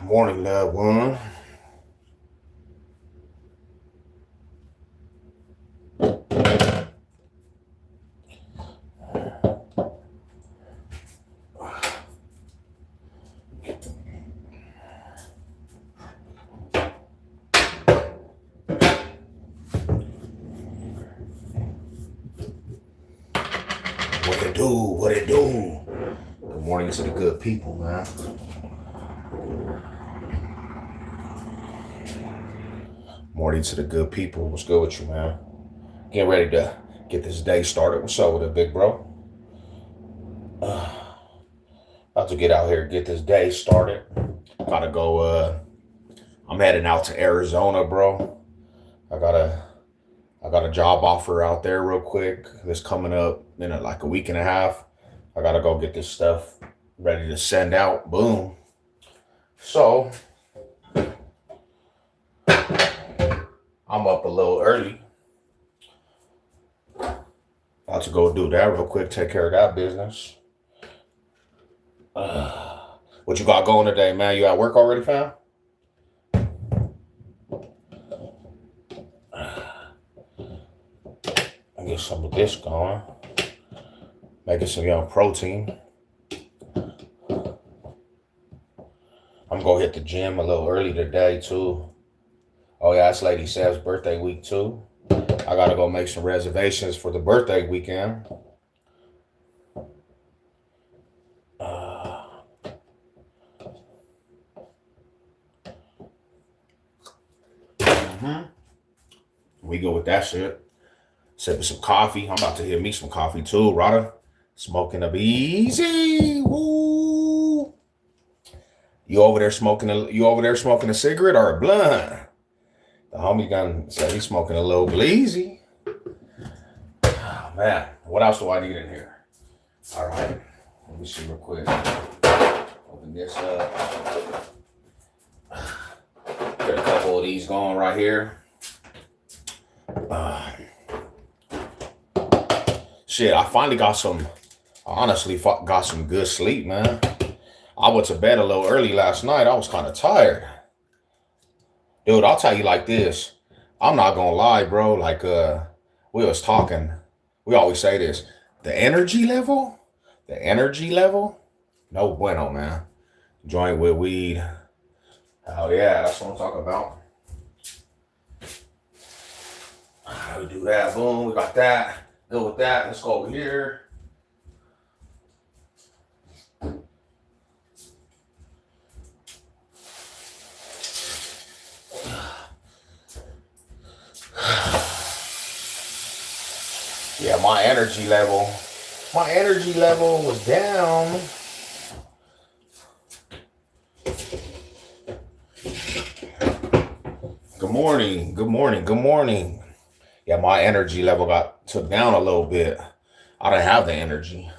Morning, loved one. What it do? What it do? Good morning to the good people, man. Morning to the good people. What's good with you, man? Getting ready to get this day started. What's up with it, big bro? About to get out here and get this day started. Gotta go. I'm heading out to Arizona, bro. I got a job offer out there real quick. That's coming up in like a week and a half. I gotta go get this stuff ready to send out. Boom. So I'm up a little early. About to go do that real quick. Take care of that business. What you got going today, man? You at work already, fam? I get some of this going. Making some young protein. I'm gonna hit the gym a little early today too. Oh yeah, it's Lady Sev's birthday week too. I gotta go make some reservations for the birthday weekend. We go with that shit. Sipping some coffee. I'm about to hit me some coffee too, Rada. Smoking a easy. Woo. You over there smoking a cigarette or a blunt? The homie gun said he's smoking a little bleezy. Oh, man, what else do I need in here? All right, let me see real quick. Open this up. Get a couple of these going right here. Shit, I finally got some. I honestly got some good sleep, man. I went to bed a little early last night. I was kind of tired. Dude, I'll tell you like this. I'm not gonna lie, bro. Like we was talking. We always say this. The energy level, no bueno, man. Joint with weed. Oh yeah, that's what I'm talking about. We do that, boom, we got that. Go with that. Let's go over here. Yeah, my energy level was down. Good morning. Yeah, my energy level got took down a little bit. I didn't have the energy.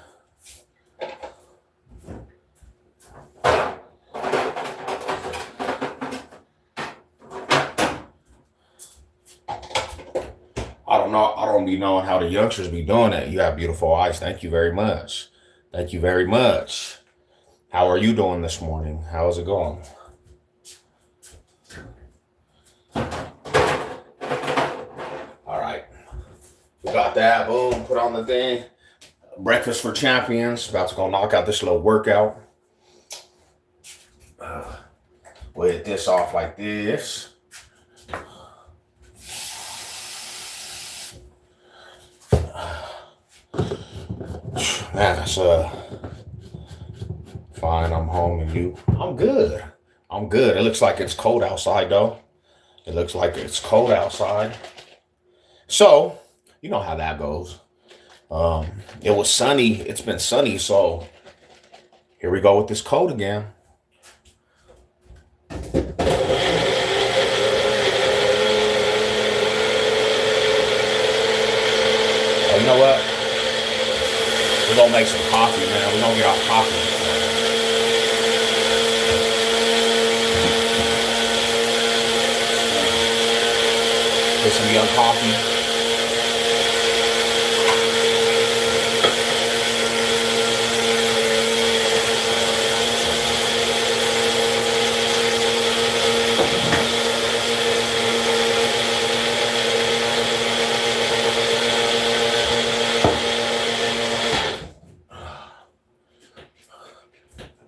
I don't know. I don't be knowing how the youngsters be doing it. You have beautiful eyes. Thank you very much. How are you doing this morning? How's it going? Got that, boom, put on the thing. Breakfast for champions. About to go knock out this little workout. We'll hit this off like this. Man, that's fine. I'm home and you. I'm good. It looks like it's cold outside though. So, you know how that goes. It was sunny. It's been sunny, so here we go with this cold again. So you know what? We're gonna make some coffee, man. We're gonna get our coffee. Get some young coffee.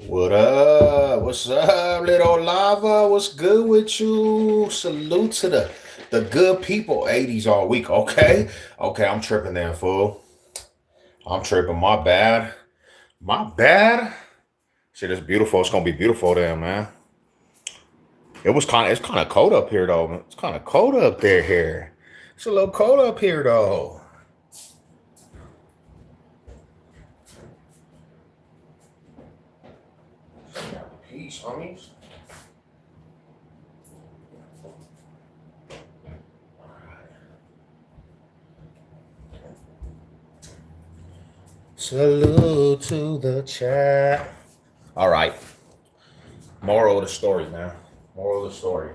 What up? What's up, little lava? What's good with you? Salute to the good people. 80s all week. Okay. Okay, I'm tripping there, fool. I'm tripping. My bad. My bad. Shit, it's beautiful. It's gonna be beautiful there, man. It's kind of cold up here though. It's kind of cold up there here. It's a little cold up here though. Peace, homies. Salute to the chat. All right. Moral of the story, man. Moral of the story.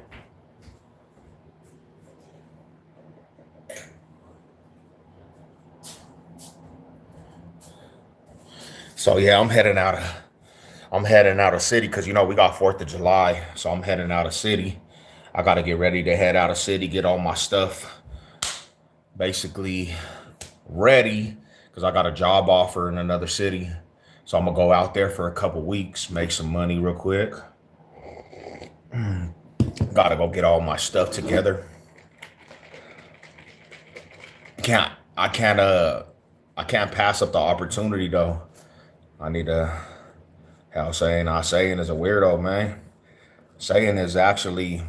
So yeah, I'm heading out of city because you know we got 4th of July. So I'm heading out of city. I gotta get ready to head out of city, get all my stuff basically ready because I got a job offer in another city. So I'm gonna go out there for a couple weeks, make some money real quick. Gotta go get all my stuff together. Can't I can't I can't pass up the opportunity though. I need to how saying is a weirdo, man. Saying is actually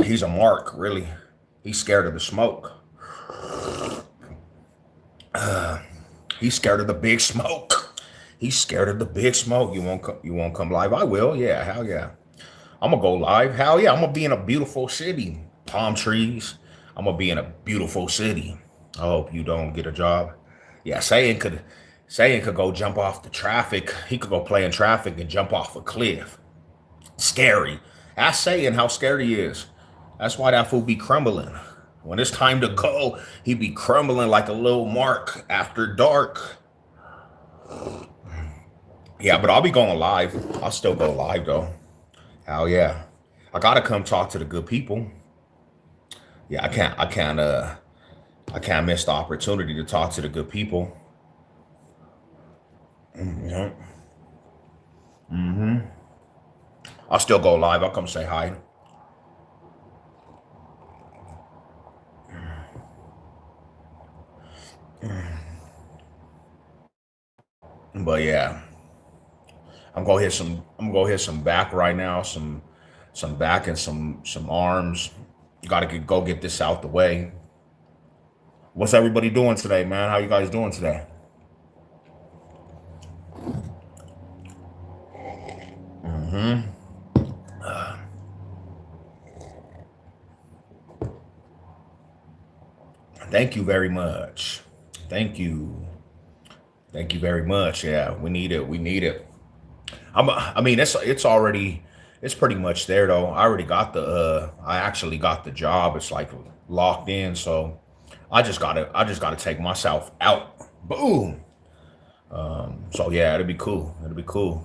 he's a mark, really. He's scared of the smoke. He's scared of the big smoke. He's scared of the big smoke. You won't come live? I will. Yeah, hell yeah. I'm gonna go live. Hell yeah. I'm gonna be in a beautiful city. Palm trees. I'm gonna be in a beautiful city. I hope you don't get a job. Yeah, saying could go jump off the traffic. He could go play in traffic and jump off a cliff. Scary. Ask saying how scared he is. That's why that fool be crumbling. When it's time to go, he be crumbling like a little mark after dark. Yeah, but I'll be going live. I'll still go live though. Hell yeah. I gotta come talk to the good people. Yeah, I can't miss the opportunity to talk to the good people. Yeah. I'll still go live. I'll come say hi. But yeah, I'm gonna hit some back right now, some back and some arms. Gotta go get this out the way. What's everybody doing today, man? How you guys doing today? Thank you very much. Thank you. Thank you very much. Yeah, we need it. We need it. I mean, it's pretty much there though. I actually got the job. It's like locked in, so I just gotta take myself out. Boom. So yeah, it'll be cool. It'll be cool.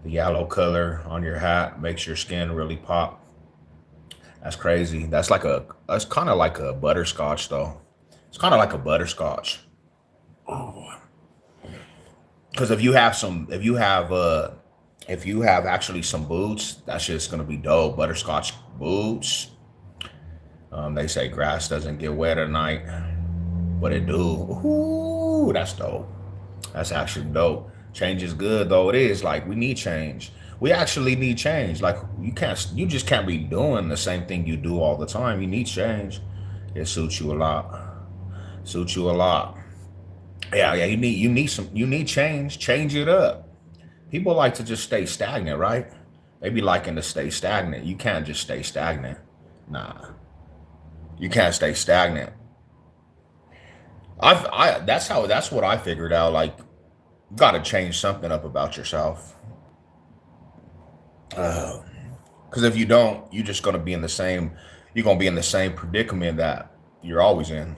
The yellow color on your hat makes your skin really pop. That's crazy. That's kind of like a butterscotch though. It's kind of like a butterscotch. Because if you have actually some boots, that's just gonna be dope. Butterscotch boots. They say grass doesn't get wet at night, but it do. Ooh, that's dope. That's actually dope. Change is good though. It is like we need change. We actually need change. Like you just can't be doing the same thing you do all the time. You need change. It suits you a lot. Suits you a lot. Yeah, yeah. You need change. Change it up. People like to just stay stagnant, right? They be liking to stay stagnant. You can't just stay stagnant. Nah, you can't stay stagnant. That's what I figured out. Like, you got to change something up about yourself. Because if you don't, you're just gonna be in the same. You're gonna be in the same predicament that you're always in.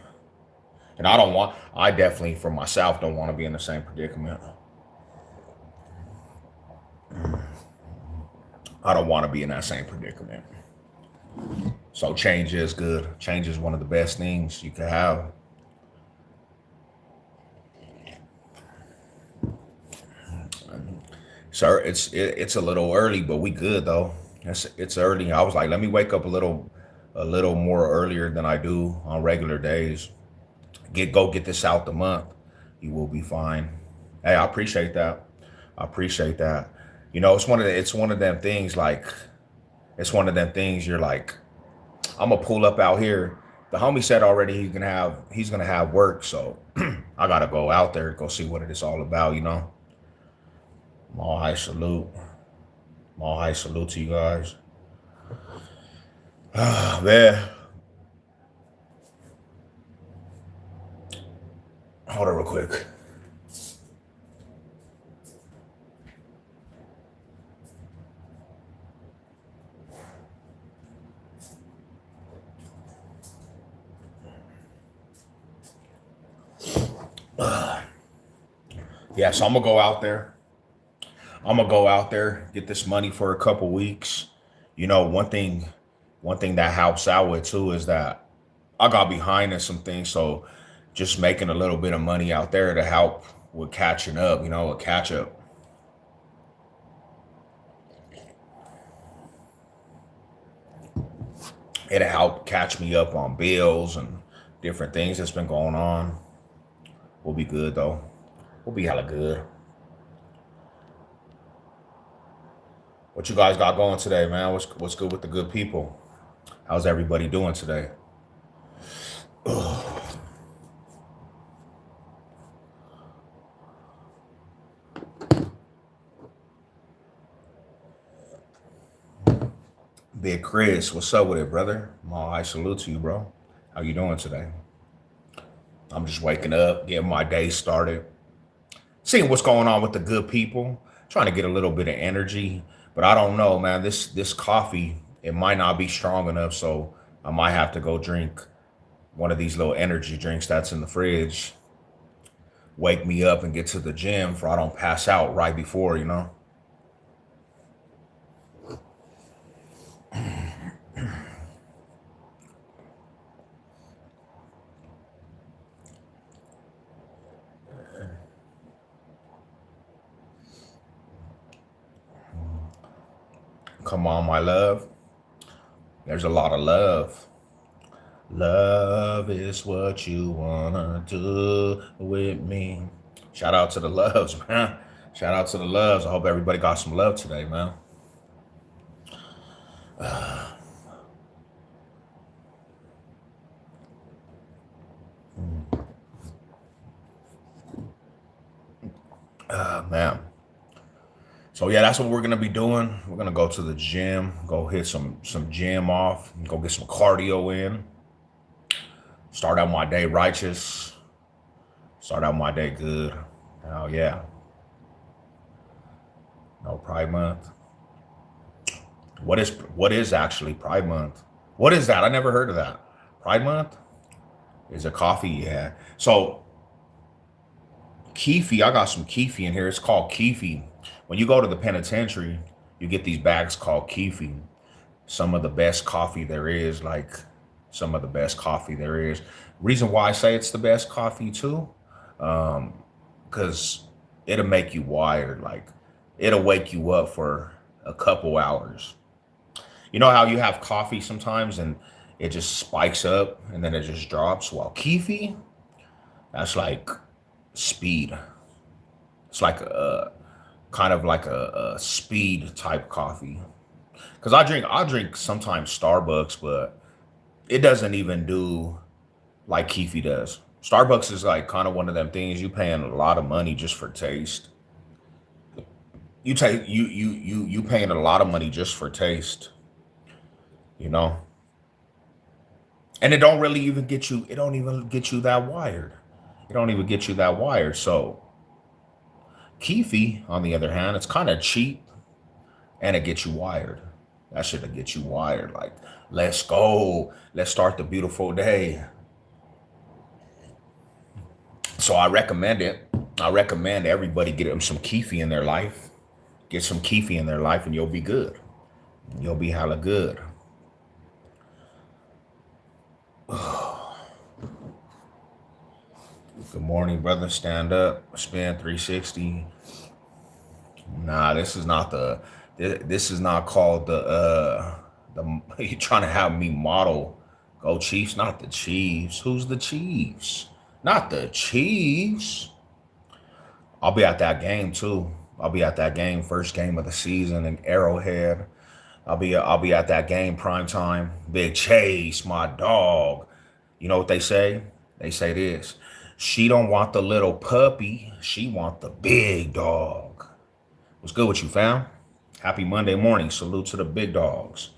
And I don't want. I definitely, for myself, don't want to be in the same predicament. I don't want to be in that same predicament. So change is good. Change is one of the best things you can have. Sir, it's a little early, but we good though. It's early. I was like, let me wake up a little more earlier than I do on regular days. Get this out the month. You will be fine. Hey, I appreciate that. I appreciate that. You know, it's one of them things like it's one of them things you're like, I'm gonna pull up out here. The homie said already he's gonna have work, so I gotta go out there, go see what it is all about, you know. Mall high salute. Mall high salute to you guys. Man. Hold on real quick. Yeah, so I'm gonna go out there. I'm gonna go out there, get this money for a couple weeks. You know, one thing that helps out with too is that I got behind in some things, so just making a little bit of money out there to help with catching up. You know, a catch up. It'll help catch me up on bills and different things that's been going on. We'll be good though. We'll be hella good. What you guys got going today, man? What's good with the good people? How's everybody doing today? Big Chris, what's up with it, brother? I salute to you, bro. How you doing today? I'm just waking up, getting my day started, seeing what's going on with the good people, trying to get a little bit of energy. But I don't know, man. This coffee, it might not be strong enough, so I might have to go drink one of these little energy drinks that's in the fridge. Wake me up and get to the gym, for I don't pass out right before, you know. Come on, my love. There's a lot of love. Love is what you wanna do with me. Shout out to the loves, man. Shout out to the loves. I hope everybody got some love today, man. Man. So yeah, that's what we're gonna be doing. We're gonna go to the gym, go hit some gym off, go get some cardio in. Start out my day righteous. Start out my day good. Oh yeah. No Pride Month. What is actually Pride Month? What is that? I never heard of that. Pride Month is a coffee, yeah. So Keefy, I got some Keefy in here. It's called Keefy. When you go to the penitentiary, you get these bags called Keefy. Some of the best coffee there is, like some of the best coffee there is. Reason why I say it's the best coffee too, because it'll make you wired. Like it'll wake you up for a couple hours. You know how you have coffee sometimes and it just spikes up and then it just drops? Well, Keefy, that's like speed. It's like a kind of like a speed type coffee. Cause I drink sometimes Starbucks, but it doesn't even do like Keefy does. Starbucks is like kind of one of them things you paying a lot of money just for taste. You paying a lot of money just for taste, you know? And it don't really even get you, it don't even get you that wired. It don't even get you that wired. So Keefe, on the other hand, it's kind of cheap and it gets you wired. That should get you wired. Like, let's go. Let's start the beautiful day. So I recommend it. I recommend everybody get them some Keefe in their life. Get some Keefe in their life and you'll be good. You'll be hella good. Good morning, brother. Stand up. Spin 360. Nah, this is not the. This is not called the. You trying to have me model? Go Chiefs, not the Chiefs. Who's the Chiefs? Not the Chiefs. I'll be at that game too. I'll be at that game, first game of the season in Arrowhead. I'll be at that game prime time. Big Chase, my dog. You know what they say? They say this. She don't want the little puppy. She want the big dog. What's good with you, fam? Happy Monday morning. Salute to the big dogs.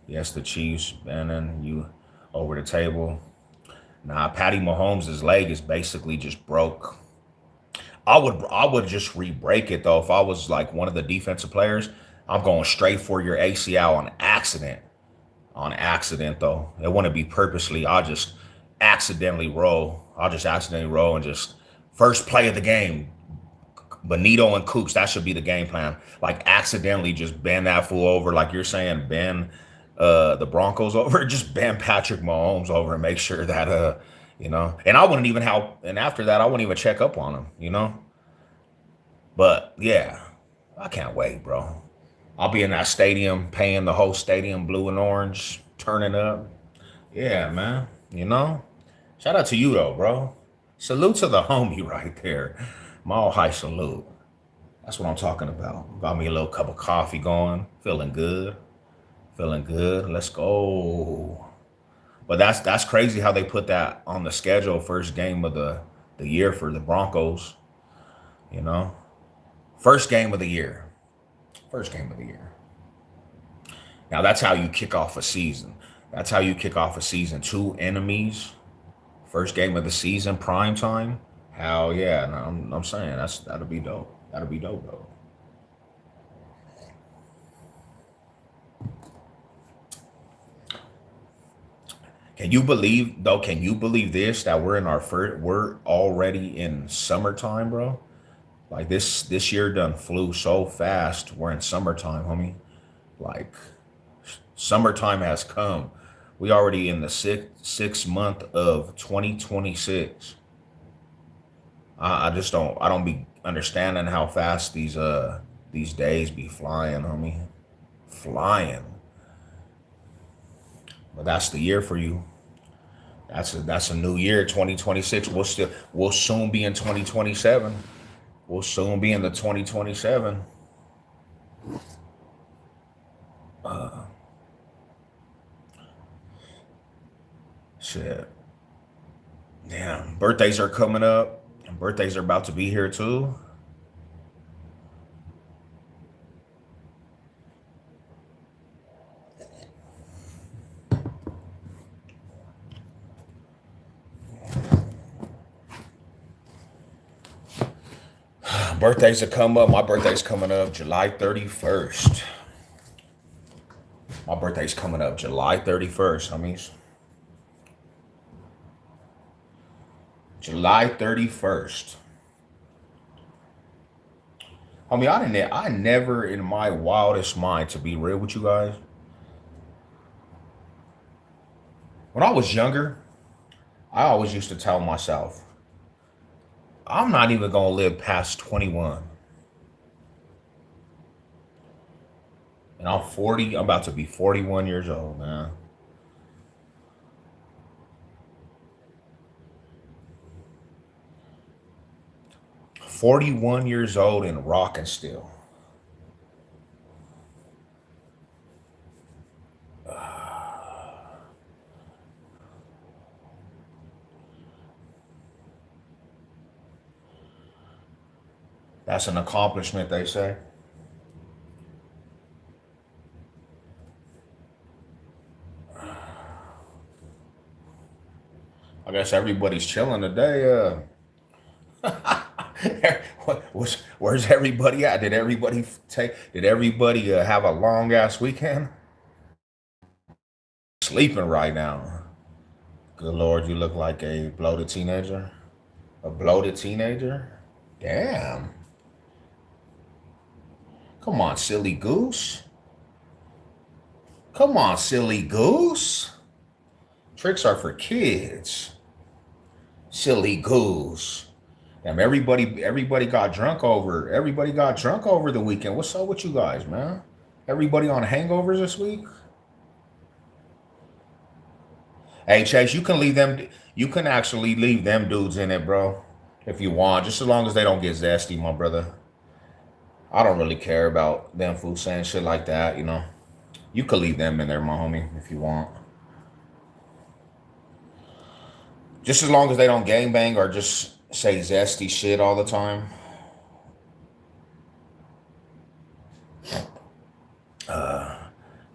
Yes, the Chiefs. And then you over the table. Nah, Patty Mahomes' leg is basically just broke. I would just re-break it though. If I was like one of the defensive players, I'm going straight for your ACL on accident. On accident though. It wouldn't be purposely. I'll just accidentally roll. And just first play of the game. Benito and Cooks, that should be the game plan. Like accidentally just bend that fool over, like you're saying, bend the Broncos over, just bend Patrick Mahomes over and make sure that and I wouldn't even help. And after that, I wouldn't even check up on him. But yeah, I can't wait, bro. I'll be in that stadium, paying the whole stadium blue and orange, turning up. Yeah, man. Shout out to you though, bro. Salute to the homie right there. Mile high salute. That's what I'm talking about. Got me a little cup of coffee going. Feeling good. Feeling good. Let's go. But that's crazy how they put that on the schedule. First game of the year for the Broncos. First game of the year. First game of the year. Now that's how you kick off a season. That's how you kick off a season. Two enemies. First game of the season, prime time. Hell yeah. No, I'm saying that'll be dope. That'll be dope, though. Can you believe this, that we're already in summertime, bro? Like this year done flew so fast. We're in summertime, homie. Like summertime has come. We already in the sixth month of 2026. I don't be understanding how fast these days be flying, homie. Flying. But that's the year for you. That's a new year, 2026. We'll soon be in 2027. We'll soon be in the 2027. Shit. Damn. Birthdays are coming up. And birthdays are about to be here too. Birthdays are coming up. My birthday's coming up July 31st. My birthday's coming up July 31st, homies. July 31st. Homie, I never in my wildest mind, to be real with you guys, when I was younger, I always used to tell myself, I'm not even going to live past 21. And I'm 40. I'm about to be 41 years old, man. "41 years old and rocking still." That's an accomplishment, they say. I guess everybody's chilling today. Where's everybody at? Did everybody have a long ass weekend? Sleeping right now. Good Lord, you look like a bloated teenager. A bloated teenager? Damn. Come on, silly goose. Come on, silly goose. Tricks are for kids. Silly goose. Damn, everybody got drunk over the weekend. What's up with you guys, man? Everybody on hangovers this week? Hey, Chase, you can actually leave them dudes in it, bro, if you want, just as long as they don't get zesty, my brother. I don't really care about them fools saying shit like that, you know. You could leave them in there, my homie, if you want. Just as long as they don't gangbang or just say zesty shit all the time.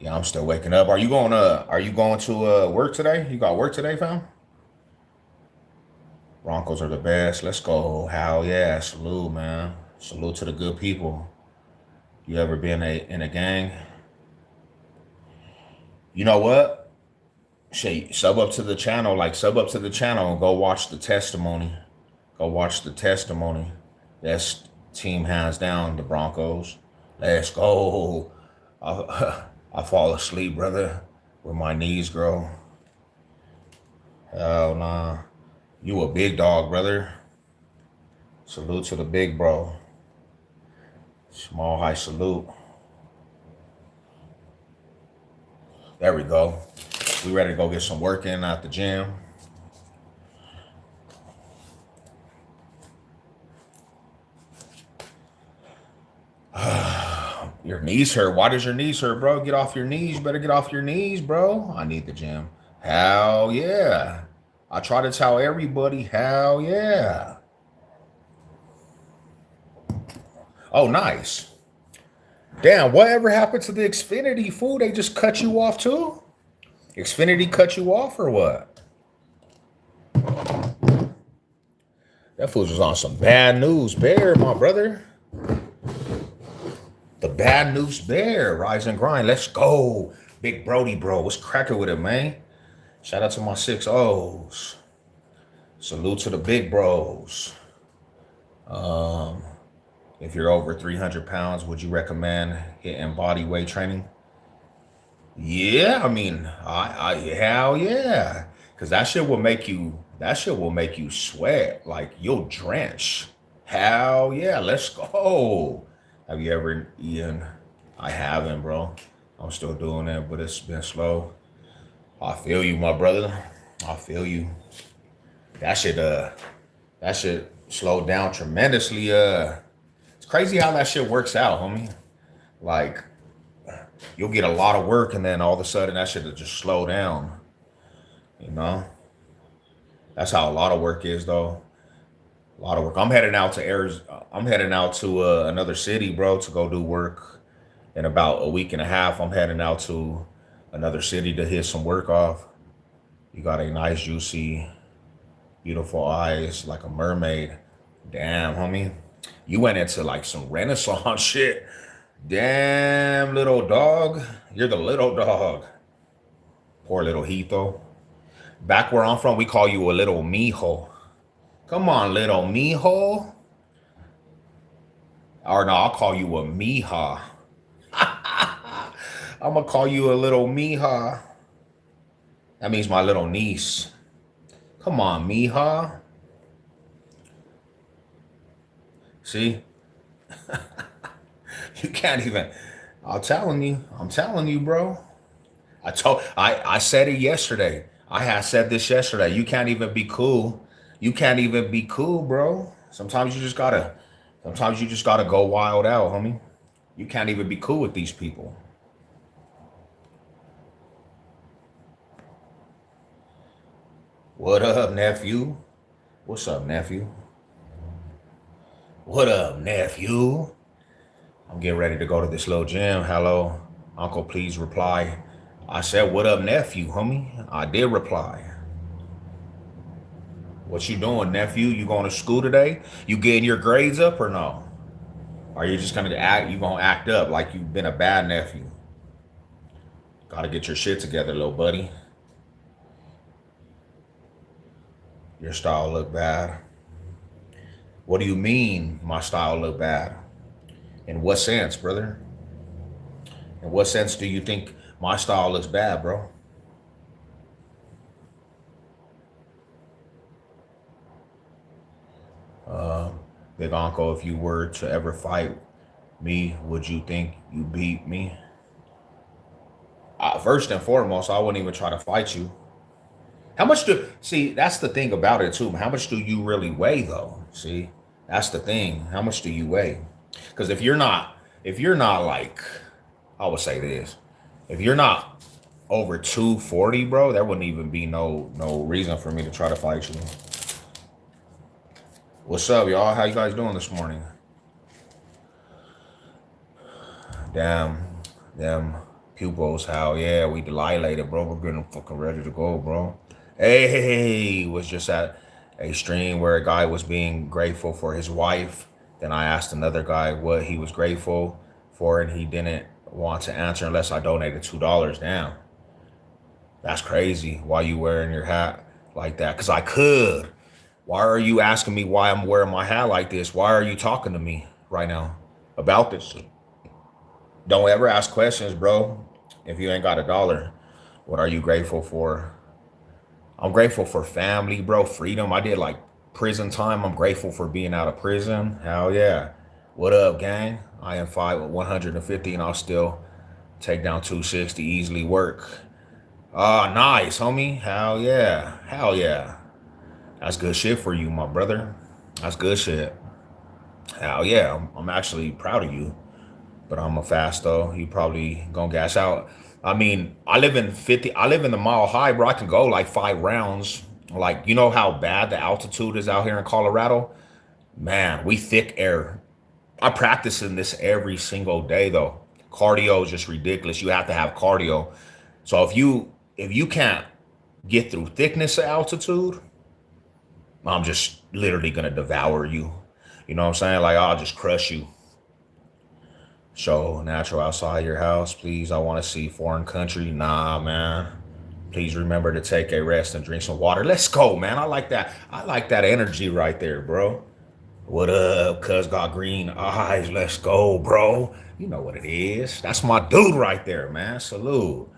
Yeah, I'm still waking up. Are you going to work today? You got work today, fam? Broncos are the best. Let's go. Hell yeah. Salute, man. Salute to the good people. You ever been in a gang? You know what? Shit, sub up to the channel and go watch the testimony. Go watch the testimony. That's team hands down, the Broncos. Let's go. I fall asleep, brother, with my knees grow. Hell nah. You a big dog, brother. Salute to the big bro. Small high salute. There we go. We ready to go get some work in at the gym. Your knees hurt. Why does your knees hurt, bro? Get off your knees. You better get off your knees, bro. I need the gym. Hell yeah. I try to tell everybody, hell yeah. Oh, nice. Damn, whatever happened to the Xfinity fool? They just cut you off too? Xfinity cut you off or what? That fool was on some bad news bear, my brother. The bad news bear, rise and grind. Let's go. Big Brody, bro. What's cracking with it, man? Shout out to my 6 O's. Salute to the big bros. If you're over 300 pounds, would you recommend hitting body weight training? Yeah, I mean, I hell yeah. Cause that shit will make you sweat. Like you'll drench. Hell yeah, let's go. Have you ever eaten? I haven't, bro. I'm still doing it, but it's been slow. I feel you, my brother. I feel you. That shit slowed down tremendously. It's crazy how that shit works out, homie. Like, you'll get a lot of work and then all of a sudden that shit will just slow down. You know? That's how a lot of work is, though. A lot of work. I'm heading out to Arizona. I'm heading out to another city, bro, to go do work. In about a week and a half, I'm heading out to another city to hit some work off. You got a nice, juicy, beautiful eyes like a mermaid. Damn, homie. You went into like some Renaissance shit. Damn, little dog. You're the little dog. Poor little Hito. Back where I'm from, we call you a little mijo. Come on, little mijo. Or no, I'll call you a mija. I'm going to call you a little mija. That means my little niece. Come on, mija. See? You can't even. I'm telling you, bro. I said it yesterday. I had said this yesterday. You can't even be cool. You can't even be cool, bro. Sometimes you just gotta go wild out, homie. You can't even be cool with these people. What up, nephew? What's up, nephew? What up, nephew? I'm getting ready to go to this little gym. Hello, uncle, please reply. I said, what up, nephew, homie? I did reply. What you doing, nephew? You going to school today? You getting your grades up or no? Are you just gonna act? You gonna act up like you've been a bad nephew? Gotta get your shit together, little buddy. Your style look bad. What do you mean my style look bad? In what sense, brother? In what sense do you think my style looks bad, bro? Uh, Big Uncle, if you were to ever fight me, would you think you beat me? First and foremost, I wouldn't even try to fight you. How much do see? That's the thing about it too. How much do you really weigh, though? See, that's the thing. How much do you weigh? Because if you're not like, I would say this, if you're not over 240, bro, there wouldn't even be no reason for me to try to fight you. What's up, y'all? How you guys doing this morning? Damn pupils, how yeah, we dilated, bro. We're getting fucking ready to go, bro. Hey, was just at a stream where a guy was being grateful for his wife. Then I asked another guy what he was grateful for, and he didn't want to answer unless I donated $2. Damn, that's crazy. Why you wearing your hat like that? Because I could. Why are you asking me why I'm wearing my hat like this? Why are you talking to me right now about this? Don't ever ask questions, bro, if you ain't got a dollar. What are you grateful for? I'm grateful for family, bro, freedom. I did like prison time. I'm grateful for being out of prison. Hell yeah. What up, gang? I am 150 and I'll still take down 260, easily work. Ah, nice, homie. Hell yeah. Hell yeah. That's good shit for you, my brother. That's good shit. Hell yeah. I'm actually proud of you. But I'm a fast though. You probably gonna gas out. I mean, I live in the Mile High, bro. I can go like 5 rounds. Like, you know how bad the altitude is out here in Colorado? Man, we thick air. I practice in this every single day though. Cardio is just ridiculous. You have to have cardio. So if you can't get through thickness of altitude, I'm just literally gonna devour you. You know what I'm saying? Like I'll just crush you. So natural outside your house, please. I want to see foreign country. Nah, man. Please remember to take a rest and drink some water. Let's go, man. I like that. I like that energy right there, bro. What up? Cuz got green eyes. Let's go, bro. You know what it is. That's my dude right there, man. Salute.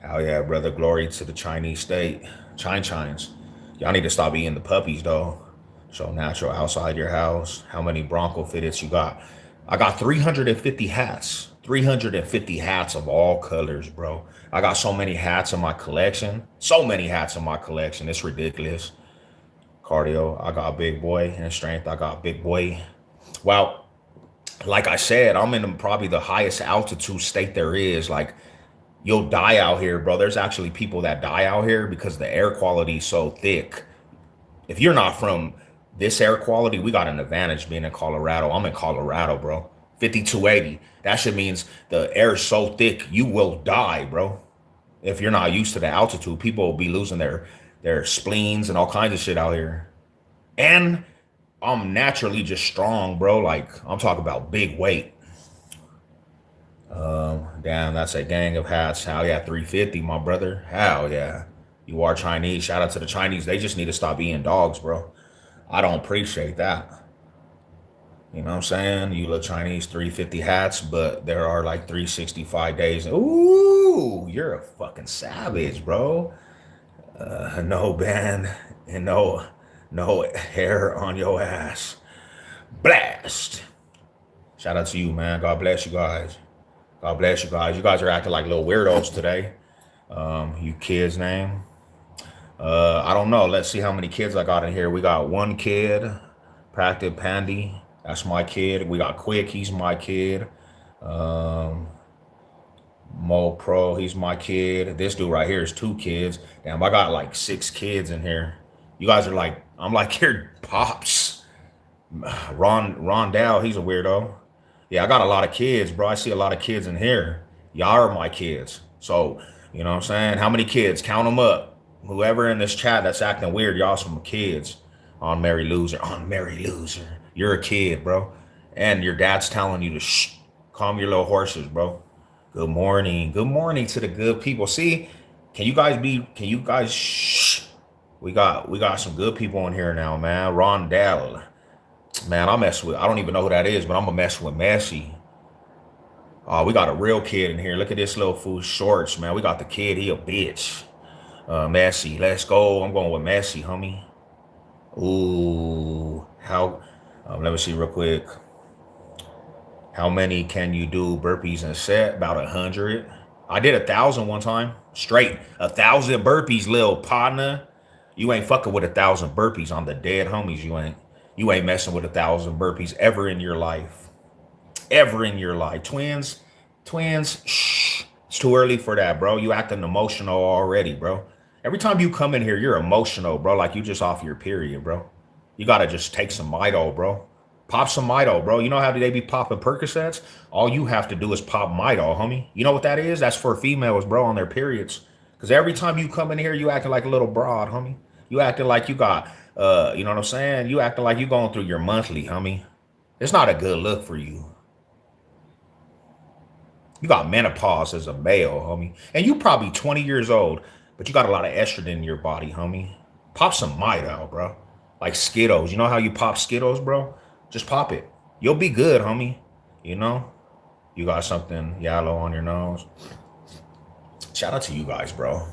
Hell yeah, brother. Glory to the Chinese state. Chines. Y'all need to stop eating the puppies, though. So natural outside your house. How many Bronco fitteds you got? I got 350 hats. 350 hats of all colors, bro. I got so many hats in my collection. So many hats in my collection. It's ridiculous. Cardio, I got big boy. And strength, I got big boy. Well, like I said, I'm in probably the highest altitude state there is. Like, you'll die out here, bro. There's actually people that die out here because the air quality is so thick. If you're not from this air quality, we got an advantage being in Colorado. I'm in Colorado, bro. 5280. That shit means the air is so thick, you will die, bro. If you're not used to the altitude, people will be losing their spleens and all kinds of shit out here. And I'm naturally just strong, bro. Like, I'm talking about big weight. Damn, that's a gang of hats. Hell yeah, 350, my brother. Hell yeah. You are Chinese. Shout out to the Chinese. They just need to stop eating dogs, bro. I don't appreciate that. You know what I'm saying? You look Chinese, 350 hats, but there are like 365 days. Ooh, you're a fucking savage, bro. No band and no hair on your ass. Blast. Shout out to you, man. God bless you guys. God bless you guys. You guys are acting like little weirdos today. You kids' name? I don't know. Let's see how many kids I got in here. We got one kid, Practice Pandy. That's my kid. We got Quick. He's my kid. Mo Pro. He's my kid. This dude right here is 2 kids. Damn, I got like 6 kids in here. You guys are like, I'm like your pops. Rondell, he's a weirdo. Yeah, I got a lot of kids, bro. I see a lot of kids in here. Y'all are my kids. So, you know what I'm saying? How many kids? Count them up. Whoever in this chat that's acting weird, y'all some kids. On Mary Loser. On Mary Loser. You're a kid, bro. And your dad's telling you to shh, calm your little horses, bro. Good morning. Good morning to the good people. See, can you guys shh? We got some good people in here now, man. Rondell. Man, I don't even know who that is, but I'm gonna mess with Messi. Oh, we got a real kid in here. Look at this little fool shorts, man. We got the kid, he a bitch. Messi, let's go. I'm going with Messi, homie. Ooh, let me see real quick. How many can you do burpees in a set? About 100. I did 1,000 one time. Straight. 1,000 burpees, lil partner. You ain't fucking with 1,000 burpees on the dead homies. You ain't messing with 1,000 burpees ever in your life. Ever in your life. Twins, shh. It's too early for that, bro. You acting emotional already, bro. Every time you come in here, you're emotional, bro. Like you just off your period, bro. You gotta just take some Mito, bro. Pop some Mito, bro. You know how they be popping Percocets? All you have to do is pop Mito, homie. You know what that is? That's for females, bro, on their periods. Because every time you come in here, you acting like a little broad, homie. You acting like you got, you know what I'm saying? You acting like you going through your monthly, homie. It's not a good look for you. You got menopause as a male, homie. And you probably 20 years old, but you got a lot of estrogen in your body, homie. Pop some Mito, bro. Like Skittles. You know how you pop Skittles, bro? Just pop it. You'll be good, homie. You know? You got something yellow on your nose. Shout out to you guys, bro.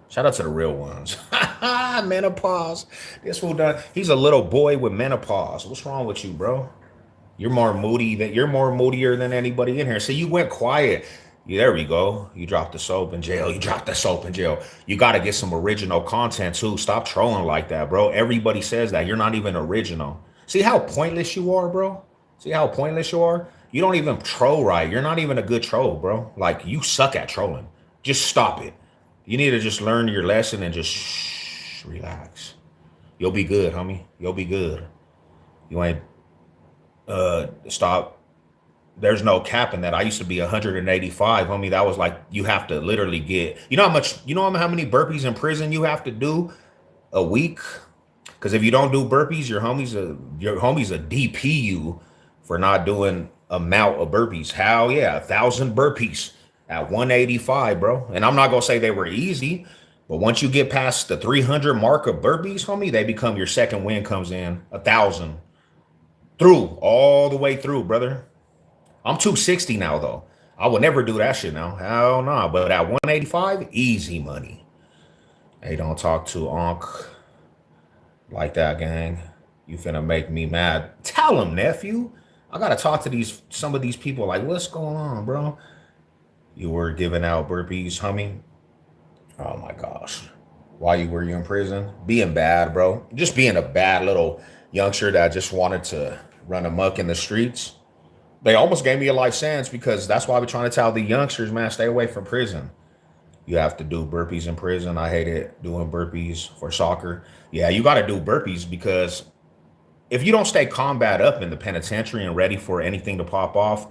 Shout out to the real ones. Menopause. This fool done. He's a little boy with menopause. What's wrong with you, bro? You're more moodier than anybody in here. So you went quiet. Yeah, there we go. You dropped the soap in jail. You dropped the soap in jail. You got to get some original content too. Stop trolling like that, bro. Everybody says that. You're not even original. See how pointless you are, bro? See how pointless you are? You don't even troll right. You're not even a good troll, bro. Like you suck at trolling. Just stop it. You need to just learn your lesson and just relax. You'll be good, homie. You'll be good. You ain't stop. There's no cap in that. I used to be 185, homie. That was like you have to literally get. You know how many burpees in prison you have to do a week? Because if you don't do burpees, your homies a DP you for not doing amount of burpees. Hell yeah, 1,000 burpees at 185, bro. And I'm not gonna say they were easy, but once you get past the 300 mark of burpees, homie, they become your second win comes in 1,000 through all the way through, brother. I'm 260 now though. I would never do that shit now. Hell no. Nah. But at 185, easy money. Hey, don't talk to Unc like that, gang. You finna make me mad. Tell him, nephew. I gotta talk to some of these people. Like, what's going on, bro? You were giving out burpees, homie. Oh my gosh. Why were you in prison? Being bad, bro. Just being a bad little youngster that just wanted to run amok in the streets. They almost gave me a life sentence because that's why we're trying to tell the youngsters, man, stay away from prison. You have to do burpees in prison. I hated doing burpees for soccer. Yeah, you got to do burpees because if you don't stay combat up in the penitentiary and ready for anything to pop off,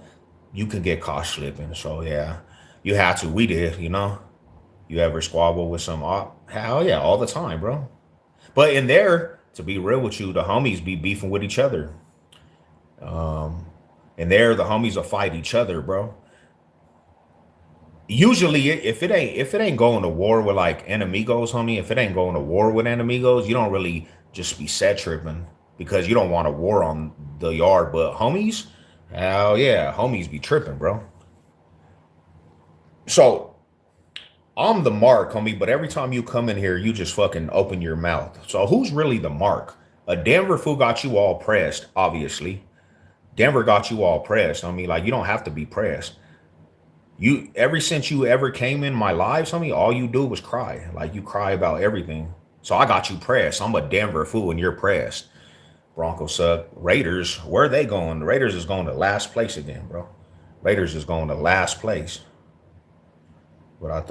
you can get caught slipping. So yeah, you had to. We did, you know. You ever squabble with some op? Hell yeah, all the time, bro. But in there, to be real with you, the homies be beefing with each other. And there, the homies will fight each other, bro. Usually, if it ain't going to war with like enemigos, homie, if it ain't going to war with enemigos, you don't really just be set tripping because you don't want a war on the yard. But homies, hell yeah, homies be tripping, bro. So I'm the mark, homie, but every time you come in here, you just fucking open your mouth. So who's really the mark? A Denver fool got you all pressed, obviously. Denver got you all pressed. I mean, like, you don't have to be pressed. You, ever since you ever came in my lives, homie, all you do was cry. Like, you cry about everything. So I got you pressed. I'm a Denver fool and you're pressed. Broncos suck. Raiders, where are they going? The Raiders is going to last place again, bro. Raiders is going to last place. But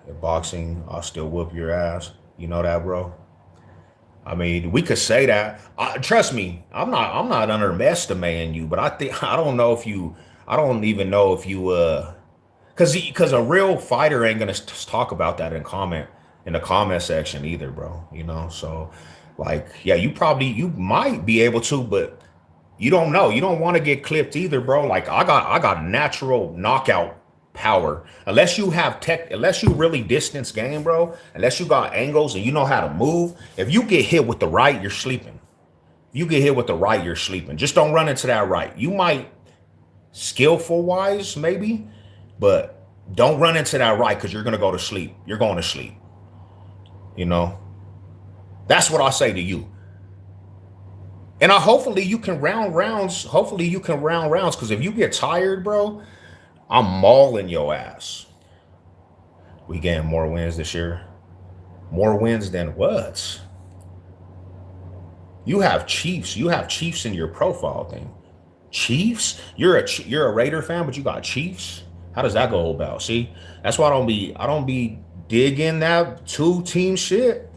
in boxing, I'll still whoop your ass. You know that, bro? I mean, we could say that. Trust me, I'm not underestimating you, but I don't know if you. I don't even know if you. Because a real fighter ain't gonna talk about that in the comment section either, bro. You know, so Like, yeah, you might be able to, but you don't know. You don't want to get clipped either, bro. Like I got natural knockout power. Unless you really distance game, bro. Unless you got angles and you know how to move. If you get hit with the right, you're sleeping. If you get hit with the right, you're sleeping. Just don't run into that right. You might skillful wise, maybe, but don't run into that right because you're gonna go to sleep. You're going to sleep. You know? That's what I say to you. And hopefully you can round rounds. Hopefully you can round rounds. Cause if you get tired, bro, I'm mauling your ass. We getting more wins this year. More wins than what? You have Chiefs. You have Chiefs in your profile thing. Chiefs? You're a Raider fan, but you got Chiefs? How does that go about? See? That's why I don't be digging that two team shit.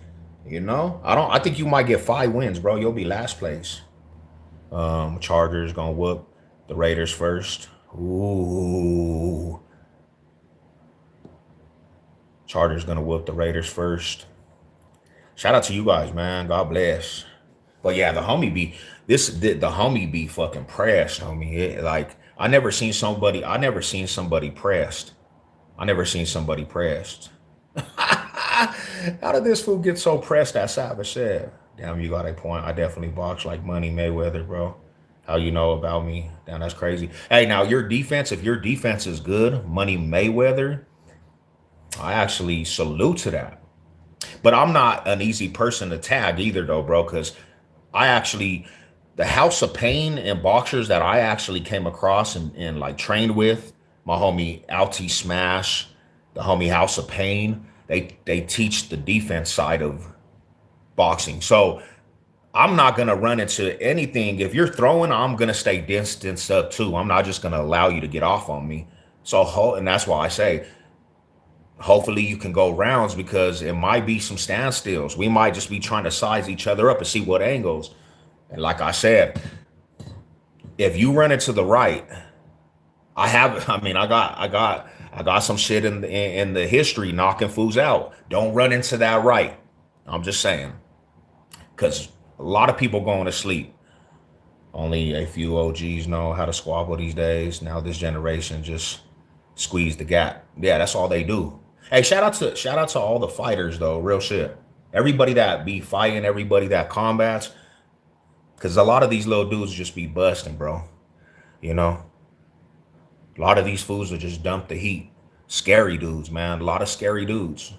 You know? I think you might get 5 wins, bro. You'll be last place. Chargers gonna whoop the Raiders first. Ooh. Chargers gonna whoop the Raiders first. Shout out to you guys, man. God bless. But yeah, the homie be the homie be fucking pressed, homie. Like I never seen somebody pressed. I never seen somebody pressed. How did this fool get so pressed that Savage said? Damn, you got a point. I definitely box like Money Mayweather, bro. How you know about me? Damn, that's crazy. Hey, now your defense, if your defense is good, Money Mayweather, I actually salute to that. But I'm not an easy person to tag either, though, bro, because I actually, the House of Pain and boxers that I actually came across and like trained with, my homie Alti Smash, the homie House of Pain, they teach the defense side of boxing. So I'm not gonna run into anything. If you're throwing, I'm gonna stay distanced up too. I'm not just gonna allow you to get off on me. So and that's why I say hopefully you can go rounds because it might be some standstills. We might just be trying to size each other up and see what angles. And like I said, if you run it to the right, I got some shit in the history knocking fools out. Don't run into that right. I'm just saying. Cause a lot of people going to sleep. Only a few OGs know how to squabble these days. Now this generation just squeeze the gap. Yeah, that's all they do. Hey, shout out to all the fighters though, real shit. Everybody that be fighting, everybody that combats, because a lot of these little dudes just be busting, bro. You know, a lot of these fools will just dump the heat. Scary dudes, man. A lot of scary dudes.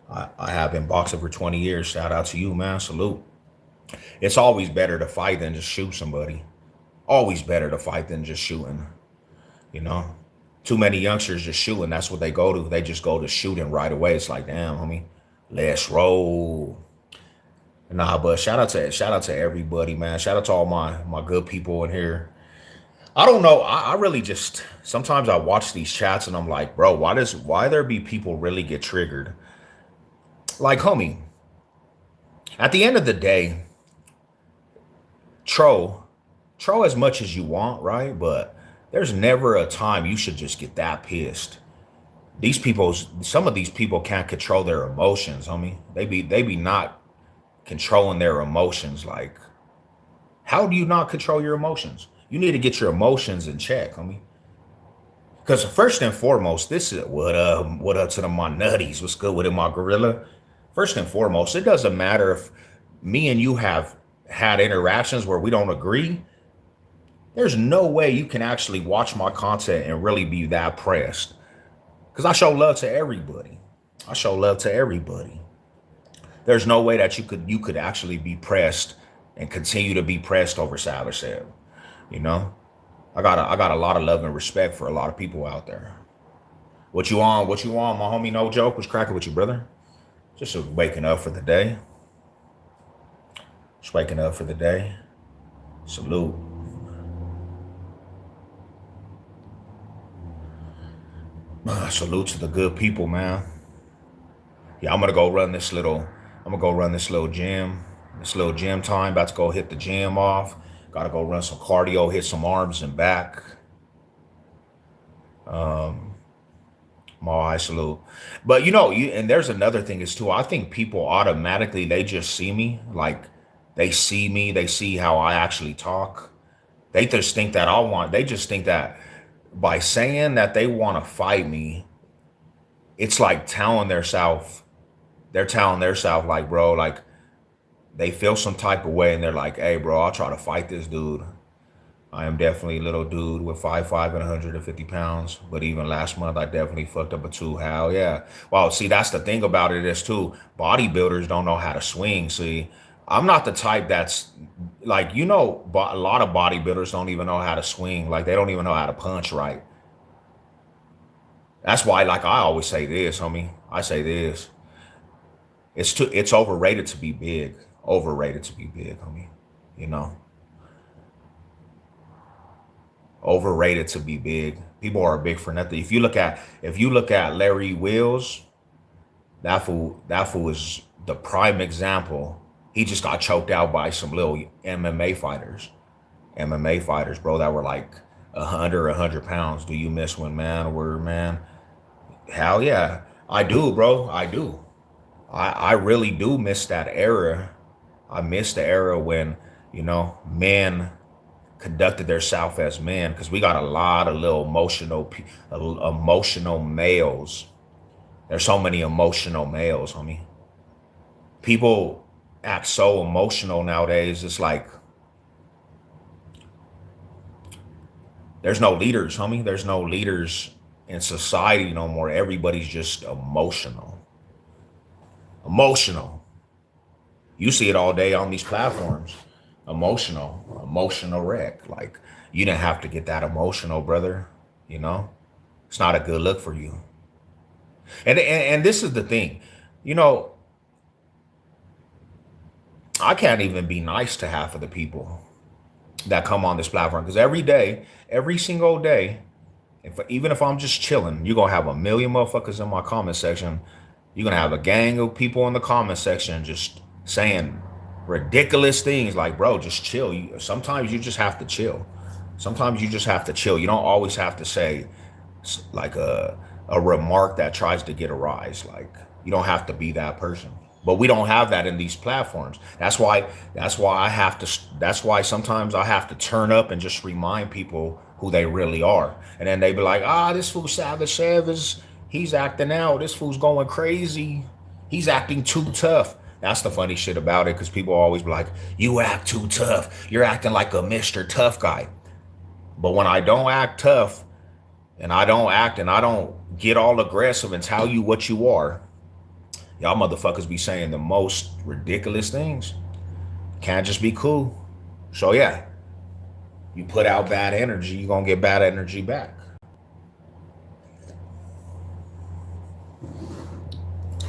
I have been boxing for 20 years. Shout out to you, man. Salute. It's always better to fight than just shoot somebody. Always better to fight than just shooting. You know, too many youngsters just shooting. That's what they go to. They just go to shooting right away. It's like, damn, homie, let's roll. Nah, but shout out to everybody, man. Shout out to all my good people in here. I don't know. I really just sometimes I watch these chats and I'm like, bro, why there be people really get triggered? Like, homie, at the end of the day, troll, troll as much as you want, right? But there's never a time you should just get that pissed. Some of these people can't control their emotions, homie. They be not controlling their emotions. Like, how do you not control your emotions? You need to get your emotions in check, homie. Because first and foremost, this is what up to the my nutties. What's good with it, my gorilla? First and foremost, it doesn't matter if me and you have had interactions where we don't agree. There's no way you can actually watch my content and really be that pressed. Because I show love to everybody. I show love to everybody. There's no way that you could actually be pressed and continue to be pressed over Savage Sale. You know, I got a lot of love and respect for a lot of people out there. What you on? What you on, my homie? No joke. What's cracking with you, brother? Just waking up for the day. Just waking up for the day. Salute. Salute to the good people, man. Yeah, I'm gonna go run this little gym. This little gym time. About to go hit the gym off. Gotta go run some cardio, hit some arms and back. My salute. But you know, and there's another thing is too. I think people automatically they just see me, like they see me, they see how I actually talk. They just think that I want. They just think that by saying that they want to fight me, it's like telling their self. They're telling their self like, bro, like they feel some type of way, and they're like, hey, bro, I'll try to fight this dude. I am definitely a little dude with 5'5" and 150 pounds. But even last month, I definitely fucked up a two. Hell yeah. Well, see, that's the thing about it is too, bodybuilders don't know how to swing. See, I'm not the type that's like, you know, a lot of bodybuilders don't even know how to swing. Like they don't even know how to punch right. That's why, like I always say this, homie. I say this. It's overrated to be big. Overrated to be big, homie. You know? Overrated to be big. People are big for nothing. If you look at Larry Wills, that fool is the prime example. He just got choked out by some little MMA fighters. MMA fighters, bro, that were like 100 pounds. Do you miss when man were man? Hell yeah. I do, bro. I do. I really do miss that era. I miss the era when, men conducted themselves as men, because we got a lot of little emotional males. There's so many emotional males, homie. People act so emotional nowadays. It's like there's no leaders, homie. There's no leaders in society no more. Everybody's just emotional. Emotional. You see it all day on these platforms. Emotional wreck. Like you didn't have to get that emotional, brother. You know, it's not a good look for you. And this is the thing, you know, I can't even be nice to half of the people that come on this platform because every day, every single day, even if I'm just chilling, you're gonna have a million motherfuckers in my comment section. You're gonna have a gang of people in the comment section just saying ridiculous things like, bro, just chill. Sometimes you just have to chill. Sometimes you just have to chill. You don't always have to say like a remark that tries to get a rise. Like you don't have to be that person. But we don't have that in these platforms. That's why sometimes I have to turn up and just remind people who they really are. And then they be like, this fool Savage Sev he's acting out. This fool's going crazy. He's acting too tough. That's the funny shit about it, because people always be like, you act too tough. You're acting like a Mr. Tough guy. But when I don't act tough and I don't get all aggressive and tell you what you are, y'all motherfuckers be saying the most ridiculous things. Can't just be cool. So yeah, you put out bad energy, you're gonna get bad energy back.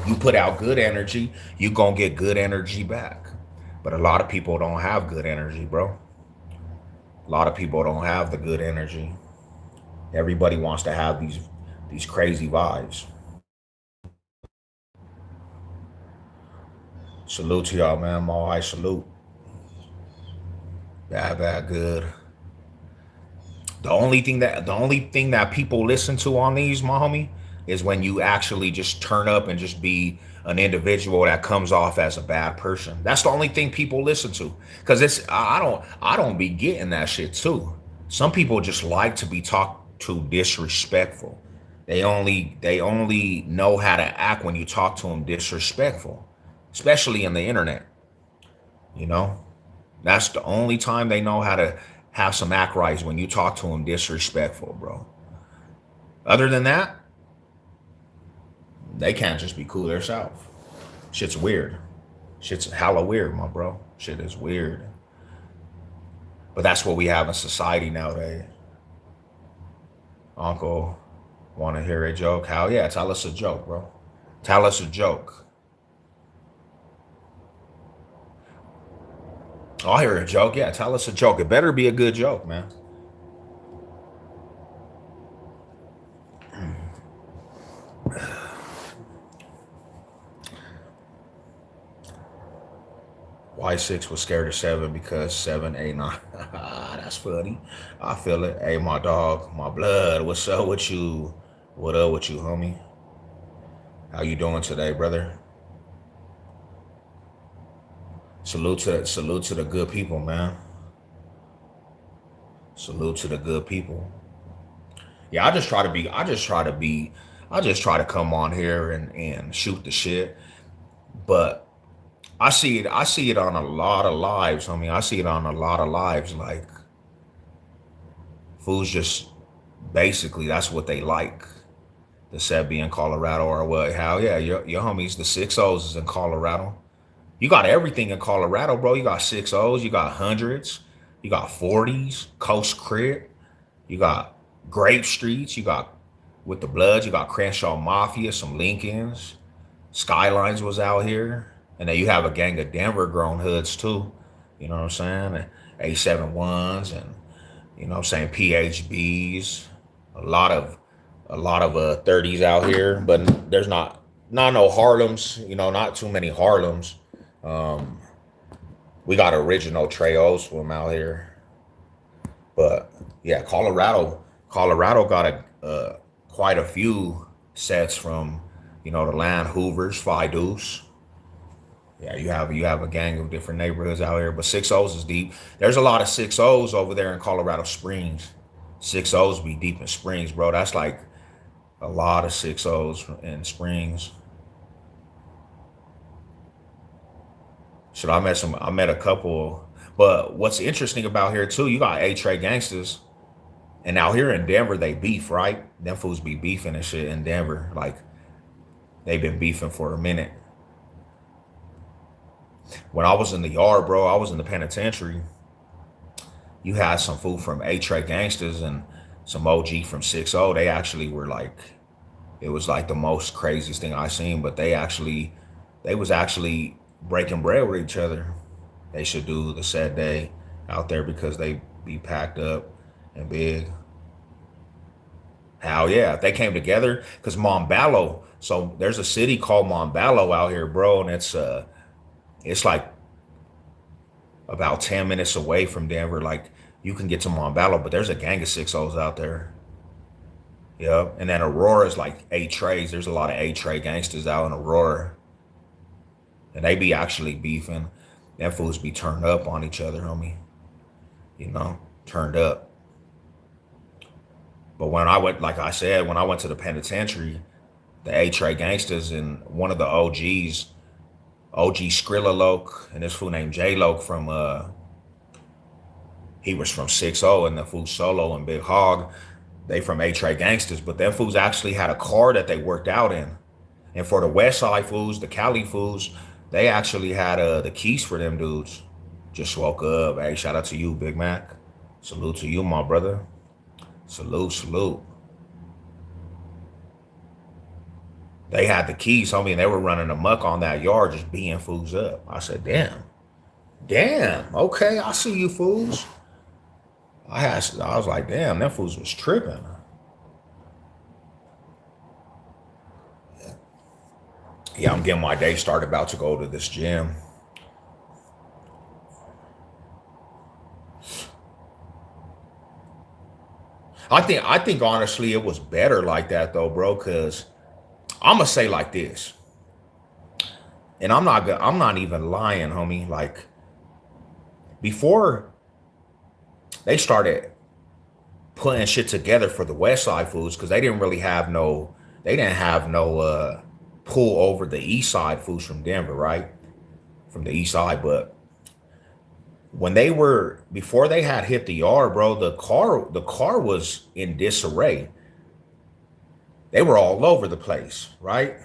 You put out good energy, you're gonna get good energy back. But a lot of people don't have good energy, bro. A lot of people don't have the good energy. Everybody wants to have these crazy vibes. Salute to y'all, man. Mohai salute. Bad, good. The only thing that people listen to on these, my homie, is when you actually just turn up and just be an individual that comes off as a bad person. That's the only thing people listen to. Cause I don't be getting that shit too. Some people just like to be talked to disrespectful. They only know how to act when you talk to them disrespectful, especially in the internet. You know, that's the only time they know how to have some act rights, when you talk to them disrespectful, bro. Other than that, they can't just be cool themselves. Shit's weird. Shit's hella weird, my bro. Shit is weird. But that's what we have in society nowadays. Uncle, want to hear a joke? Hell yeah, tell us a joke, bro. Tell us a joke. Oh, I hear a joke. Yeah, tell us a joke. It better be a good joke, man. Y6 was scared of 7 because 7, 8, 9. That's funny. I feel it. Hey, my dog, my blood. What's up with you? What up with you, homie? How you doing today, brother? Salute to the good people, man. Salute to the good people. Yeah, I just try to come on here and shoot the shit. But I see it on a lot of lives. I mean, I see it on a lot of lives. Like fools just basically that's what they like. The SEV in Colorado or what? Hell yeah, your homies, the 6 O's is in Colorado. You got everything in Colorado, bro. You got 6 O's, you got hundreds, you got 40s, Coast Crit, you got Grape Streets, you got with the Bloods, you got Crenshaw Mafia, some Lincolns, Skylines was out here, and then you have a gang of Denver grown hoods too. You know what I'm saying? And A71s and you know what I'm saying PHBs, a lot of 30s out here, but there's not no Harlems. You know, not too many Harlems. Um, we got original Treos from out here, but yeah, Colorado got quite a few sets from you know the Land Hoovers, Phi Deuce. Yeah, you have a gang of different neighborhoods out here, but 6 O's is deep. There's a lot of 6 O's over there in Colorado Springs. 6 O's be deep in Springs, bro. That's like a lot of 6 O's in Springs. So I met a couple. But what's interesting about here too, you got A-Trey gangsters. And now here in Denver, they beef, right? Them fools be beefing and shit in Denver. Like they've been beefing for a minute. When I was in the yard, bro, I was in the penitentiary. You had some fool from A-Trey gangsters and some OG from 6 0. They actually were like, it was like the most craziest thing I seen. But they was actually breaking bread with each other. They should do the sad day out there because they be packed up and big. Hell yeah, if they came together, because Monballo. So there's a city called Monballo out here, bro, and it's like about 10 minutes away from Denver. Like you can get to Monballo, but there's a gang of 6 O's out there. Yeah, and then Aurora is like A-Trays. There's a lot of A-Tray gangsters out in Aurora, and they be actually beefing. Them fools be turned up on each other, homie. You know, turned up. But when I went, like I said, when I went to the penitentiary, the A-Tray gangsters and one of the OGs, OG Skrilla Loke, and this fool named J Loke from he was from 6 0 and the fool Solo and Big Hog. They from A-Tray gangsters, but them fools actually had a car that they worked out in. And for the West Side fools, the Cali fools, they actually had the keys for them dudes. Just woke up. Hey, shout out to you, Big Mac. Salute to you, my brother. Salute, salute. They had the keys, homie, and they were running amok on that yard, just being fools up. I said, damn, okay, I see you fools. I was like, damn, that fools was tripping. Yeah, I'm getting my day started, about to go to this gym. I think honestly it was better like that though, bro, cuz I'm gonna say like this. And I'm not even lying, homie. Like before they started putting shit together for the West Side foods, because they didn't have no pull over the East Side foods from Denver, right? From the East Side. But when they were, before they had hit the yard, bro, the car was in disarray. They were all over the place, right?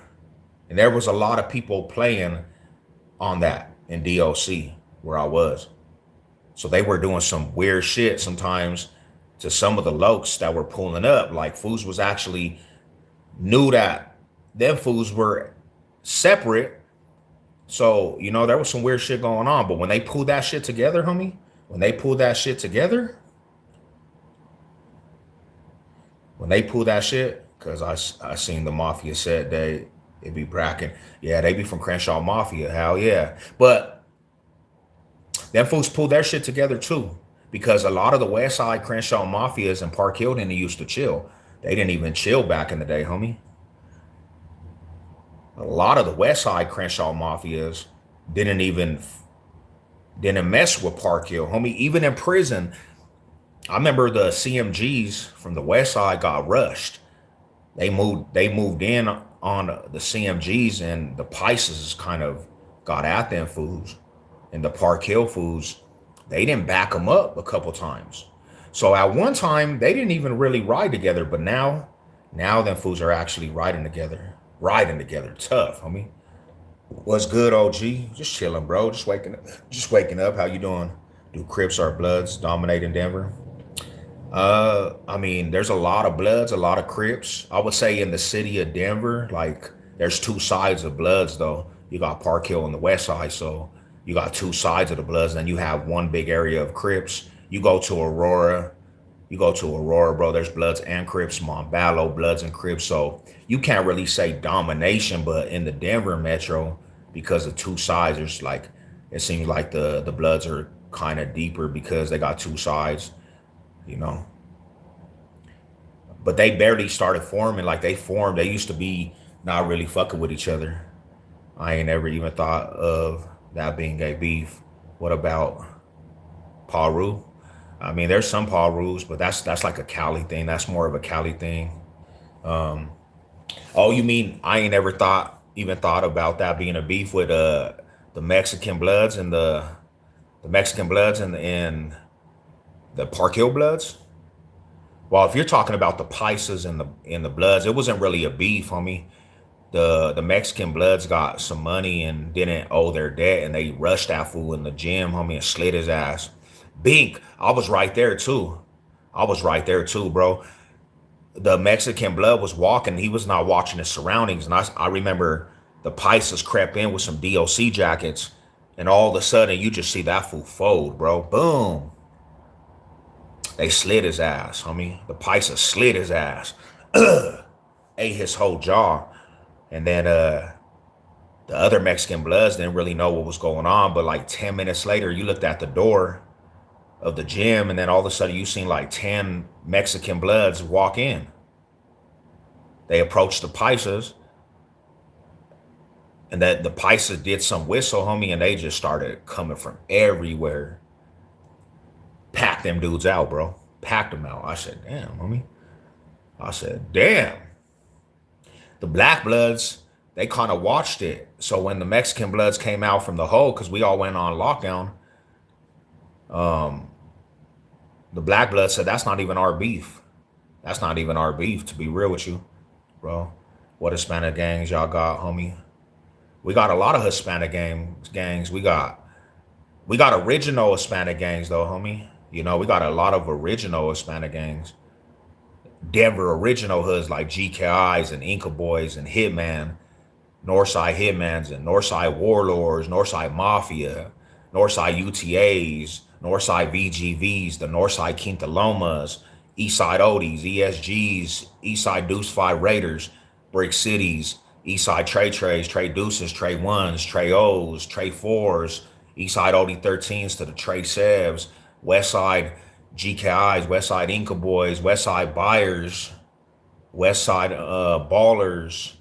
And there was a lot of people playing on that in DOC where I was. So they were doing some weird shit sometimes to some of the lokes that were pulling up. Like fools was actually knew that them fools were separate. So, you know, there was some weird shit going on. But when they pulled that shit together, homie, when they pulled that shit, because I seen the Mafia said it be bracking. Yeah, they be from Crenshaw Mafia. Hell yeah. But them folks pulled their shit together too. Because a lot of the West Side Crenshaw Mafias and Park Hilton, they used to chill. They didn't even chill back in the day, homie. A lot of the West Side Crenshaw mafias didn't even didn't mess with Park Hill, homie. Even in prison, I remember the CMGs from the West Side got rushed. They moved in on the CMGs, and the Pisces kind of got at them fools, and the Park Hill fools, they didn't back them up a couple times. So at one time they didn't even really ride together, but now them fools are actually riding together tough, homie. What's good, OG? Just chilling, bro. Just waking up. How you doing? Do Crips or Bloods dominate in Denver? I mean, there's a lot of Bloods, a lot of Crips. I would say in the city of Denver, like there's two sides of Bloods though. You got Park Hill on the west side, so you got two sides of the Bloods, and you have one big area of Crips. You go to Aurora, bro. There's Bloods and Crips. Montbello, Bloods and Crips. So you can't really say domination, but in the Denver metro, because of two sides, there's like it seems like the Bloods are kind of deeper because they got two sides, you know. But they barely started forming. Like they formed. They used to be not really fucking with each other. I ain't ever even thought of that being a beef. What about Paru? I mean, there's some Parus, but that's like a Cali thing. That's more of a Cali thing. Um, oh, you mean I ain't ever thought about that being a beef with the Mexican Bloods and the Mexican Bloods and the Park Hill Bloods? Well, if you're talking about the Pisces and the Bloods, it wasn't really a beef, homie. The Mexican Bloods got some money and didn't owe their debt, and they rushed that fool in the gym, homie, and slid his ass. Bink, I was right there too. I was right there too, bro. The Mexican Blood was walking; he was not watching his surroundings, and I remember the Pisces crept in with some DOC jackets, and all of a sudden you just see that fool fold, bro. Boom. They slid his ass, homie. The Pisces slid his ass, ate his whole jaw. And then the other Mexican Bloods didn't really know what was going on. But like 10 minutes later, you looked at the door of the gym, and then all of a sudden you seen like 10 Mexican Bloods walk in. They approached the Pisces, and that the Pisces did some whistle, homie, and they just started coming from everywhere. Packed them dudes out, bro. Packed them out. I said, damn, homie. I said, damn. The Black Bloods, they kind of watched it. So when the Mexican Bloods came out from the hole, because we all went on lockdown, um, the Black Bloods said, that's not even our beef. That's not even our beef, to be real with you, bro. What Hispanic gangs y'all got, homie? We got a lot of Hispanic gangs. We got original Hispanic gangs, though, homie. You know, we got a lot of original Hispanic gangs. Denver original hoods like GKIs and Inca Boys and Hitman, Northside Hitmans and Northside Warlords, Northside Mafia, Northside UTAs, Northside VGVs, the Northside Quintalomas, Eastside Odies, ESGs, Eastside Deuce 5 Raiders, Brick Cities, Eastside Trey Trey Deuces, Trey 1s, Trey O's, Trey 4s, Eastside Odie 13s to the Trey Sevs, Westside GKIs, Westside Inca Boys, Westside Buyers, Westside Ballers,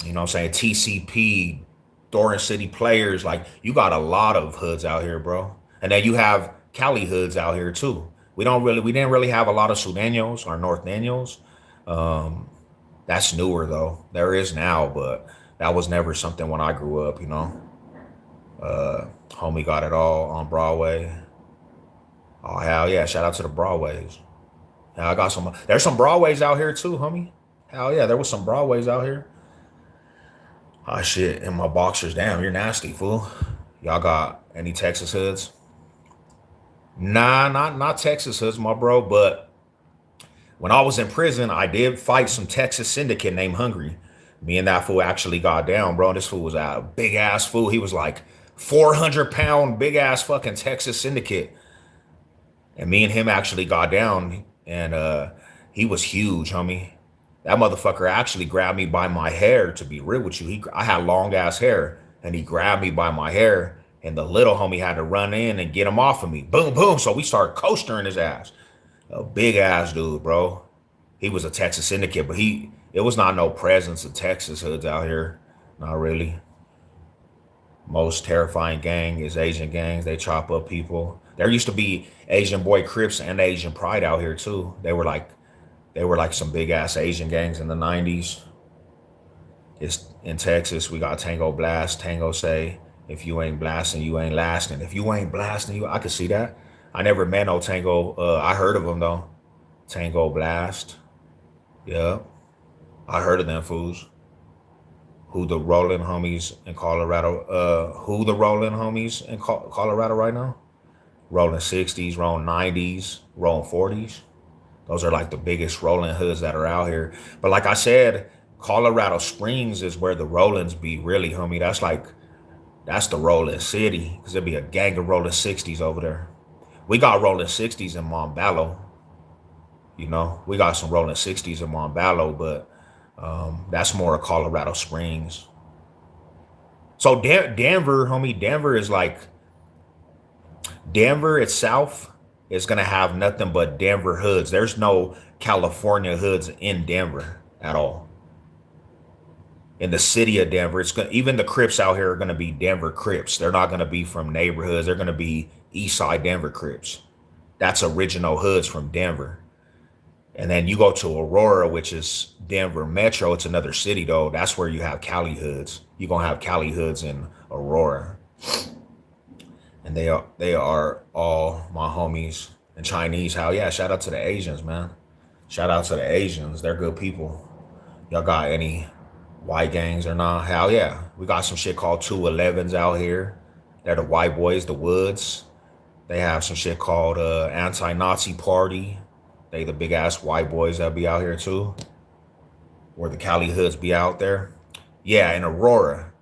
you know what I'm saying, TCP, Thorin City Players. Like, you got a lot of hoods out here, bro. And then you have Cali hoods out here too. We didn't really have a lot of Sudanos or North Daniels. That's newer though. There is now, but that was never something when I grew up, you know. Homie got it all on Broadway. Oh, hell yeah. Shout out to the Broadways. Yeah, there's some Broadways out here too, homie. Hell yeah, there was some Broadways out here. Oh shit, and my boxers, damn, you're nasty, fool. Y'all got any Texas hoods? Nah, not Texas hoods, my bro, but when I was in prison, I did fight some Texas syndicate named Hungry. Me and that fool actually got down, bro. This fool was a big ass fool. He was like 400-pound, big ass fucking Texas syndicate. And me and him actually got down, and he was huge, homie. That motherfucker actually grabbed me by my hair, to be real with you. I had long ass hair, and he grabbed me by my hair, and the little homie had to run in and get him off of me. Boom, boom. So we started coastering his ass. A big ass dude, bro. He was a Texas syndicate, but it was not no presence of Texas hoods out here. Not really. Most terrifying gang is Asian gangs. They chop up people. There used to be Asian boy Crips and Asian Pride out here too. They were like some big ass Asian gangs in the 90s. It's in Texas. We got Tango Blast, Tango Say. If you ain't blasting, you ain't lasting. If you ain't blasting, I could see that. I never met no Tango. I heard of them though. Tango Blast. Yeah, I heard of them fools. Who the rolling homies in Colorado? Who the rolling homies in Colorado right now? Rolling 60s, rolling 90s, rolling 40s. Those are like the biggest rolling hoods that are out here. But like I said, Colorado Springs is where the rollings be really, homie. That's the rolling city, because there'd be a gang of rolling 60s over there. We got rolling 60s in Montbello. We got some rolling 60s in Montbello, but that's more of Colorado Springs. So Denver, homie, Denver itself is going to have nothing but Denver hoods. There's no California hoods in Denver at all. In the city of Denver, even the Crips out here are going to be Denver Crips. They're not going to be from neighborhoods. They're going to be East Side Denver Crips. That's original hoods from Denver. And then you go to Aurora, which is Denver Metro. It's another city, though. That's where you have Cali hoods. You're going to have Cali hoods in Aurora. And they are all my homies and Chinese. Hell yeah, shout out to the Asians, man. Shout out to the Asians. They're good people. Y'all got any white gangs or not? Hell yeah. We got some shit called 211s out here. They're the white boys, the Woods. They have some shit called Anti-Nazi Party. They the big ass white boys that be out here too. Where the Cali hoods be out there. Yeah, in Aurora.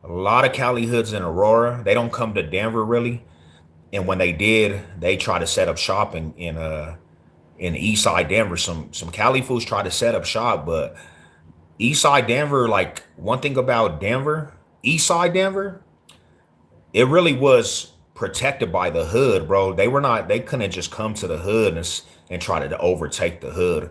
A lot of Cali hoods in Aurora. They don't come to Denver really. And when they did, they try to set up shop in East Side Denver. Some Cali fools try to set up shop, but East Side Denver, like one thing about Denver, East Side Denver, it really was protected by the hood, bro. They couldn't just come to the hood and try to overtake the hood,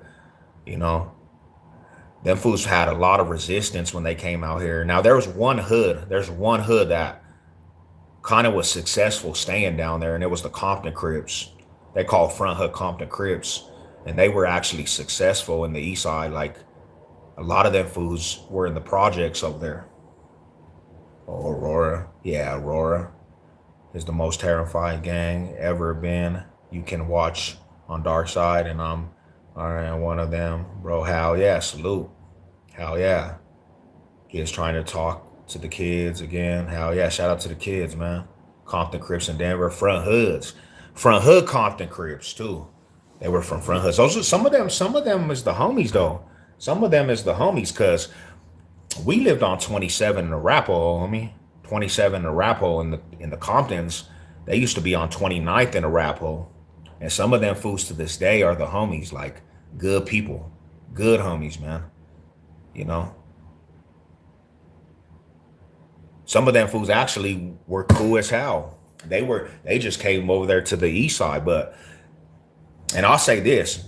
Them fools had a lot of resistance when they came out here. Now there's one hood that kind of was successful staying down there, and it was the Compton Crips. They call Front Hood Compton Crips, and they were actually successful in the East Side. Like a lot of them fools were in the projects over there. Oh, Aurora. Yeah, Aurora is the most terrifying gang ever been. You can watch on Dark Side, and I'm one of them. Bro, hell yeah, salute. Hell yeah. Kids trying to talk to the kids again. Hell yeah, shout out to the kids, man. Compton Crips in Denver, Front Hoods. Front Hood Compton Crips, too. They were from Front Hoods. Those are some of them is the homies, though. Some of them is the homies, because we lived on 27 in Arapahoe, homie. 27 in Arapahoe in the Comptons. They used to be on 29th in Arapahoe. And some of them fools to this day are the homies, like good people. Good homies, man. Some of them fools actually were cool as hell. They just came over there to the East Side, and I'll say this,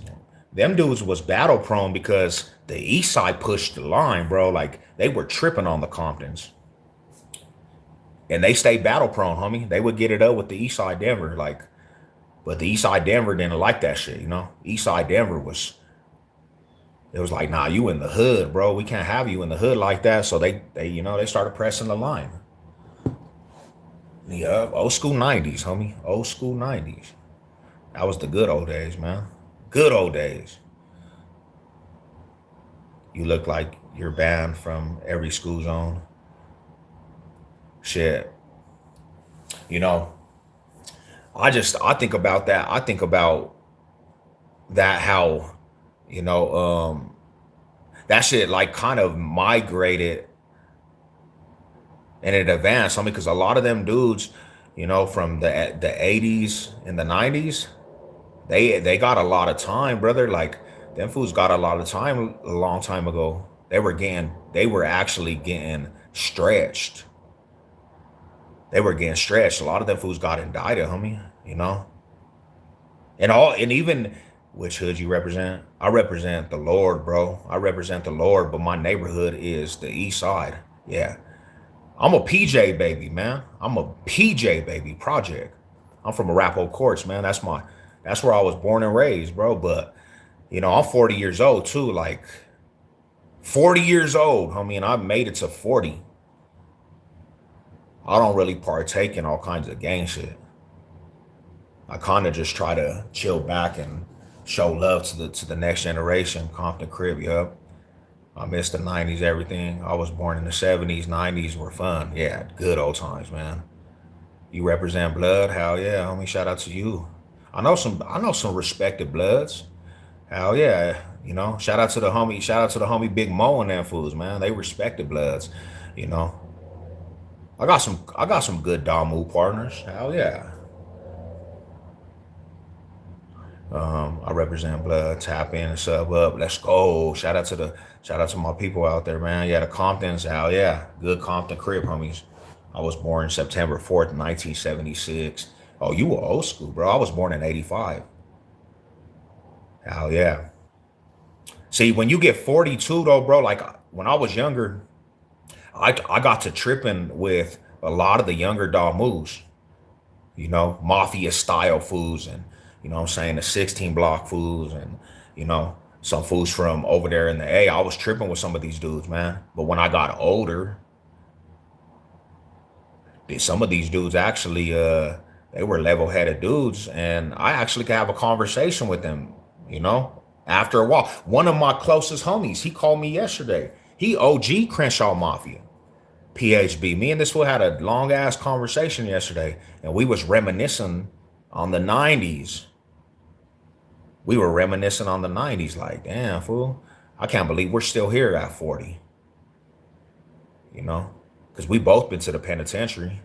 them dudes was battle prone because the East Side pushed the line, bro. Like they were tripping on the Comptons. And they stayed battle prone, homie. They would get it up with the East Side Denver, but the East Side Denver didn't like that shit, East Side Denver was like, nah, you in the hood, bro. We can't have you in the hood like that. So they started pressing the line. Yeah, old school 90s, homie. Old school 90s. That was the good old days, man. Good old days. You look like you're banned from every school zone. Shit. I think about that. I think about that, how, that shit like kind of migrated and it advanced. Because a lot of them dudes, from the 80s and the 90s, they got a lot of time, brother. Like them fools got a lot of time a long time ago. They were actually getting stretched. They were getting stretched. A lot of them fools got indicted, homie, And even Which hood you represent? I represent the Lord, bro. I represent the Lord, but my neighborhood is the East Side. Yeah. I'm a PJ baby, man. I'm a PJ baby project. I'm from Arapahoe Courts, man. That's where I was born and raised, bro. But I'm 40 years old too, like 40 years old, homie, and I made it to 40. I don't really partake in all kinds of gang shit. I kind of just try to chill back and show love to the next generation. Compton Crib, yup. I miss the 90s, everything. I was born in the 70s, 90s were fun. Yeah, good old times, man. You represent blood? Hell yeah, homie. Shout out to you. I know some respected bloods. Hell yeah. Shout out to the homie Big Mo and them fools, man. They respected bloods. You know. I got some good Damu partners. Hell yeah. I represent blood. Tap in and sub up. Let's go. Shout out to my people out there, man. Yeah, the Comptons. Hell yeah. Good Compton Crib, homies. I was born September 4th, 1976. Oh, you were old school, bro. I was born in 85. Hell yeah. See, when you get 42 though, bro, like when I was younger, I got to tripping with a lot of the younger Damus, mafia style foods and what I'm saying, the 16 block foods and some foods from over there in the A. I was tripping with some of these dudes, man. But when I got older, some of these dudes actually they were level-headed dudes and I actually could have a conversation with them, after a while. One of my closest homies, he called me yesterday. He OG Crenshaw Mafia. PHB. Me and this fool had a long ass conversation yesterday, and we was reminiscing on the 90s. We were reminiscing on the 90s, like, damn, fool. I can't believe we're still here at 40. Because we both been to the penitentiary.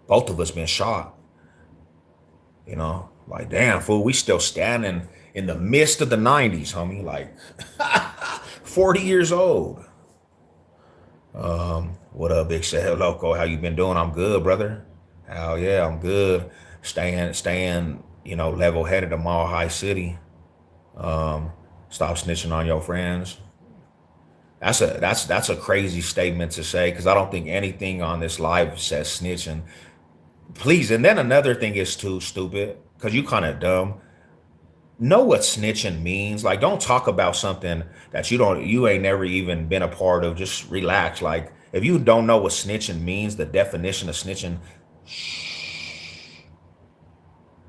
Both of us been shot. Like, damn, fool, we still standing in the midst of the 90s, homie. Like, 40 years old. What up, Big SEV Loco? How you been doing? I'm good, brother. Hell yeah, I'm good. Staying, level-headed in Mile High City. Stop snitching on your friends. That's a crazy statement to say because I don't think anything on this live says snitching. Please, and then another thing is too stupid because you kind of dumb. Know what snitching means. Like, don't talk about something that you ain't never even been a part of. Just relax. Like, if you don't know what snitching means, the definition of snitching,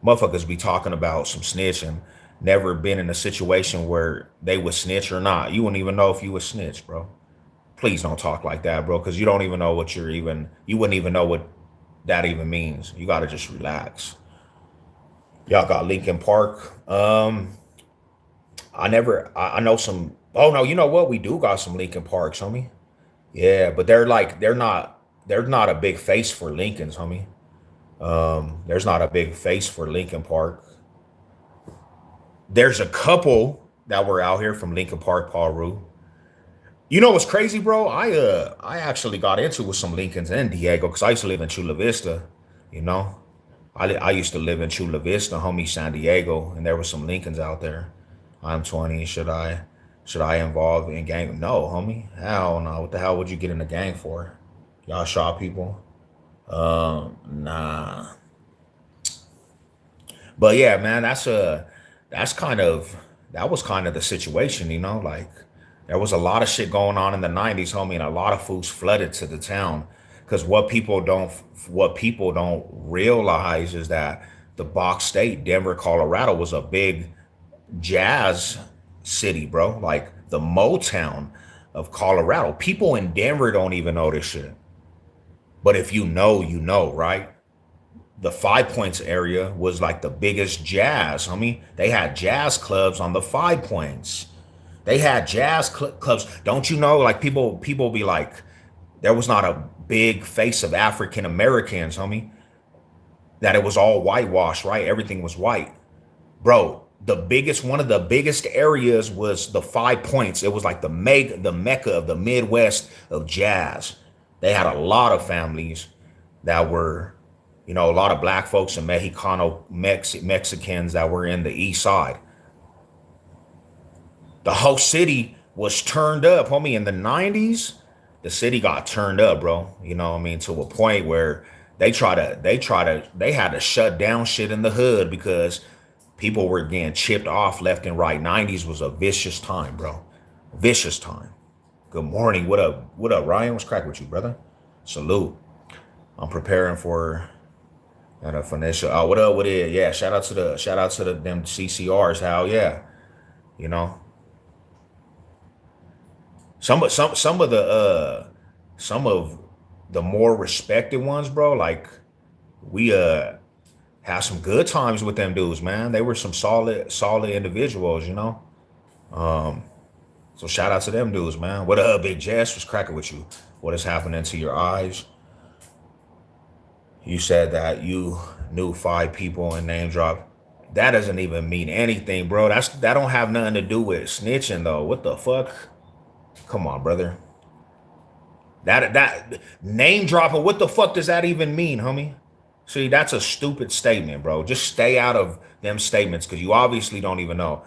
motherfuckers be talking about some snitching, never been in a situation where they would snitch or not. You wouldn't even know if you would snitch, bro. Please don't talk like that, bro, because you don't even know you wouldn't even know what that even means. You got to just relax. Y'all got Lincoln Park. I know some. Oh no, you know what? We do got some Lincoln Parks, homie. Yeah, but they're not a big face for Lincolns, homie. There's not a big face for Lincoln Park. There's a couple that were out here from Lincoln Park, Paul Rue. You know what's crazy, bro? I actually got into with some Lincolns in Diego because I used to live in Chula Vista, you know. I used to live in Chula Vista, homie, San Diego, and there was some Lincolns out there. I'm 20. Should I involve in gang? No, homie. Hell no. What the hell would you get in a gang for? Y'all shot people? Nah. But yeah, man, that was kind of the situation, like there was a lot of shit going on in the 90s, homie, and a lot of fools flooded to the town. Because what people don't realize is that the Box State, Denver, Colorado, was a big jazz city, bro. Like the Motown of Colorado. People in Denver don't even know this shit. But if you know, right? The Five Points area was like the biggest jazz. They had jazz clubs on the Five Points. They had jazz clubs. Don't you know? Like people be like, there was not a big face of African Americans, homie. That it was all whitewashed, right? Everything was white, bro. One of the biggest areas was the Five Points. It was like the mecca of the Midwest of jazz. They had a lot of families that were You know, a lot of black folks and Mexicans that were in the East Side. The whole city was turned up, homie. In the 90s, the city got turned up, bro. You know what I mean? To a point where they had to shut down shit in the hood because people were getting chipped off left and right. 90s was a vicious time, bro. Vicious time. Good morning. What up? What up, Ryan? What's crack with you, brother? Salute. I'm preparing for a financial. Oh, what up? What is? Yeah. Shout out to the them CCRs. How? Yeah. You know, some of the more respected ones, bro. Like we had some good times with them dudes, man. They were some solid individuals, you know. Um, so shout out to them dudes, man. What up, Big Jess? Was cracking with you? What is happening to your eyes? You said that you knew 5 people and name drop. That doesn't even mean anything, bro. That don't have nothing to do with snitching though. What the fuck? Come on, brother. That name dropping, what the fuck does that even mean, homie? See, that's a stupid statement, bro. Just stay out of them statements because you obviously don't even know.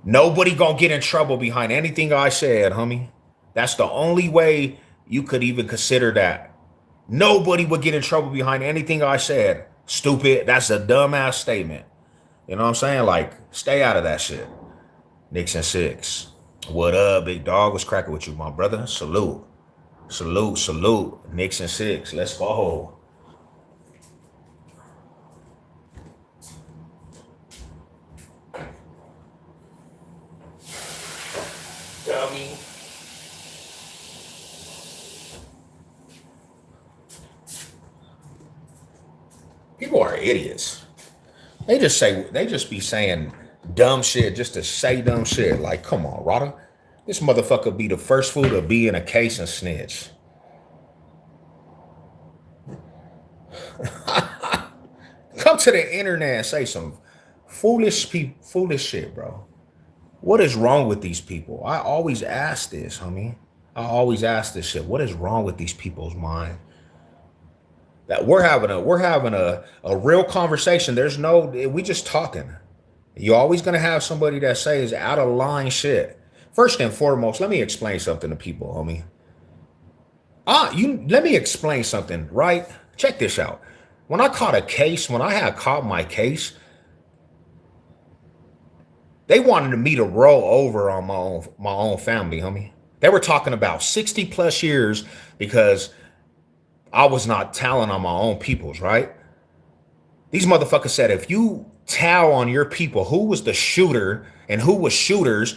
Nobody gonna get in trouble behind anything I said, homie. That's the only way you could even consider that. Nobody would get in trouble behind anything I said. Stupid. That's a dumbass statement. You know what I'm saying? Like, stay out of that shit. Nixon 6. What up, big dog? What's cracking with you, my brother? Salute. Salute, salute. Nixon 6. Let's go. Dummy. People are idiots. They just be saying dumb shit just to say dumb shit. Like, come on, Rada. This motherfucker be the first fool to be in a case and snitch. Come to the internet and say some foolish shit, bro. What is wrong with these people? I always ask this, homie. I always ask this shit. What is wrong with these people's mind? That we're having a real conversation. We just talking. You're always gonna have somebody that says out of line shit. First and foremost, let me explain something to people, homie. Let me explain something, right? Check this out. When I had caught my case, they wanted me to roll over on my own family, homie. They were talking about 60 plus years because I was not telling on my own peoples, right? These motherfuckers said if you tell on your people who was the shooter and who was shooters,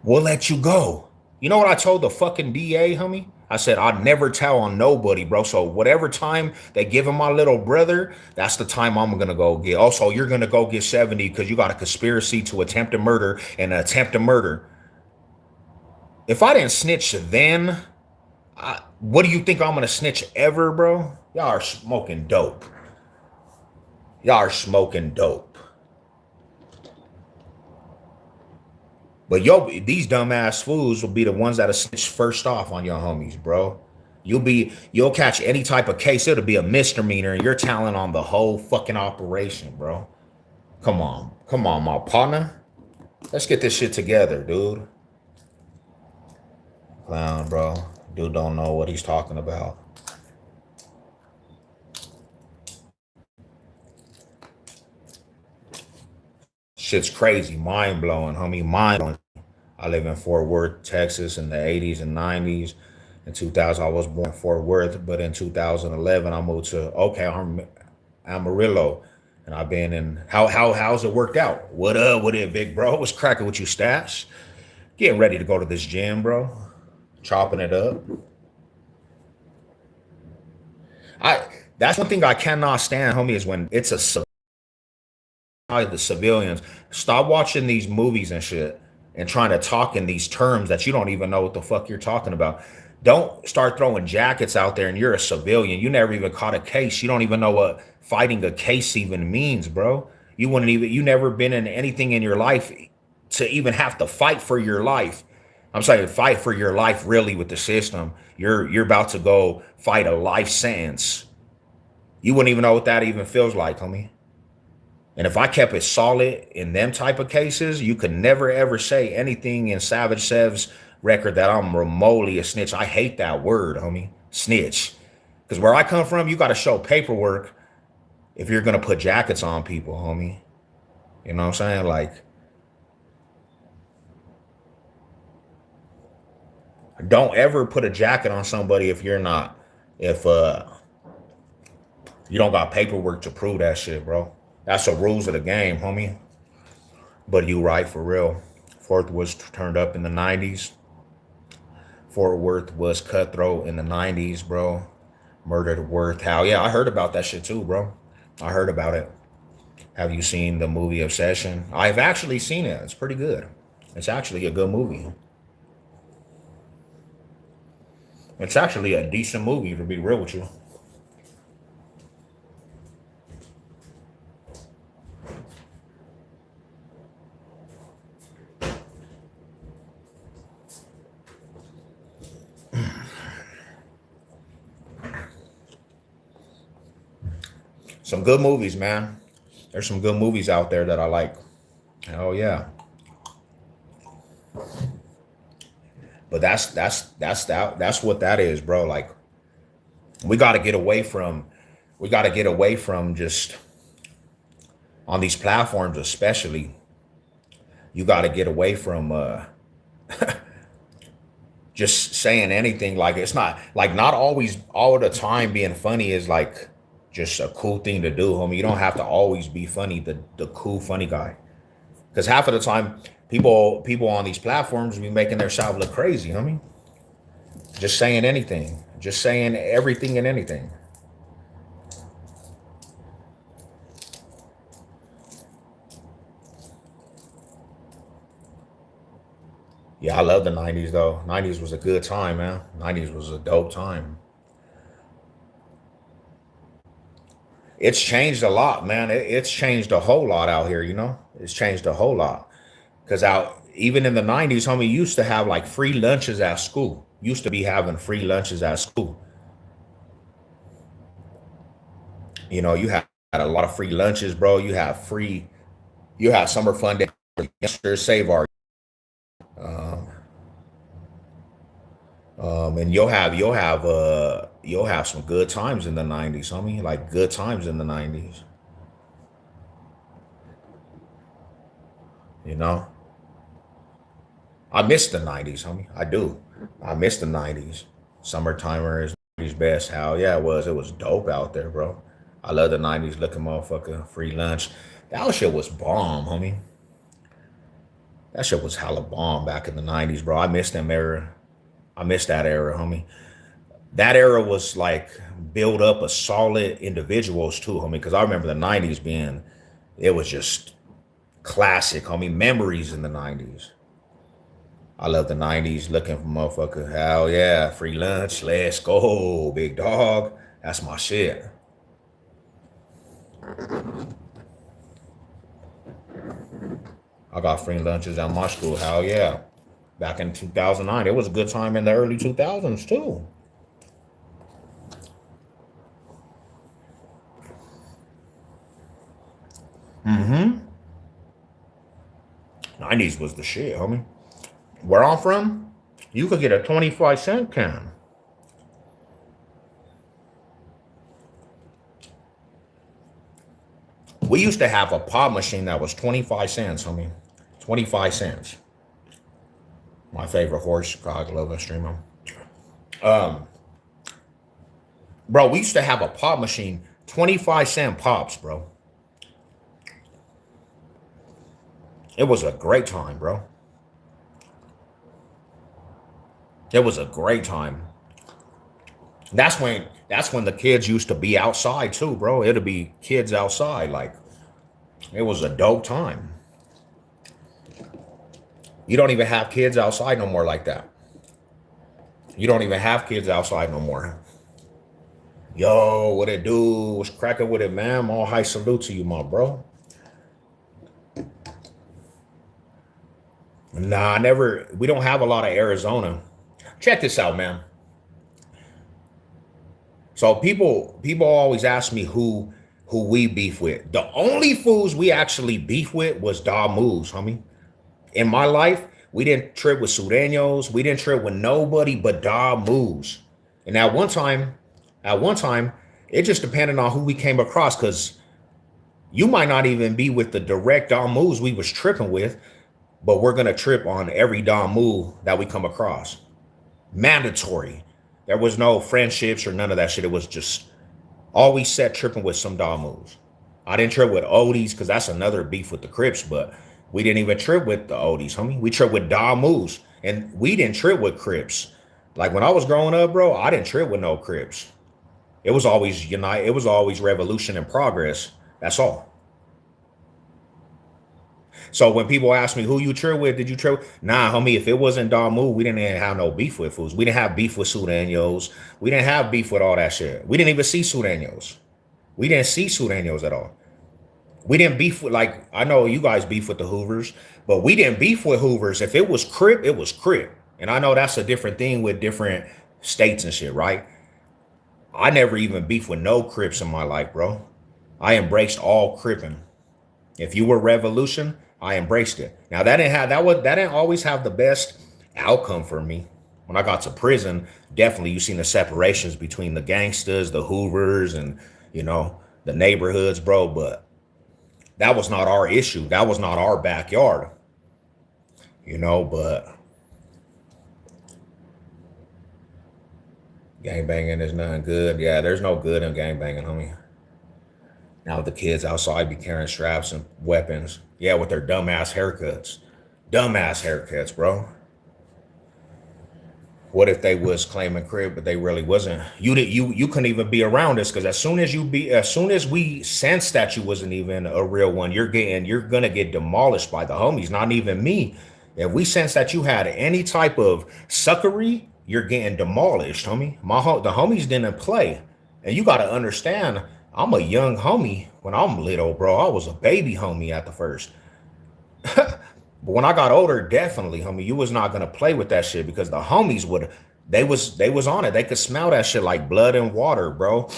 we'll let you go. You know what I told the fucking DA, homie? I said, I'd never tell on nobody, bro. So whatever time they give him my little brother, that's the time I'm going to go get. Also, you're going to go get 70 because you got a conspiracy to attempt to murder and an attempt to murder. If I didn't snitch then, what do you think I'm going to snitch ever, bro? Y'all are smoking dope. Y'all are smoking dope. But these dumbass fools will be the ones that'll snitch first off on your homies, bro. You'll catch any type of case. It'll be a misdemeanor and you're telling on the whole fucking operation, bro. Come on, my partner. Let's get this shit together, dude. Clown, bro. Dude don't know what he's talking about. Shit's crazy. Mind blowing, homie. Mind blowing. I live in Fort Worth, Texas in the 80s and 90s. In 2000, I was born in Fort Worth, but in 2011, I moved to Amarillo. And I've been in, how's it worked out? What up, big bro? What's cracking with you, Stash? Getting ready to go to this gym, bro. Chopping it up. That's one thing I cannot stand, homie, is when it's the civilians. Stop watching these movies and shit and trying to talk in these terms that you don't even know what the fuck you're talking about. Don't start throwing jackets out there and you're a civilian. You never even caught a case. You don't even know what fighting a case even means, bro. You never been in anything in your life to even have to fight for your life. I'm saying fight for your life really with the system. You're about to go fight a life sentence. You wouldn't even know what that even feels like, homie. And if I kept it solid in them type of cases, you could never ever say anything in Savage Sev's record that I'm remotely a snitch. I hate that word, homie. Snitch. Because where I come from, you got to show paperwork if you're going to put jackets on people, homie. You know what I'm saying? Like, don't ever put a jacket on somebody if you're not, if you don't got paperwork to prove that shit, bro. That's the rules of the game, homie. But you right, for real. Fort was turned up in the 90s. Fort Worth was cutthroat in the 90s, bro. Murdered Worth. Hell yeah, I heard about that shit too, bro. I heard about it. Have you seen the movie Obsession? I've actually seen it. It's pretty good. It's actually a good movie. It's actually a decent movie, to be real with you. Some good movies, man. There's some good movies out there that I like. Hell yeah. But that's what that is, bro. Like, we got to get away from just on these platforms, especially. You got to get away from just saying anything. Like, it's not like, not always all the time being funny is like just a cool thing to do, homie. You don't have to always be funny, the cool funny guy. Because half of the time, people on these platforms be making themselves look crazy, homie. Just saying anything, just saying everything and anything. Yeah, I love the 90s though. 90s was a good time, man. 90s was a dope time. It's changed a lot, man. It's changed a whole lot out here, you know? It's changed a whole lot. Cause out even in the 90s, homie, used to have like free lunches at school. Used to be having free lunches at school. You know, you had a lot of free lunches, bro. You have summer fun day, save our um, and you'll have some good times in the 90s, homie. Like good times in the 90s, you know. I miss the 90s, homie. I do. I miss the 90s. Summertimer is 90s best. Hell yeah, it was. It was dope out there, bro. I love the 90s looking motherfucker. Free lunch. That shit was bomb, homie. That shit was hella bomb back in the 90s, bro. I miss them era. I miss that era, homie. That era was like build up a solid individuals too, homie. Because I remember the 90s being, it was just classic, homie. Memories in the 90s. I love the 90s looking for motherfucker. Hell yeah. Free lunch. Let's go, big dog. That's my shit. I got free lunches at my school. Hell yeah. Back in 2009. It was a good time in the early 2000s too. Mm-hmm. 90s was the shit, homie. Where I'm from, you could get a 25-cent can. We used to have a pop machine that was 25 cents, homie. 25 cents. My favorite horse. God, I love that streamer. Um, Bro, we used to have a pop machine, 25-cent pops, bro. It was a great time, bro. It was a great time. That's when the kids used to be outside too, bro. It'd be kids outside. Like, it was a dope time. You don't even have kids outside no more like that. You don't even have kids outside no more. Yo, what it do? What's cracking with it, man? All high salute to you, my bro. Nah, I never. We don't have a lot of Arizona. Check this out, man. So people always ask me who we beef with. The only foods we actually beef with was dog moves, homie. In my life, we didn't trip with Sureños. We didn't trip with nobody but dog moves. And at one time, it just depended on who we came across, because you might not even be with the direct dog moves we was tripping with, but we're gonna trip on every dog move that we come across. Mandatory. There was no friendships or none of that shit. It was just always set tripping with some dog moves. I didn't trip with Odies because that's another beef with the Crips, but we didn't even trip with the Odies, homie. We tripped with dog moves, and we didn't trip with Crips. Like when I was growing up, bro, I didn't trip with no Crips. It was always unite. It was always revolution and progress. That's all. So when people ask me who you trip with, did you trip? Nah, homie. If it wasn't Dom Move, we didn't even have no beef with fools. We didn't have beef with Sureños. We didn't have beef with all that shit. We didn't even see Sureños. We didn't see Sureños at all. We didn't beef with, like, I know you guys beef with the Hoovers, but we didn't beef with Hoovers. If it was Crip, it was Crip. And I know that's a different thing with different states and shit, right? I never even beef with no Crips in my life, bro. I embraced all Cripping. If you were revolution, I embraced it. Now that didn't always have the best outcome for me. When I got to prison, definitely you seen the separations between the gangsters, the Hoovers, and the neighborhoods, bro. But that was not our issue. That was not our backyard. But gang banging is nothing good. Yeah, there's no good in gang banging, homie. Now the kids outside be carrying straps and weapons. Yeah, with their dumbass haircuts. Dumbass haircuts, bro. What if they was claiming crib, but they really wasn't? You couldn't even be around us, because as soon as we sense that you wasn't even a real one, you're gonna get demolished by the homies. Not even me. If we sense that you had any type of suckery, you're getting demolished, homie. The homies didn't play, and you gotta understand. I'm a young homie when I'm little, bro. I was a baby homie at the first. But when I got older, definitely, homie, you was not gonna play with that shit, because the homies they was on it. They could smell that shit like blood and water, bro.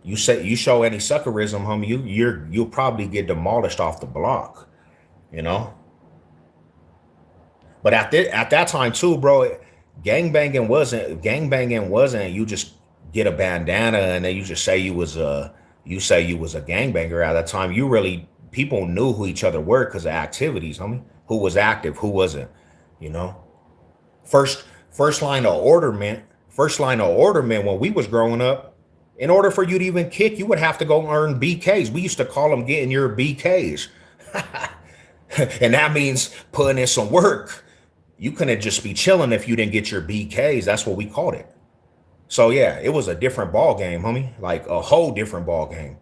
You show any suckerism, homie, you'll probably get demolished off the block, you know. But at that time too, bro, gang banging wasn't you just get a bandana and then you just say you was a gangbanger. At that time, you really people knew who each other were because of activities, homie. Who was active, who wasn't, you know. First first line of orderment, when we was growing up, in order for you to even kick, you would have to go earn BKs. We used to call them getting your BKs. And that means putting in some work. You couldn't just be chilling if you didn't get your BKs. That's what we called it. So yeah, it was a different ball game, homie. Like a whole different ball game.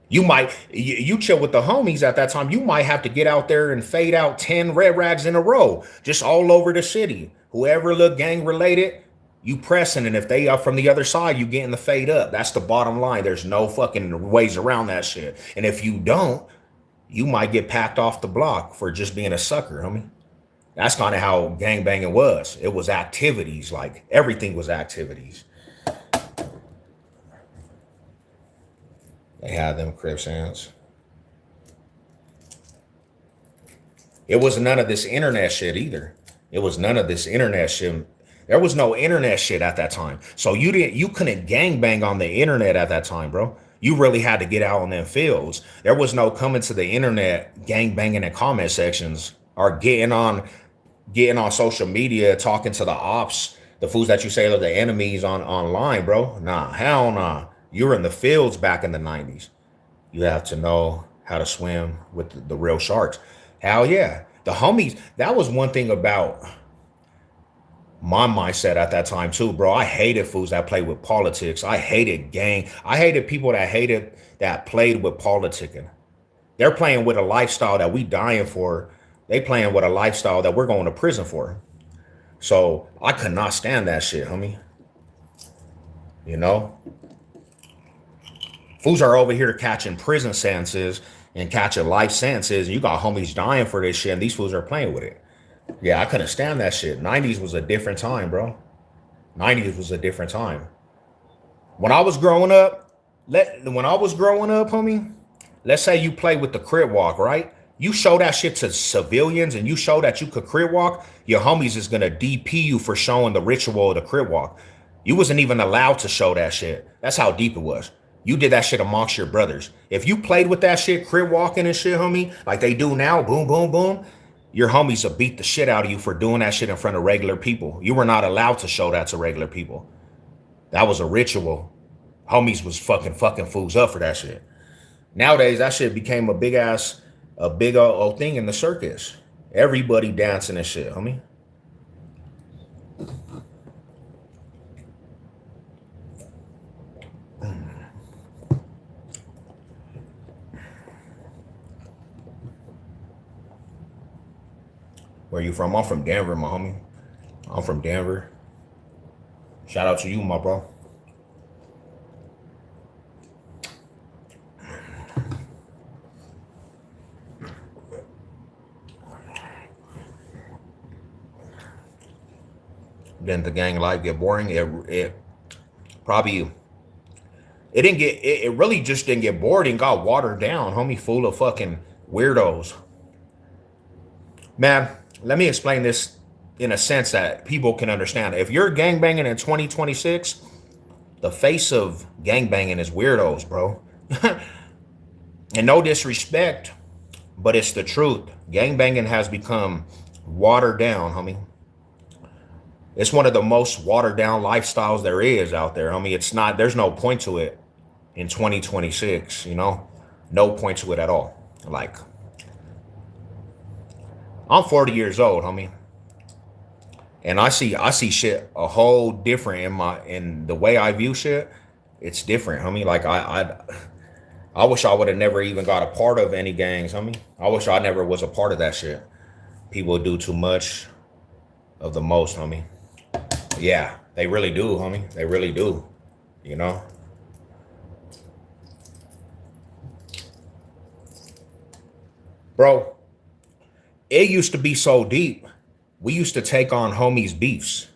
You chill with the homies at that time. You might have to get out there and fade out 10 red rags in a row, just all over the city. Whoever look gang related, you pressing, and if they are from the other side, you getting the fade up. That's the bottom line. There's no fucking ways around that shit. And if you don't, you might get packed off the block for just being a sucker, homie. That's kind of how gang banging was. It was activities, like everything was activities. They had them crib sounds. It was none of this internet shit either. It was none of this internet shit. There was no internet shit at that time. So you couldn't gang bang on the internet at that time, bro. You really had to get out on them fields. There was no coming to the internet, gang banging in comment sections, or getting on social media, talking to the ops, the fools that you say are the enemies online, bro. Nah, hell nah. You were in the fields back in the 90s. You have to know how to swim with the real sharks. Hell yeah. The homies, that was one thing about my mindset at that time too, bro. I hated fools that played with politics. I hated gang. I hated people that played with politicking. They're playing with a lifestyle that we dying for. They playing with a lifestyle that we're going to prison for. So I could not stand that shit, homie. You know? Fools are over here catching prison sentences, and catching life sentences. And you got homies dying for this shit, and these fools are playing with it. Yeah, I couldn't stand that shit. 90s was a different time, bro. 90s was a different time. When I was growing up, homie, let's say you play with the crib walk, right? You show that shit to civilians and you show that you could crib walk, your homies is gonna DP you for showing the ritual of the crib walk. You wasn't even allowed to show that shit. That's how deep it was. You did that shit amongst your brothers. If you played with that shit, crib walking and shit, homie, like they do now, boom, boom, boom, your homies will beat the shit out of you for doing that shit in front of regular people. You were not allowed to show that to regular people. That was a ritual. Homies was fucking fools up for that shit. Nowadays, that shit became a big old thing in the circus. Everybody dancing and shit, homie. Where you from? I'm from Denver, my homie. I'm from Denver. Shout out to you, my bro. Then the gang life get boring. It probably it didn't get it really just didn't get bored and got watered down, homie, full of fucking weirdos. Man, let me explain this in a sense that people can understand. If you're gangbanging in 2026, the face of gangbanging is weirdos, bro. And no disrespect, but it's the truth. Gangbanging has become watered down, homie. It's one of the most watered down lifestyles there is out there. It's not, there's no point to it in 2026, you know? No point to it at all. Like, I'm 40 years old, homie. And I see shit a whole different in the way I view shit. It's different, homie. Like I wish I would have never even got a part of any gangs, homie. I wish I never was a part of that shit. People do too much of the most, homie. Yeah, they really do, homie. They really do. You know? Bro, it used to be so deep. We used to take on homies' beefs.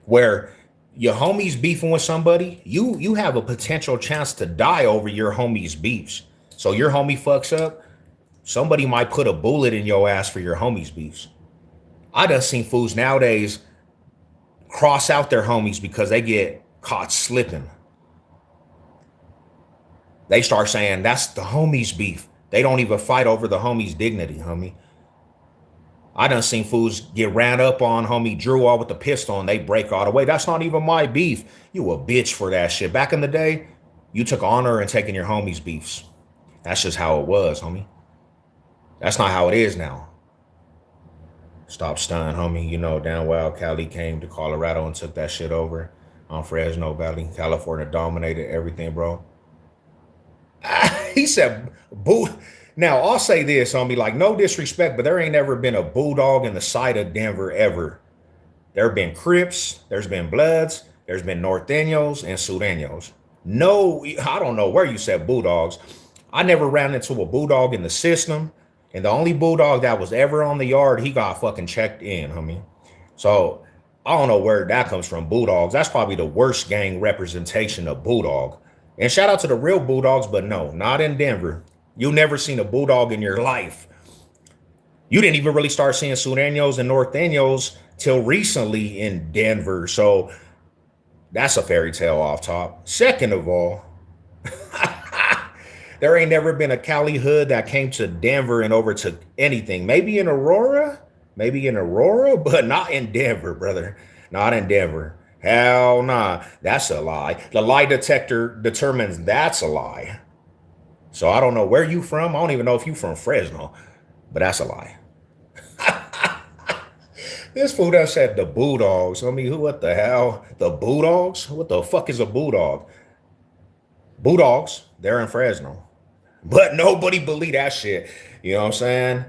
Where your homies beefing with somebody, you have a potential chance to die over your homies' beefs. So your homie fucks up, somebody might put a bullet in your ass for your homies' beefs. I done seen fools nowadays cross out their homies because they get caught slipping. They start saying that's the homies' beef. They don't even fight over the homies' dignity, homie. I done seen fools get ran up on, homie, Drew all with the pistol and they break all the way. That's not even my beef. You a bitch for that shit. Back in the day, you took honor in taking your homies' beefs. That's just how it was, homie. That's not how it is now. Stop stunning, homie. You know damn well Cali came to Colorado and took that shit over on Fresno Valley. California dominated everything, bro. He said, boo. Now, I'll say this, homie, like, no disrespect, but there ain't ever been a bulldog in the side of Denver ever. There have been Crips, there's been Bloods, there's been Norteños and Sureños. No, I don't know where you said bulldogs. I never ran into a bulldog in the system, and the only bulldog that was ever on the yard, he got fucking checked in, homie. So, I don't know where that comes from, bulldogs. That's probably the worst gang representation of bulldog. And shout out to the real bulldogs, but no, not in Denver. You never seen a bulldog in your life. You didn't even really start seeing Sureños and Norteños till recently in Denver. So that's a fairy tale off top. Second of all, there ain't never been a Cali hood that came to Denver and overtook anything. Maybe in Aurora, but not in Denver, brother. Not in Denver. Hell nah. That's a lie. The lie detector determines that's a lie. So I don't know where you from. I don't even know if you from Fresno, but that's a lie. This fool done said the Bulldogs. I mean, what the hell? The Bulldogs? What the fuck is a Bulldog? Bulldogs, they're in Fresno. But nobody believe that shit. You know what I'm saying?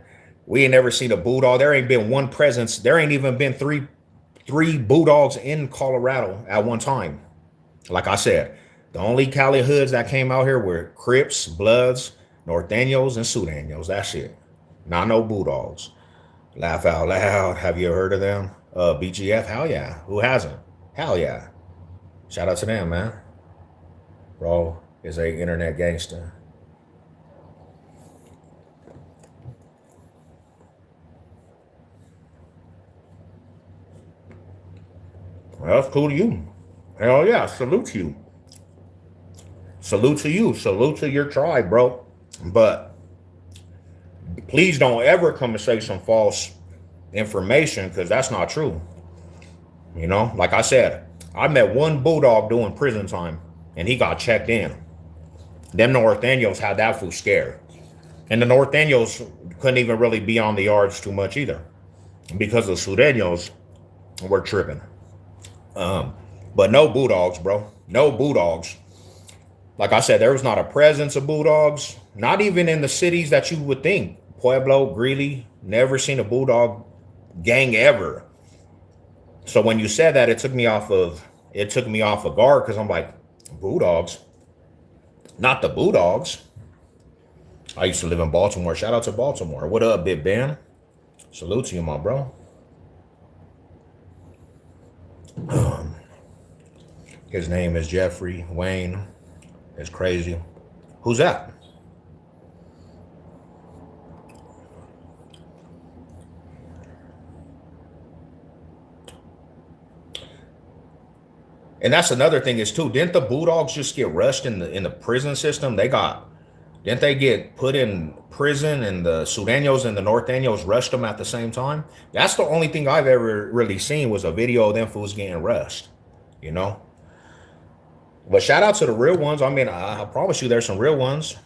We ain't never seen a Bulldog. There ain't been one presence. There ain't even been three Bulldogs in Colorado at one time. Like I said, The only Cali hoods that came out here were Crips, Bloods, Norteños, and Sudanos. That's it. Not no Bulldogs. Laugh out loud. Have you ever heard of them? BGF? Hell yeah. Who hasn't? Hell yeah. Shout out to them, man. Bro is a internet gangster. Well, that's cool to you. Hell yeah. Salute to you. Salute to you. Salute to your tribe, bro. But please don't ever come and say some false information because that's not true. You know, like I said, I met one Bulldog doing prison time and he got checked in. Them Norteños had that fool scared. And the Norteños couldn't even really be on the yards too much either because the Sureños were tripping. But no Bulldogs, bro. No Bulldogs. Like I said, there was not a presence of Bulldogs, not even in the cities that you would think. Pueblo, Greeley, never seen a Bulldog gang ever. So when you said that, it took me off of guard because I'm like, Bulldogs? Not the Bulldogs. I used to live in Baltimore. Shout out to Baltimore. What up, Big Ben? Salute to you, my bro. His name is Jeffrey Wayne. It's crazy. Who's that? And that's another thing is too. Didn't the Bulldogs just get rushed in the prison system? Didn't they get put in prison and the Sureños and the Norteños rushed them at the same time? That's the only thing I've ever really seen was a video of them fools getting rushed, you know? But shout out to the real ones. I mean, I promise you there's some real ones.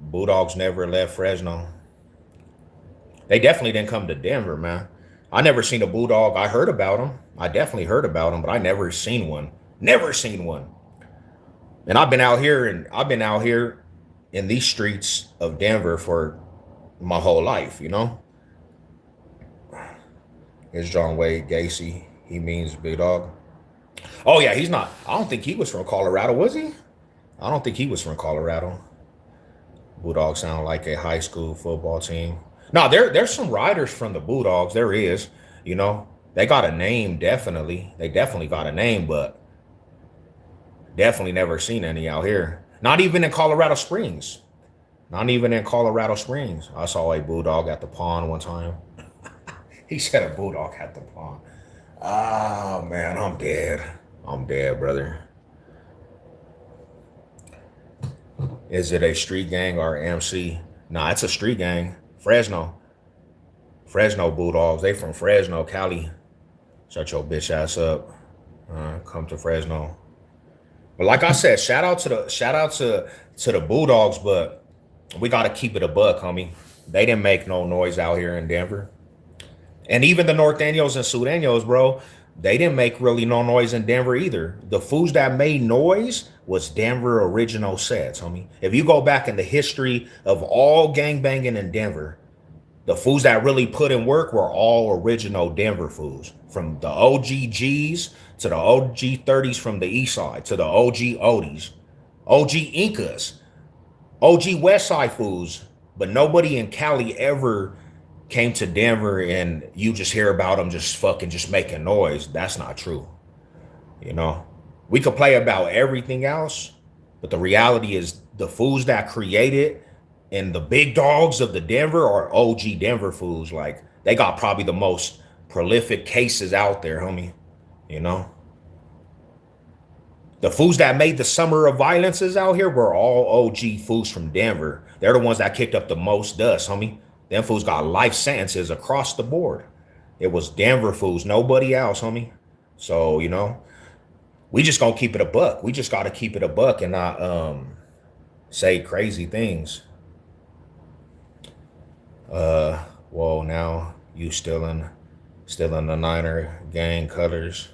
Bulldogs never left Fresno. They definitely didn't come to Denver, man. I never seen a Bulldog. I heard about them. I definitely heard about them, but I never seen one. Never seen one. And I've been out here in these streets of Denver for my whole life, you know? It's John Wayne Gacy. He means big dog. Oh, yeah, he's not. I don't think he was from Colorado, was he? I don't think he was from Colorado. Bulldogs sound like a high school football team. No, there's some riders from the Bulldogs. There is, you know. They got a name, definitely. They definitely got a name, but definitely never seen any out here. Not even in Colorado Springs. Not even in Colorado Springs. I saw a Bulldog at the pond one time. He said a Bulldog at the pond. Oh, man, I'm dead. I'm dead, brother. Is it a street gang or MC? Nah, it's a street gang. Fresno Bulldogs. They from Fresno, Cali. Shut your bitch ass up. Come to Fresno. But like I said, shout out to the Bulldogs, but we gotta keep it a buck, homie. They didn't make no noise out here in Denver. And even the Norteños and Sureños, bro, they didn't make really no noise in Denver either. The fools that made noise was Denver original sets, homie. If you go back in the history of all gangbanging in Denver, the fools that really put in work were all original Denver fools. From the OG Gs to the OG 30s from the east side to the OG Odies, OG Incas, OG West Side fools. But nobody in Cali ever came to Denver and you just hear about them just making noise. That's not true. You know, we could play about everything else, but the reality is the fools that created and the big dogs of the Denver are OG Denver fools. Like they got probably the most prolific cases out there, homie. You know, the fools that made the summer of violences out here were all OG fools from Denver. They're the ones that kicked up the most dust, homie. Them fools got life sentences across the board. It was Denver fools, nobody else, homie. So, you know, we just gonna keep it a buck. We just gotta keep it a buck and not say crazy things. Well, now you still in the Niner gang colors.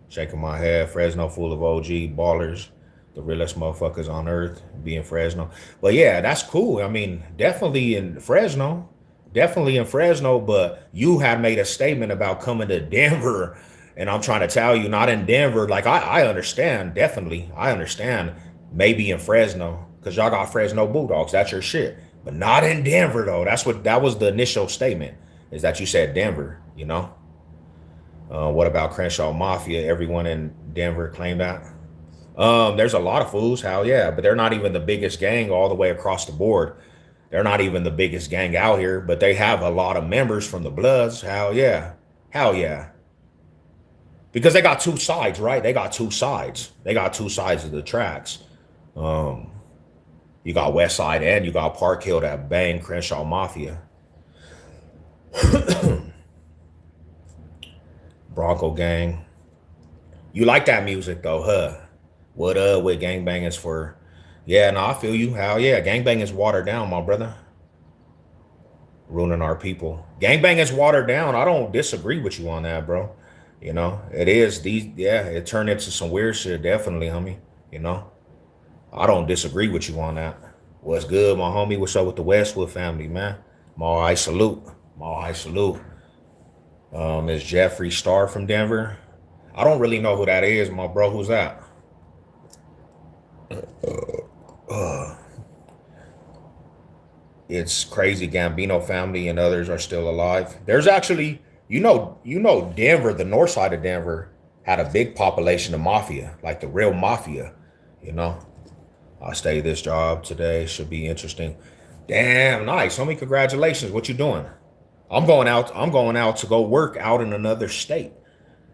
Shaking my head. Fresno full of OG ballers. The realest motherfuckers on earth be in Fresno. But yeah, that's cool. I mean, definitely in Fresno, but you had made a statement about coming to Denver. And I'm trying to tell you, not in Denver. Like I understand, definitely. I understand Maybe in Fresno, because y'all got Fresno Bulldogs. That's your shit. But not in Denver though. That was the initial statement. Is that you said Denver? You know. What about Crenshaw Mafia? Everyone in Denver claimed that. There's a lot of fools, hell yeah, but they're not even the biggest gang all the way across the board. They're not even the biggest gang out here, but they have a lot of members from the Bloods. Hell yeah, hell yeah. Because they got two sides, right? They got two sides. They got two sides of the tracks. Um, you got West Side and you got Park Hill that bang Crenshaw Mafia. Bronco Gang. You like that music though, huh? What up with gangbangers for? Yeah, no, I feel you. Hell yeah, gangbang is watered down, my brother. Ruining our people. Gangbang is watered down. I don't disagree with you on that, bro. You know, it is these. Yeah, it turned into some weird shit. Definitely, homie. You know, I don't disagree with you on that. What's good, my homie? What's up with the Westwood family, man? My high salute. My high salute. Is Jeffree Star from Denver? I don't really know who that is, my bro. Who's that? It's crazy. Gambino family and others are still alive. There's actually, Denver, the north side of Denver, had a big population of mafia, like the real mafia. You know, I stay this job today. Should be interesting. Damn, nice, homie. Congratulations. What you doing? I'm going out. I'm going out to go work out in another state.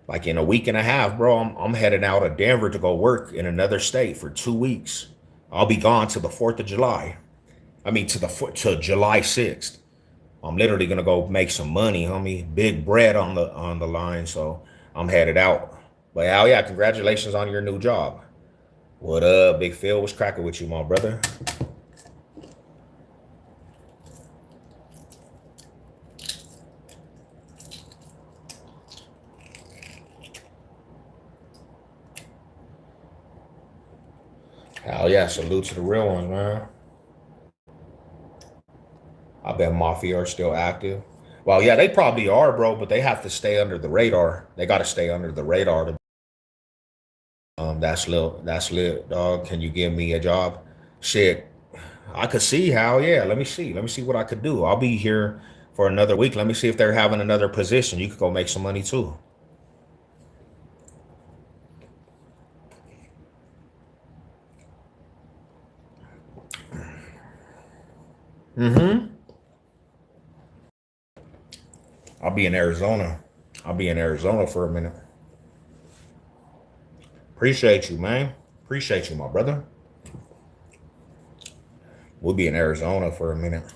Like in a week and a half, bro. I'm heading out of Denver to go work in another state for 2 weeks. I'll be gone to the 4th of July. I mean, to July 6th. I'm literally gonna go make some money, homie. Big bread on the line, so I'm headed out. But hell yeah, congratulations on your new job. What up, Big Phil? What's cracking with you, my brother? Hell yeah, salute to the real ones, man. I bet Mafia are still active. Well, yeah, they probably are, bro, but they have to stay under the radar. They got to stay under the radar. That's lit, dog. Can you give me a job? Shit, I could see how. Yeah, let me see. Let me see what I could do. I'll be here for another week. Let me see if they're having another position. You could go make some money too. Mm-hmm. I'll be in Arizona. I'll be in Arizona for a minute. Appreciate you, man. Appreciate you, my brother. We'll be in Arizona for a minute.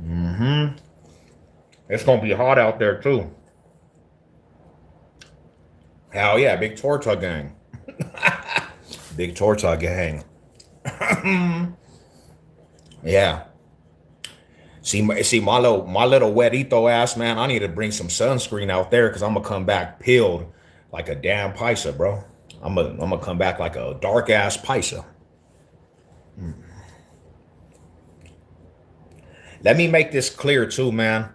Mm-hmm. It's gonna be hot out there too. Hell yeah, big Torta gang. Big Torta gang. Yeah. See my little wetito ass, man. I need to bring some sunscreen out there because I'm gonna come back peeled like a damn paisa, bro. I'm gonna come back like a dark ass paisa. Let me make this clear too, man.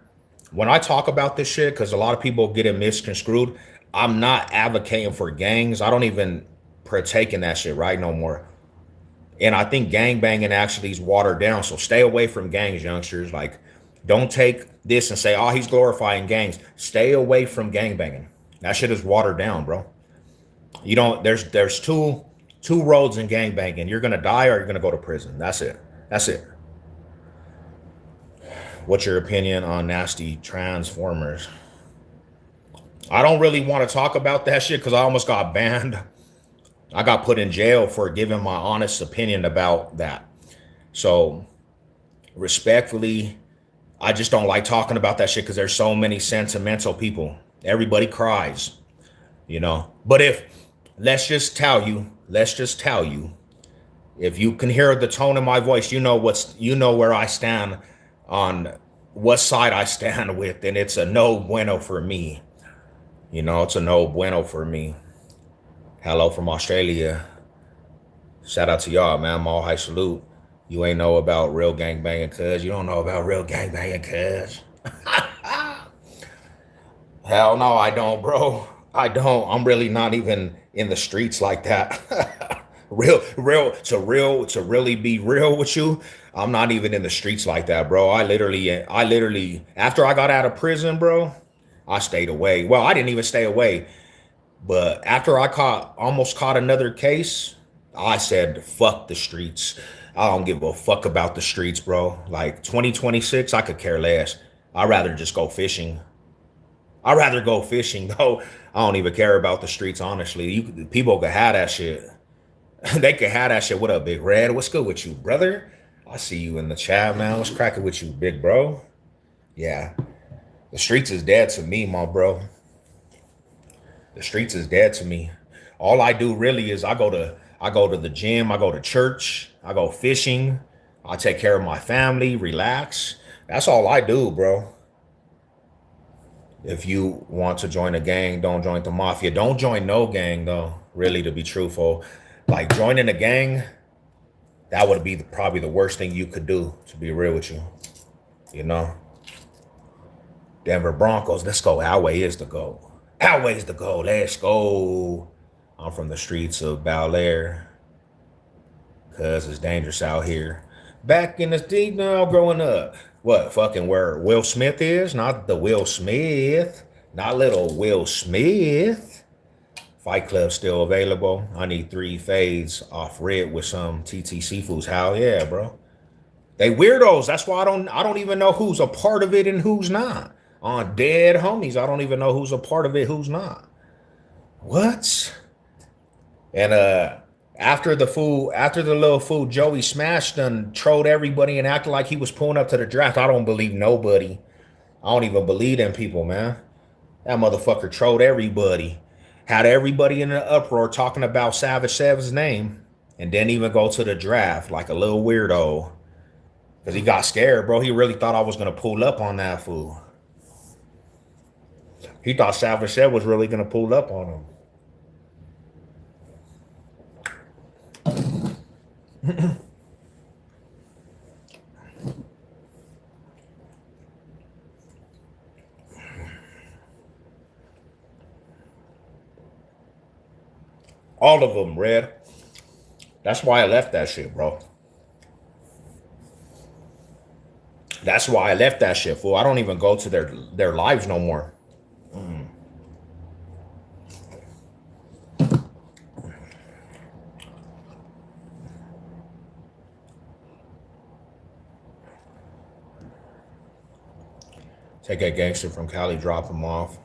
When I talk about this shit, because a lot of people get it misconstrued, I'm not advocating for gangs. I don't even partake in that shit right no more. And I think gang banging actually is watered down. So stay away from gangs, youngsters. Like, don't take this and say, oh, he's glorifying gangs. Stay away from gang banging. That shit is watered down, bro. You don't, there's two roads in gang banging. You're gonna die or you're gonna go to prison. That's it. That's it. What's your opinion on nasty transformers? I don't really want to talk about that shit because I almost got banned. I got put in jail for giving my honest opinion about that. So respectfully, I just don't like talking about that shit because there's so many sentimental people. Everybody cries, you know. But if let's just tell you, if you can hear the tone of my voice, you know where I stand on what side I stand with, and it's a no bueno for me. You know, it's a no bueno for me. Hello from Australia. Shout out to y'all, man. Mall high salute. You ain't know about real gang banging, cuz. You don't know about real gang banging, cuz. Hell no, I don't, bro. I don't. I'm really not even in the streets like that. To really be real with you, I'm not even in the streets like that, bro. I literally, after I got out of prison, bro, I stayed away. Well, I didn't even stay away, but after I almost caught another case, I said, fuck the streets. I don't give a fuck about the streets, bro. Like 2026, I could care less. I'd rather just go fishing. I'd rather go fishing though. I don't even care about the streets, honestly. People could have that shit. They could have that shit. What up, Big Red? What's good with you, brother? I see you in the chat, man. What's cracking with you, big bro? Yeah, the streets is dead to me, my bro. The streets is dead to me. All I do really is I go to the gym, I go to church, I go fishing, I take care of my family, relax. That's all I do, bro. If you want to join a gang, don't join the mafia. Don't join no gang though. Really, to be truthful, like joining a gang, that would be probably the worst thing you could do. To be real with you, you know. Denver Broncos. Let's go. Elway is the goal. Elway's the goal. Let's go. I'm from the streets of Bel Air, cause it's dangerous out here. Back in the street now, growing up. What fucking where Will Smith is? Not the Will Smith. Not little Will Smith. Fight Club still available. I need 3 fades off red with some TT Seafoods. Hell yeah, bro. They weirdos. That's why I don't even know who's a part of it and who's not. On dead homies, I don't even know who's a part of it, who's not. What? And after the little fool Joey smashed and trolled everybody and acted like he was pulling up to the draft, I don't believe nobody. I don't even believe them people, man. That motherfucker trolled everybody. Had everybody in an uproar talking about Savage Sev's name and didn't even go to the draft like a little weirdo. Because he got scared, bro. He really thought I was going to pull up on that fool. He thought Savage Sev was really going to pull up on him. All of them, Red. That's why I left that shit, bro. That's why I left that shit, fool. I don't even go to their lives no more. Take a gangster from Cali, drop him off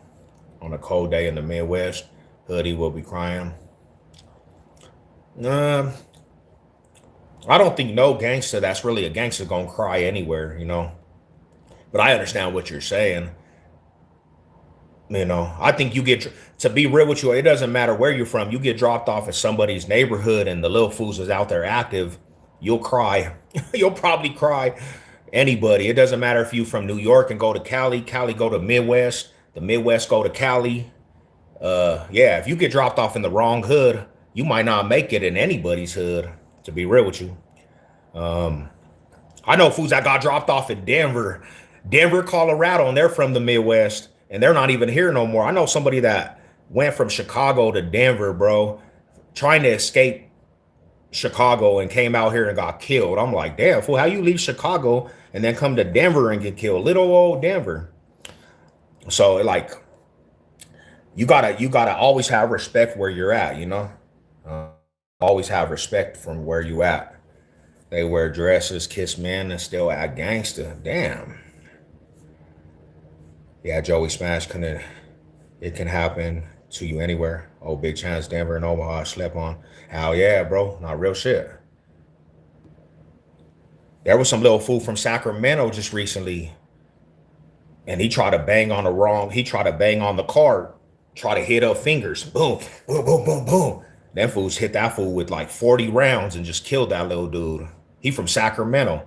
on a cold day in the Midwest. Hoodie will be crying. Um, I don't think no gangster that's really a gangster gonna cry anywhere, you know. But I understand what you're saying. You know, I think to be real with you, it doesn't matter where you're from. You get dropped off at somebody's neighborhood and the little fools is out there active, you'll cry. You'll probably cry. Anybody. It doesn't matter if you from New York and go to Cali, Cali go to Midwest, the Midwest go to Cali. Yeah, if you get dropped off in the wrong hood, you might not make it in anybody's hood, to be real with you. I know fools that got dropped off in Denver, Colorado, and they're from the Midwest, and they're not even here no more. I know somebody that went from Chicago to Denver, bro, trying to escape Chicago and came out here and got killed. I'm like, damn, fool, how you leave Chicago and then come to Denver and get killed? Little old Denver. So like, you gotta always have respect where you're at, you know. Always have respect from where you at. They wear dresses, kiss men, and still act gangster. Damn. Yeah, Joey Smash it can happen to you anywhere. Oh, big chance, Denver and Omaha, slept on. Hell yeah, bro. Not real shit. There was some little fool from Sacramento just recently, and he tried to bang on the card, try to hit up fingers. Boom, boom, boom, boom, boom. Them fools hit that fool with like 40 rounds and just killed that little dude. He from Sacramento.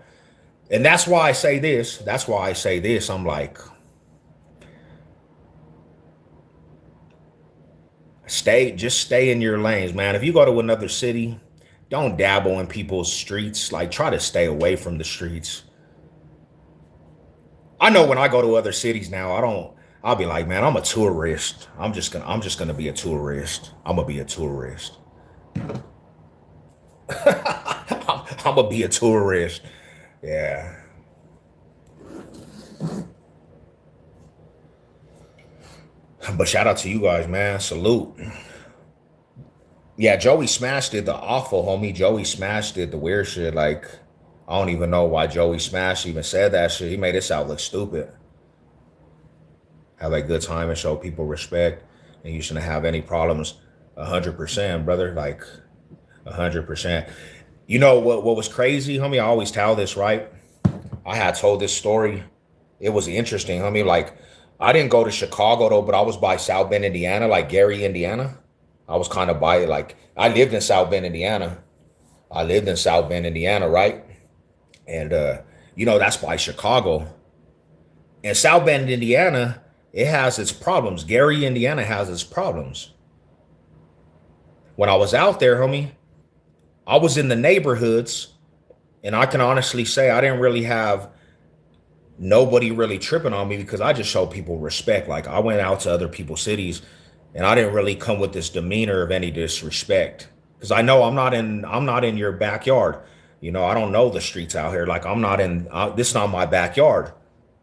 And that's why I say this. That's why I say this. I'm like, just stay in your lanes, man. If you go to another city, don't dabble in people's streets. Like, try to stay away from the streets. I know when I go to other cities now, I'll be like, man, I'm a tourist. I'm just gonna be a tourist. I'm gonna be a tourist. I'm gonna be a tourist. Yeah. But shout out to you guys, man. Salute. Yeah, Joey Smash did the awful, homie. Joey Smash did the weird shit. Like, I don't even know why Joey Smash even said that shit. He made this out look stupid. Have a good time and show people respect, and you shouldn't have any problems. 100%, brother. Like 100%. You know what was crazy, homie? I always tell this, right? I had told this story. It was interesting, homie. Like, I didn't go to Chicago though, but I was by South Bend, Indiana, like Gary, Indiana. I was kind of by like I lived in South Bend, Indiana. I lived in South Bend, Indiana, right? And that's by Chicago. And South Bend, Indiana, it has its problems. Gary, Indiana has its problems. When I was out there, homie, I was in the neighborhoods, and I can honestly say I didn't really have nobody really tripping on me because I just show people respect. Like, I went out to other people's cities, and I didn't really come with this demeanor of any disrespect because I know I'm not in your backyard. I don't know the streets out here. Like, I'm not in this is not my backyard.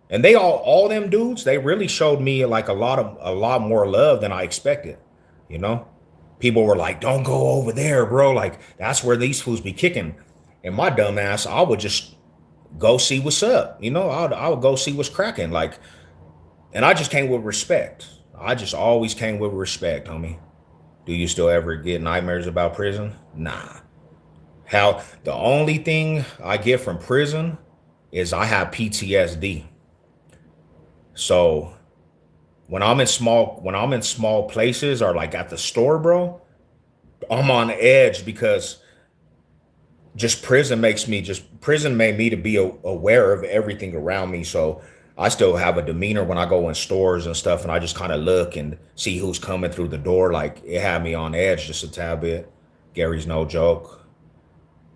And they all them dudes, they really showed me like a lot more love than I expected. You know, people were like, "Don't go over there, bro. Like, that's where these fools be kicking." And my dumb ass, I would just go see what's up. I would go see what's cracking. Like, and I just came with respect. I just always came with respect, homie. Do you still ever get nightmares about prison? Nah. How the only thing I get from prison is I have PTSD. So when I'm in small places or like at the store, bro, I'm on edge because prison made me to be aware of everything around me. So I still have a demeanor when I go in stores and stuff, and I just kind of look and see who's coming through the door. Like, it had me on edge just a tad bit. Gary's no joke.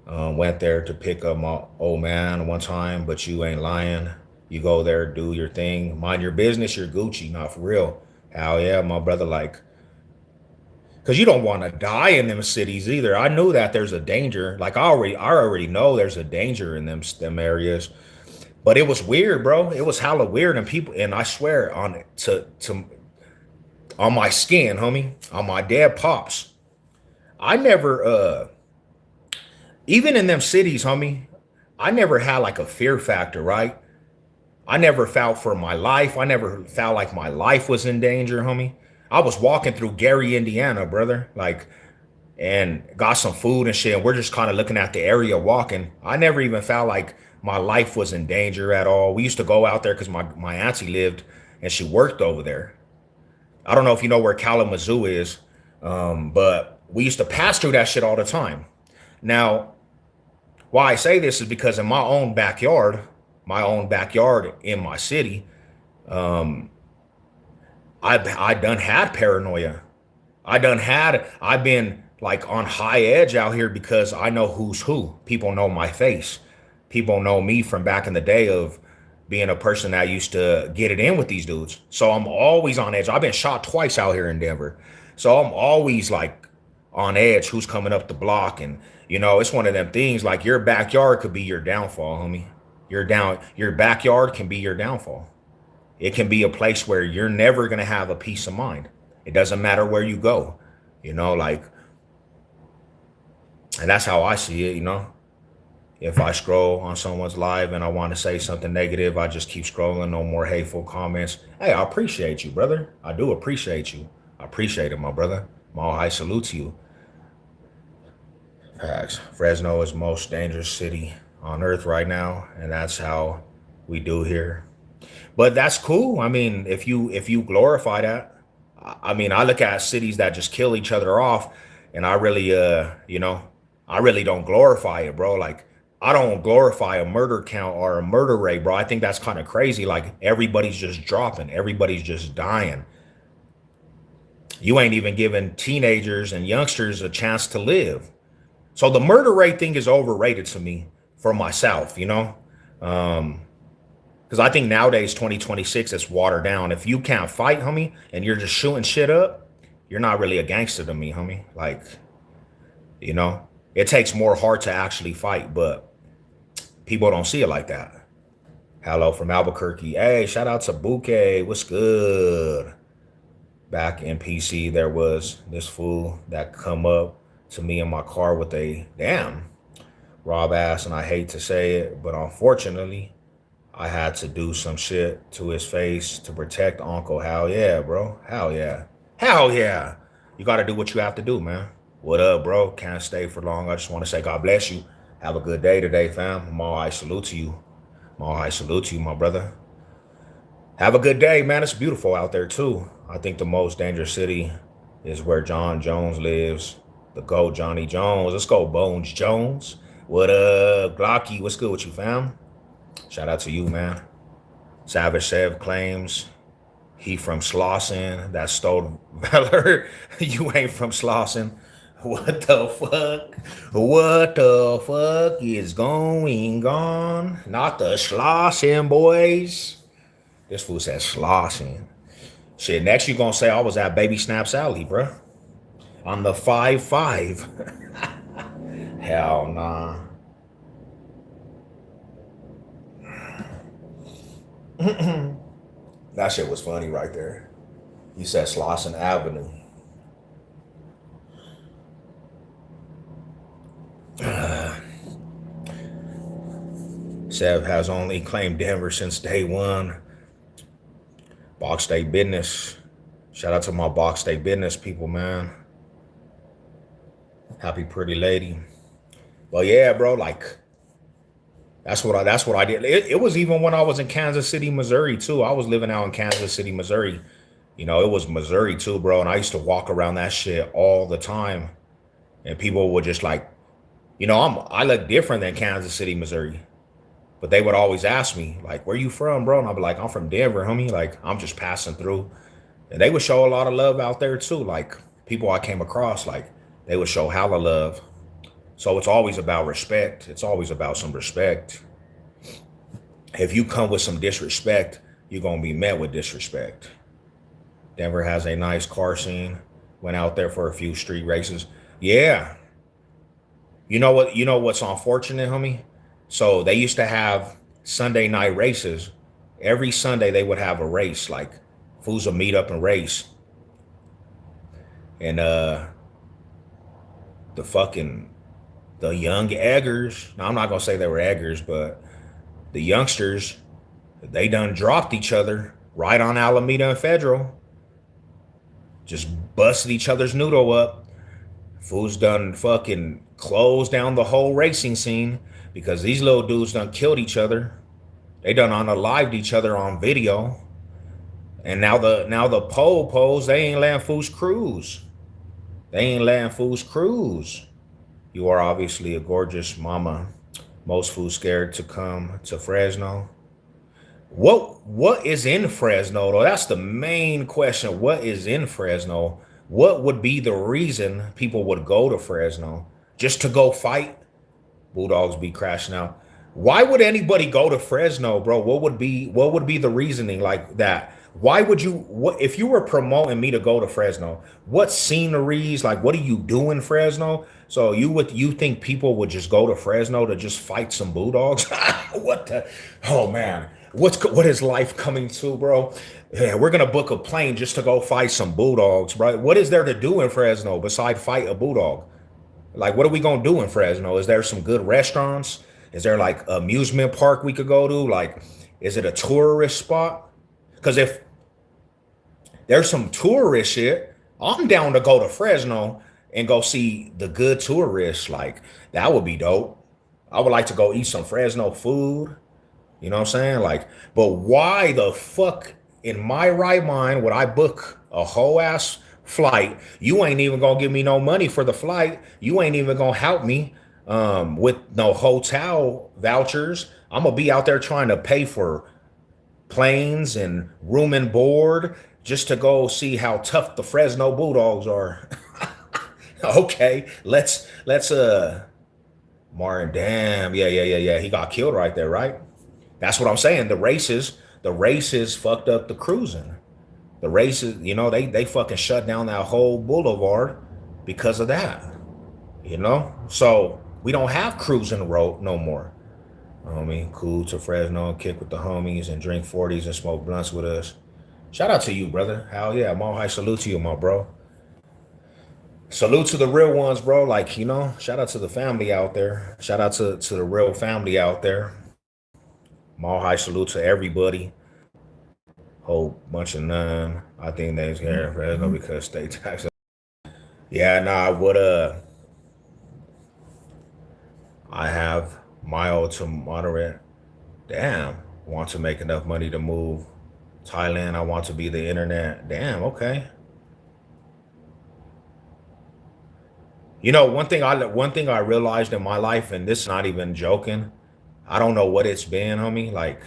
Went there to pick up my old man one time, but you ain't lying. You go there, do your thing, mind your business. You're Gucci, not for real. Hell yeah, my brother. Like, because you don't want to die in them cities either. I knew that there's a danger. Like, I already know there's a danger in them areas. But it was weird, bro. It was hella weird, and people, and I swear on it to on my skin, homie, on my dead pops. I never, even in them cities, homie, I never had like a fear factor, right? I never felt for my life. I never felt like my life was in danger, homie. I was walking through Gary, Indiana, brother, like, and got some food and shit. And we're just kind of looking at the area walking. I never even felt like my life was in danger at all. We used to go out there because my auntie lived and she worked over there. I don't know if you know where Kalamazoo is, but we used to pass through that shit all the time. Now, why I say this is because in my own backyard in my city, I done had paranoia. I've been like on high edge out here because I know who's who. People know my face. People know me from back in the day of being a person that used to get it in with these dudes. So I'm always on edge. I've been shot twice out here in Denver. So I'm always like on edge, who's coming up the block. And it's one of them things, like, your backyard could be your downfall, homie. Your backyard can be your downfall. It can be a place where you're never going to have a peace of mind. It doesn't matter where you go, like, and that's how I see it. If I scroll on someone's live and I want to say something negative, I just keep scrolling. No more hateful comments. Hey, I appreciate you, brother. I do appreciate you. I appreciate it, my brother. My high salute to you. Facts. Fresno is the most dangerous city on earth right now, and that's how we do here. But that's cool. I mean, if you glorify that, I mean, I look at cities that just kill each other off, and I really I really don't glorify it, bro. Like, I don't glorify a murder count or a murder rate, bro. I think that's kind of crazy. Like, everybody's just dropping, everybody's just dying. You ain't even giving teenagers and youngsters a chance to live. So the murder rate thing is overrated to me for myself, Um, Because I think nowadays, 2026, it's watered down. If you can't fight, homie, and you're just shooting shit up, you're not really a gangster to me, homie. Like, you know, it takes more heart to actually fight, but people don't see it like that. Hello from Albuquerque. Hey, shout out to Bouquet. What's good? Back in PC, there was this fool that come up to me in my car with a damn Rob ass, and I hate to say it, but unfortunately, I had to do some shit to his face to protect Uncle. Hell yeah, bro. Hell yeah. Hell yeah. You got to do what you have to do, man. What up, bro? Can't stay for long. I just want to say God bless you. Have a good day today, fam. I salute to you. I salute to you, my brother. Have a good day, man. It's beautiful out there, too. I think the most dangerous city is where John Jones lives. The GOAT, Johnny Jones. Let's go, Bones Jones. What up, Glocky? What's good with you, fam? Shout out to you, man. Savage Sev claims he from Slauson. That stole valor. You ain't from Slauson. What the fuck? What the fuck is going on? Not the Slauson, boys. This fool says Slauson. Shit, next you gonna say I was at Baby Snaps Alley, bruh. On the 5-5. Hell nah. That shit was funny right there. You said Slauson Avenue. Sev has only claimed Denver since day one. Box State Business. Shout out to my Box State Business people, man. Happy pretty lady. Well, yeah, bro, like that's what I did. It was even when I was in Kansas City, Missouri, too. I was living out in Kansas City, Missouri. You know, it was Missouri, too, bro. And I used to walk around that shit all the time. And people would just like, you know, I look different than Kansas City, Missouri. But they would always ask me, like, where you from, bro? And I'd be like, I'm from Denver, homie. Like, I'm just passing through. And they would show a lot of love out there, too. Like, people I came across, like, they would show hella love. So it's always about respect. It's always about some respect. If you come with some disrespect, you're going to be met with disrespect. Denver has a nice car scene. Went out there for a few street races. Yeah. You know what? You know what's unfortunate, homie? So they used to have Sunday night races. Every Sunday they would have a race, like fools would meet up and race. And the young eggers, now I'm not gonna say they were eggers, but the youngsters, they done dropped each other right on Alameda and Federal. Just busted each other's noodle up. Fools done fucking closed down the whole racing scene. Because these little dudes done killed each other. They done unalived each other on video. And now the poles, they ain't letting fools cruise. They ain't letting fools cruise. You are obviously a gorgeous mama. Most fools scared to come to Fresno. What is in Fresno though? That's the main question. What is in Fresno? What would be the reason people would go to Fresno? Just to go fight? Bulldogs be crashing out. Why would anybody go to Fresno, bro? What would be the reasoning like that? Why would you, what if you were promoting me to go to Fresno? What sceneries, like what do you do in Fresno? So you think people would just go to Fresno to just fight some Bulldogs? What the, oh man. What is life coming to, bro? Yeah, we're gonna book a plane just to go fight some Bulldogs, bro. What is there to do in Fresno besides fight a Bulldog? Like, what are we gonna do in Fresno? Is there some good restaurants? Is there like amusement park we could go to? Like, is it a tourist spot? Because if there's some tourist shit, I'm down to go to Fresno and go see the good tourists. Like, that would be dope. I would like to go eat some Fresno food. You know what I'm saying? Like, but why the fuck in my right mind would I book a whole ass flight? You ain't even gonna give me no money for the flight. You ain't even gonna help me with no hotel vouchers. I'm gonna be out there trying to pay for planes and room and board just to go see how tough the Fresno Bulldogs are. Okay, let's Martin, damn, yeah. He got killed right there, right? That's what I'm saying. The races fucked up the cruising. The races, they fucking shut down that whole boulevard because of that. So we don't have cruising road no more. Homie, cool to Fresno, kick with the homies and drink 40s and smoke blunts with us. Shout out to you, brother. Hell yeah, Mo high salute to you, my bro. Salute to the real ones, bro. Like, shout out to the family out there. Shout out to the real family out there. Mo high salute to everybody. Whole bunch of none. I think they's here in Fresno because state taxes. Yeah, nah, I have mild to moderate. Damn. Want to make enough money to move. Thailand, I want to be the internet. Damn, okay. One thing I realized in my life, and this is not even joking. I don't know what it's been, homie. Like,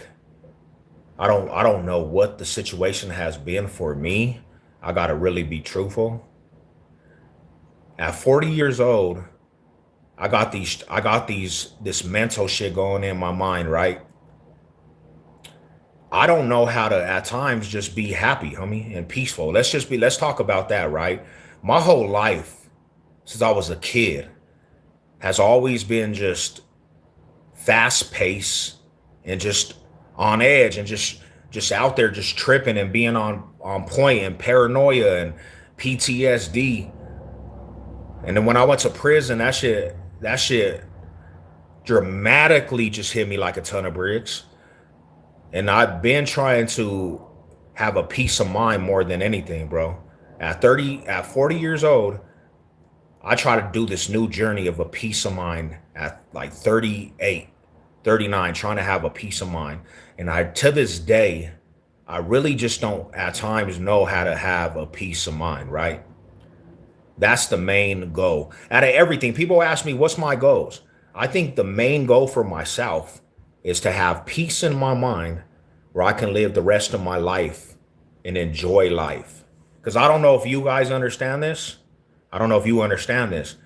I don't know what the situation has been for me. I gotta really be truthful. At 40 years old, this mental shit going in my mind, right? I don't know how to at times just be happy, homie, and peaceful. Let's talk about that, right? My whole life, since I was a kid, has always been just fast pace and just on edge and just out there just tripping and being on point and paranoia and PTSD. And then when I went to prison, that shit dramatically just hit me like a ton of bricks. And I've been trying to have a peace of mind more than anything, bro. At 40 years old, I try to do this new journey of a peace of mind at like 38, 39, trying to have a peace of mind. And to this day, I really just don't at times know how to have a peace of mind, right? That's the main goal. Out of everything, people ask me, what's my goals? I think the main goal for myself is to have peace in my mind where I can live the rest of my life and enjoy life. Because I don't know if you guys understand this. I don't know if you understand this.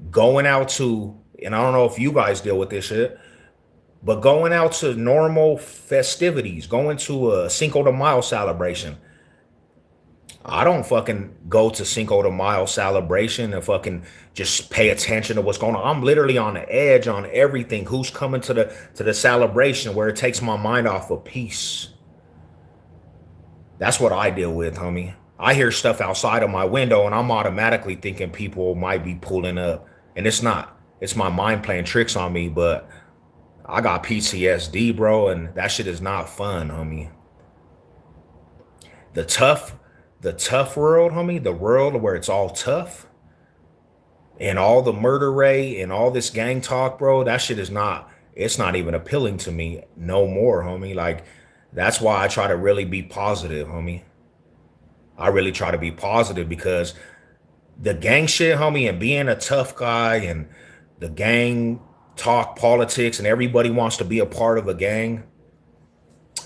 Going out to, and I don't know if you guys deal with this shit, but going out to normal festivities, going to a Cinco de Mayo celebration, I don't fucking go to Cinco de Mayo celebration and fucking just pay attention to what's going on. I'm literally on the edge on everything. Who's coming to the celebration where it takes my mind off of peace. That's what I deal with, homie. I hear stuff outside of my window and I'm automatically thinking people might be pulling up. And it's not. It's my mind playing tricks on me, but I got PTSD, bro, and that shit is not fun, homie. The tough the tough world, homie, the world where it's all tough and all the murder rate and all this gang talk, bro, that shit is it's not even appealing to me no more, homie. Like, that's why I try to really be positive, homie. I really try to be positive because the gang shit, homie, and being a tough guy and the gang talk politics and everybody wants to be a part of a gang,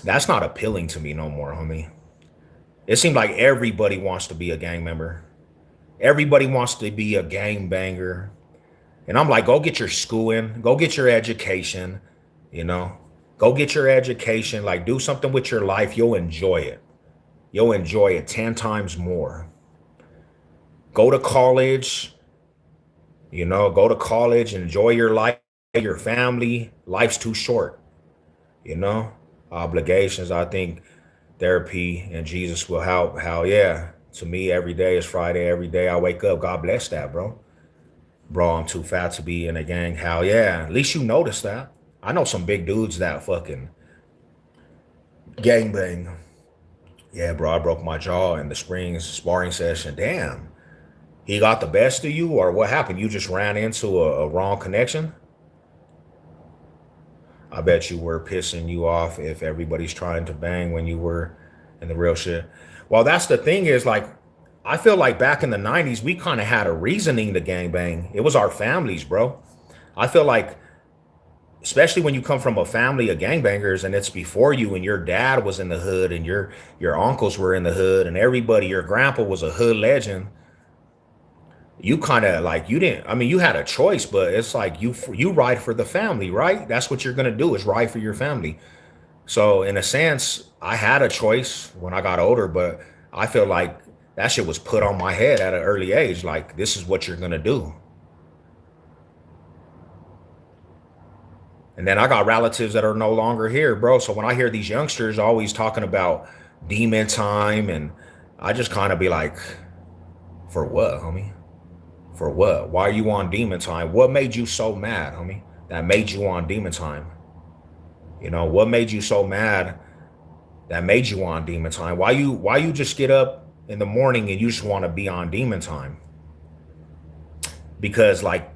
that's not appealing to me no more, homie. It seems like everybody wants to be a gang member. Everybody wants to be a gang banger. And I'm like, go get your schooling, go get your education, you know, go get your education, like do something with your life. You'll enjoy it. You'll enjoy it 10 times more. Go to college, go to college, enjoy your life, your family. Life's too short, you know, obligations. I think therapy and Jesus will help. Hell yeah. To me, every day is Friday. Every day I wake up. God bless that, bro. Bro, I'm too fat to be in a gang. Hell yeah. At least you notice that. I know some big dudes that fucking gang bang. Yeah, bro, I broke my jaw in the spring sparring session. Damn. He got the best of you, or what happened? You just ran into a wrong connection? I bet you were pissing you off if everybody's trying to bang when you were in the real shit. Well, that's the thing is, like, I feel like back in the 90s, we kind of had a reasoning to gang bang. It was our families, bro. I feel like, especially when you come from a family of gangbangers and it's before you and your dad was in the hood and your uncles were in the hood and everybody, your grandpa was a hood legend. You kind of like, you didn't, I mean, you had a choice, but it's like you ride for the family, right? That's what you're going to do, is ride for your family. So in a sense, I had a choice when I got older, but I feel like that shit was put on my head at an early age. Like, this is what you're gonna do. And then I got relatives that are no longer here, bro. So when I hear these youngsters always talking about demon time, and I just kind of be like, for what, homie? For what? Why are you on demon time? What made you so mad, homie? That made you on demon time? You know, what made you so mad that made you on demon time? Why you just get up in the morning and you just want to be on demon time? Because like,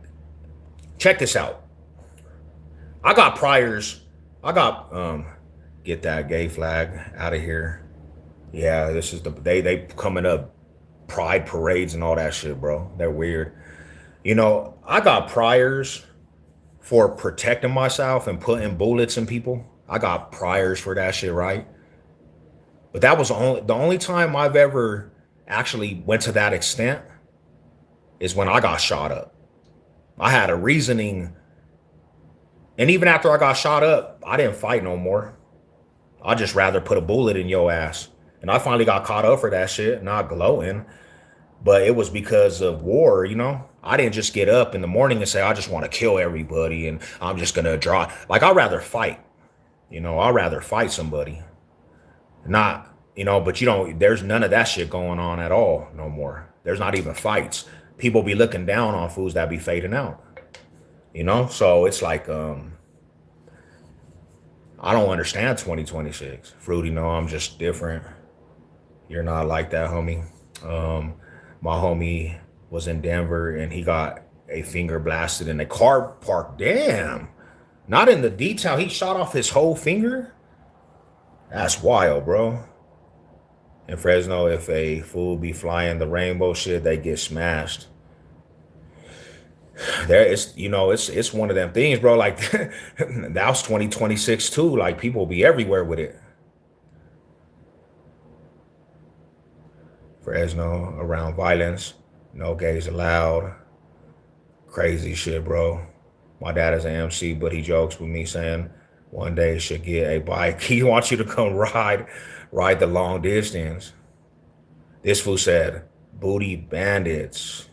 check this out. I got priors. I got get that gay flag out of here. Yeah, this is they coming up pride parades and all that shit, bro. They're weird. You know, I got priors for protecting myself and putting bullets in people. I got priors for that shit, right? But that was the only time I've ever actually went to that extent is when I got shot up. I had a reasoning, and even after I got shot up, I didn't fight no more. I just rather put a bullet in your ass. And I finally got caught up for that shit, not gloating, but it was because of war, you know? I didn't just get up in the morning and say, I just want to kill everybody and I'm just going to draw. Like, I'd rather fight, you know? I'd rather fight somebody. Not, you know, but you don't, there's none of that shit going on at all no more. There's not even fights. People be looking down on fools that be fading out, you know? So it's like, I don't understand 2026. Fruity, no, I'm just different. You're not like that, homie. My homie was in Denver and he got a finger blasted in a car park. Damn. Not in the detail. He shot off his whole finger. That's wild, bro. In Fresno, if a fool be flying the rainbow shit, they get smashed. There is, you know, it's one of them things, bro. Like that was 2026 too. Like people be everywhere with it. Fresno around violence, no gays allowed. Crazy shit, bro. My dad is an MC, but he jokes with me saying one day should get a bike. He wants you to come ride the long distance. This fool said, booty bandits.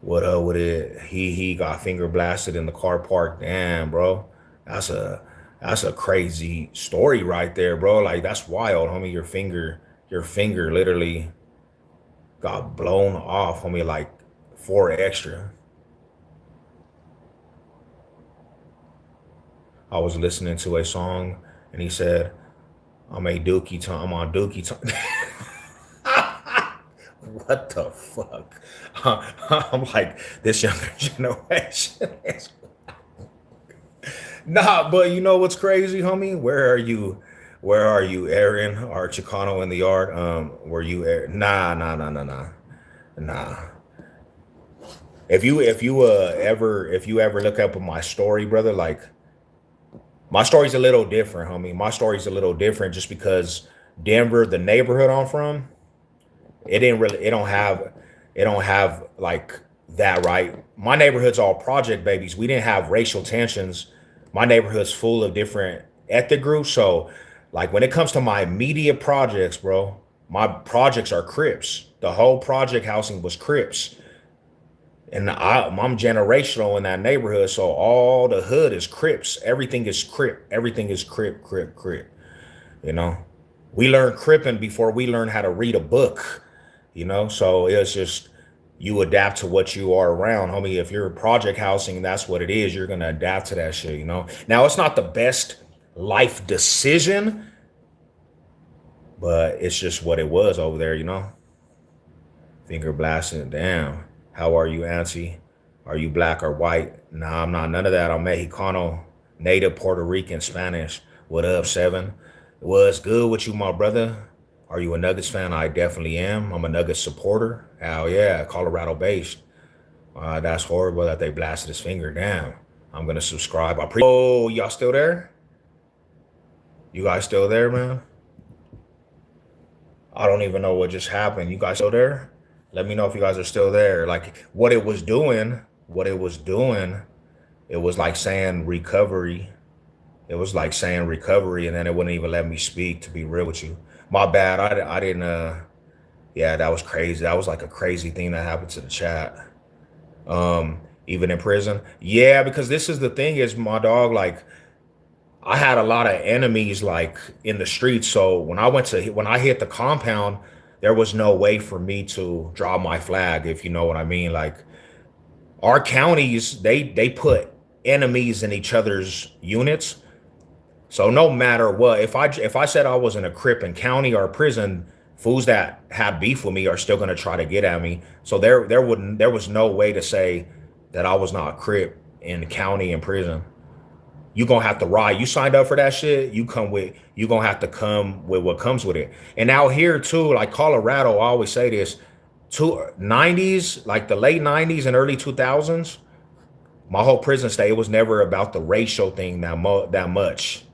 What up with it? He got finger blasted in the car park. Damn, bro. That's a crazy story right there, bro. Like that's wild, homie. Your finger literally got blown off, homie, like 4 extra. I was listening to a song and he said, I'm on dookie time. What the fuck? I'm like, this younger generation is. Nah, but you know what's crazy, homie? Where are you? Where are you, Aaron or Chicano in the yard? Were you Nah, nah, nah, nah, nah. Nah. If you ever look up at my story, brother, like my story's a little different, homie. My story's a little different just because Denver, the neighborhood I'm from, it don't have like that, right? My neighborhood's all project babies. We didn't have racial tensions. My neighborhood's full of different ethnic groups. So like when it comes to my immediate projects, bro, my projects are Crips. The whole project housing was Crips. And I'm generational in that neighborhood. So all the hood is Crips. Everything is Crip. Everything is Crip, Crip, Crip. You know, we learned Cripping before we learned how to read a book, you know? So it's just, you adapt to what you are around, homie. If you're project housing, that's what it is. You're going to adapt to that shit, you know? Now, it's not the best life decision, but it's just what it was over there, you know? Finger blasting. Damn. How are you, Auntie? Are you black or white? Nah, I'm not none of that. I'm Mexicano, native, Puerto Rican, Spanish. What up, Seven? What's good with you, my brother? Are you a Nuggets fan? I definitely am. I'm a Nuggets supporter. Hell yeah, Colorado based. That's horrible that they blasted his finger. Damn. I'm gonna subscribe. Oh, y'all still there? You guys still there, man? I don't even know what just happened. You guys still there? Let me know if you guys are still there. Like what it was doing, it was like saying recovery. It was like saying recovery, and then it wouldn't even let me speak. To be real with you, my bad. I didn't. Yeah, that was crazy. That was like a crazy thing that happened to the chat. Even in prison. Yeah, because this is the thing is my dog. Like I had a lot of enemies like in the streets. So when I hit the compound, there was no way for me to draw my flag, if you know what I mean. Like our counties, they put enemies in each other's units. So no matter what, if I said I was in a Crip in county or prison, fools that have beef with me are still gonna try to get at me. So there was no way to say that I was not a Crip in county and prison. You gonna have to ride. You signed up for that shit. You gonna have to come with what comes with it. And out here too, like Colorado, I always say this, two nineties, like the late nineties and early 2000s, my whole prison stay, it was never about the racial thing that much.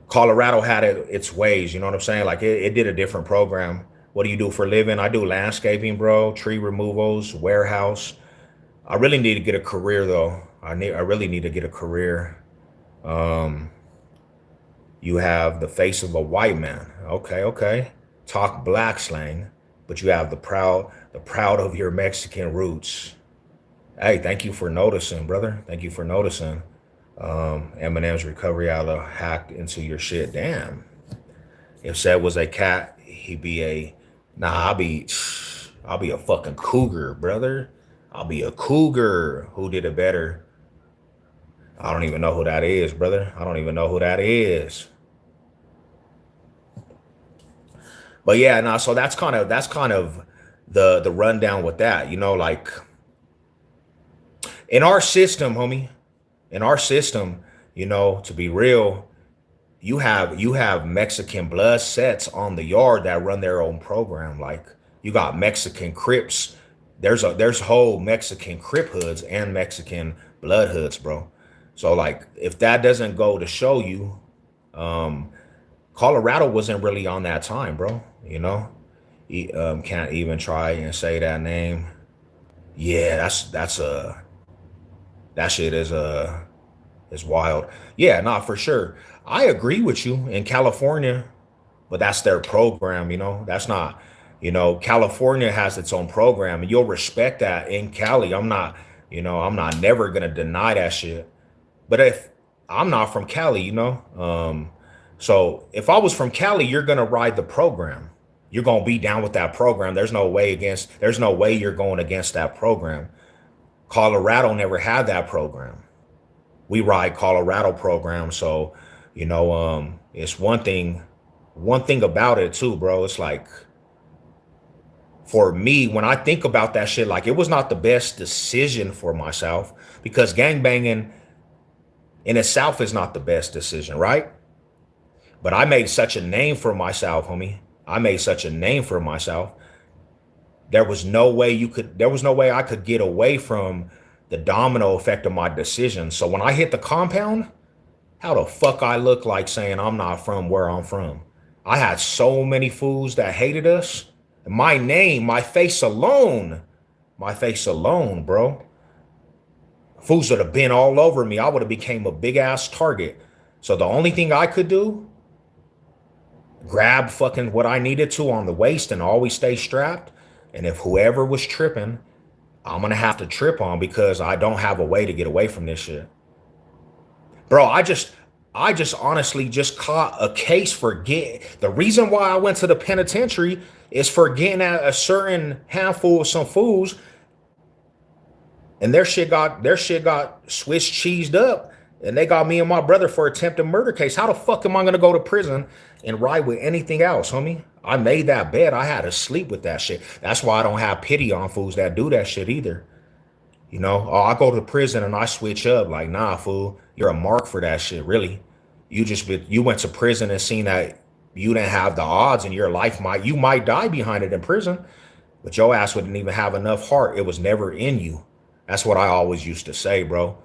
Colorado had its ways, you know what I'm saying? Like it did a different program. What do you do for a living? I do landscaping, bro, tree removals, warehouse. I really need to get a career though. I really need to get a career. Um, you have the face of a white man. Okay, okay. Talk black slang, but you have the proud of your Mexican roots. Hey, thank you for noticing, brother. Thank you for noticing. Eminem's recovery out of hacked into your shit. Damn. If Seth was a cat, he'd be a nah, I'll be a fucking cougar, brother. I'll be a cougar. Who did it better? I don't even know who that is, brother. I don't even know who that is. But yeah, nah, so that's kind of the rundown with that. You know, like in our system, homie, in our system, you know, to be real, you have Mexican blood sets on the yard that run their own program. Like you got Mexican Crips. There's whole Mexican Crip hoods and Mexican blood hoods, bro. So like if that doesn't go to show you, um, Colorado wasn't really on that time, bro. You know, can't even try and say that name. Yeah, that's a that shit is wild. Yeah, not for sure. I agree with you in California, but that's their program, you know. That's not, you know, California has its own program and you'll respect that in Cali. I'm not never gonna deny that shit. But if I'm not from Cali, you know, so if I was from Cali, you're gonna ride the program. You're gonna be down with that program. There's no way you're going against that program. Colorado never had that program. We ride Colorado program. So, you know, it's one thing about it too, bro. It's like for me, when I think about that shit, like it was not the best decision for myself because gangbanging in itself is not the best decision, right? But I made such a name for myself, homie. I made such a name for myself. There was no way I could get away from the domino effect of my decision. So when I hit the compound, how the fuck I look like saying I'm not from where I'm from? I had so many fools that hated us. My name, my face alone, bro. Fools would have been all over me. I would have became a big ass target. So the only thing I could do, grab fucking what I needed to on the waist and always stay strapped. And if whoever was tripping, I'm gonna have to trip on because I don't have a way to get away from this shit. Bro, I just honestly just caught a case for the reason why I went to the penitentiary is for getting at a certain handful of some fools and their shit got Swiss cheesed up and they got me and my brother for attempted murder case. How the fuck am I gonna go to prison and ride with anything else, homie? I made that bed. I had to sleep with that shit. That's why I don't have pity on fools that do that shit either. You know, oh, I go to prison and I switch up. Like, nah, fool, you're a mark for that shit, really. You went to prison and seen that you didn't have the odds and your life you might die behind it in prison, but your ass wouldn't even have enough heart. It was never in you. That's what I always used to say, bro.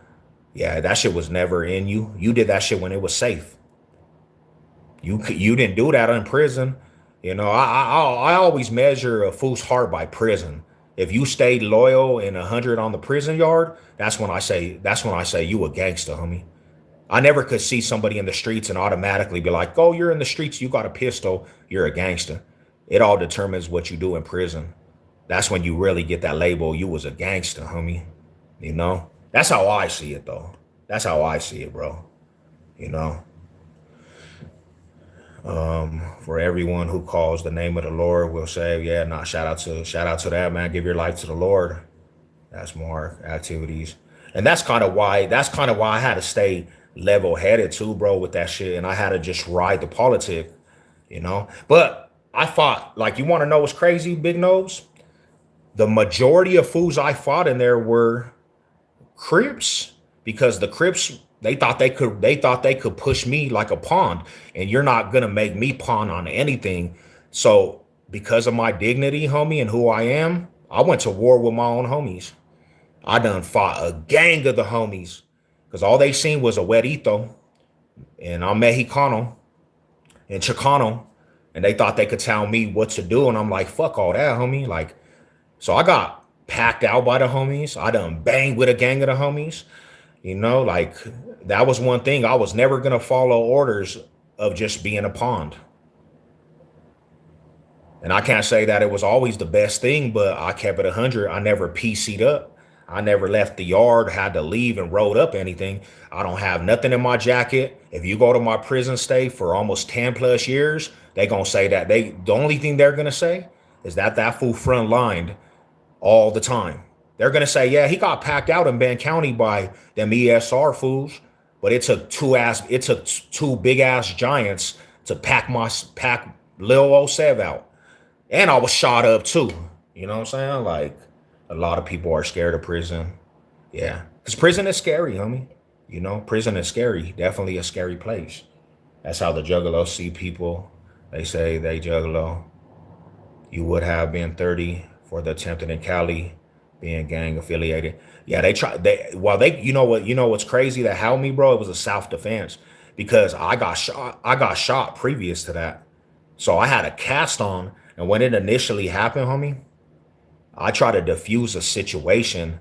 Yeah, that shit was never in you. You did that shit when it was safe. You didn't do that in prison. You know, I always measure a fool's heart by prison. If you stayed loyal and 100 on the prison yard, that's when I say you a gangster, homie. I never could see somebody in the streets and automatically be like, oh, you're in the streets, you got a pistol, you're a gangster. It all determines what you do in prison. That's when you really get that label, you was a gangster, homie. You know? That's how I see it, though. That's how I see it, bro. You know? For everyone who calls the name of the Lord will say, yeah, nah, shout out to that, man. Give your life to the Lord. That's more activities. And that's kind of why I had to stay level headed too, bro, with that shit. And I had to just ride the politic, you know. But I fought, like, you want to know what's crazy, Big Nose? The majority of fools I fought in there were Crips, because the Crips, they thought they could push me like a pawn, and you're not gonna make me pawn on anything. So because of my dignity, homie, and who I am, I went to war with my own homies. I done fought a gang of the homies because all they seen was a huerito and I'm Mexicano and Chicano, and they thought they could tell me what to do. And I'm like, fuck all that, homie. Like, so I got packed out by the homies. I done banged with a gang of the homies. You know, like, that was one thing. I was never gonna follow orders of just being a pawn. And I can't say that it was always the best thing, but I kept it 100. I never PC'd up. I never left the yard, had to leave and rode up anything. I don't have nothing in my jacket. If you go to my prison stay for almost 10 plus years, they gonna say that the only thing they're gonna say is that that fool front lined all the time. They're gonna say, yeah, he got packed out in Bend County by them ESR fools, but it took two big ass giants to pack Lil old Sev out. And I was shot up too. You know what I'm saying? Like, a lot of people are scared of prison. Yeah. Because prison is scary, homie. You know, prison is scary. Definitely a scary place. That's how the juggalos see people. They say they juggalo. You would have been 30 for the attempted in Cali, being gang affiliated. Yeah, you know what's crazy that held me, bro? It was a self-defense because I got shot previous to that. So I had a cast on, and when it initially happened, homie, I tried to diffuse a situation,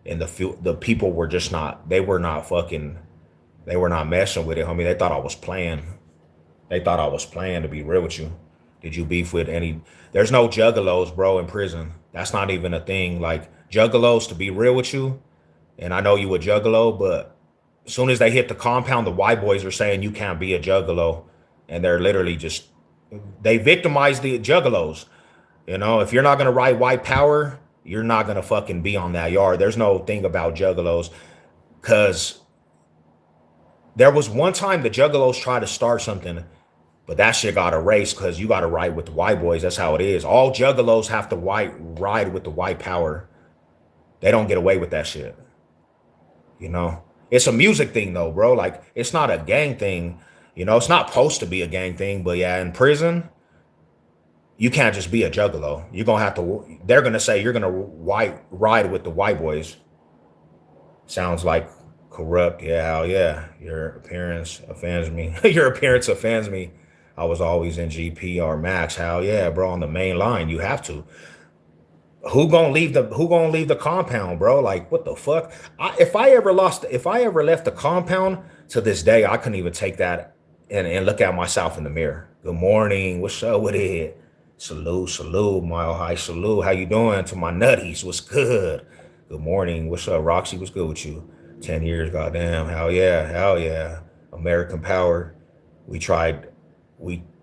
and the people were just not. They were not messing with it, homie. They thought I was playing. They thought I was playing. To be real with you, did you beef with any? There's no juggalos, bro, in prison. That's not even a thing. Like, juggalos, to be real with you, and I know you a juggalo, but as soon as they hit the compound, the white boys are saying you can't be a juggalo, and they're literally just they victimize the juggalos. You know, if you're not gonna write white power, you're not gonna fucking be on that yard. There's no thing about juggalos, because there was one time the juggalos tried to start something, but that shit got erased because you got to ride with the white boys. That's how it is. All juggalos have to ride with the white power. They don't get away with that shit. You know, it's a music thing though, bro. Like, it's not a gang thing. You know, it's not supposed to be a gang thing, but yeah, in prison, you can't just be a juggalo. You're gonna have to. They're gonna say you're gonna ride with the white boys. Sounds like corrupt. Yeah, hell yeah. Your appearance offends me. Your appearance offends me. I was always in GP or Max. Hell yeah, bro. On the main line, you have to. Who gonna leave the compound, bro? Like, what the fuck? If I ever left the compound, to this day, I couldn't even take that and look at myself in the mirror. Good morning. What's up with it? Salute, Mile High salute. How you doing? To my nutties, what's good? Good morning. What's up, Roxy? What's good with you? 10 years, goddamn. Hell yeah. American power. We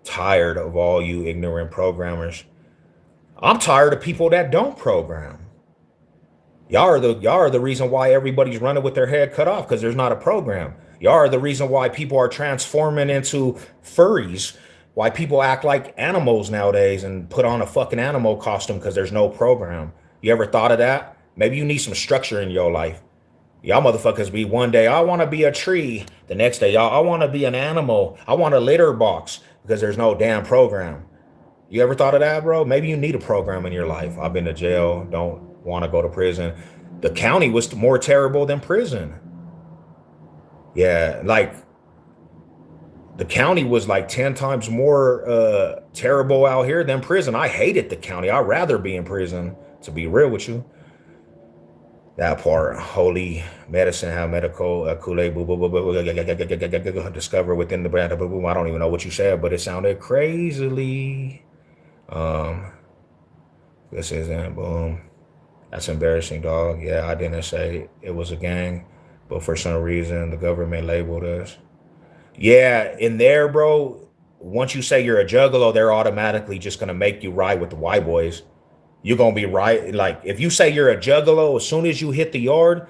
tired of all you ignorant programmers. I'm tired of people that don't program. Y'all are the reason why everybody's running with their head cut off, because there's not a program. Y'all are the reason why people are transforming into furries. Why people act like animals nowadays and put on a fucking animal costume because there's no program. You ever thought of that? Maybe you need some structure in your life. Y'all motherfuckers be one day, I want to be a tree. The next day, y'all, I want to be an animal. I want a litter box, because there's no damn program. You ever thought of that, bro? Maybe you need a program in your life. I've been to jail, don't want to go to prison. The county was more terrible than prison. Yeah, like, the county was like 10 times more terrible out here than prison. I hated the county. I'd rather be in prison, to be real with you. That part, holy medicine, how medical Kool-Aid, boo, boo, boo, boo, discover within the brand, boo, boo. I don't even know what you said, but it sounded crazily. Um, this isn't, boom. That's embarrassing, dog. Yeah, I didn't say it was a gang, but for some reason, the government labeled us. Yeah, in there, bro, once you say you're a juggalo, they're automatically just going to make you ride with the white boys. You're going to be right. Like, if you say you're a juggalo, as soon as you hit the yard,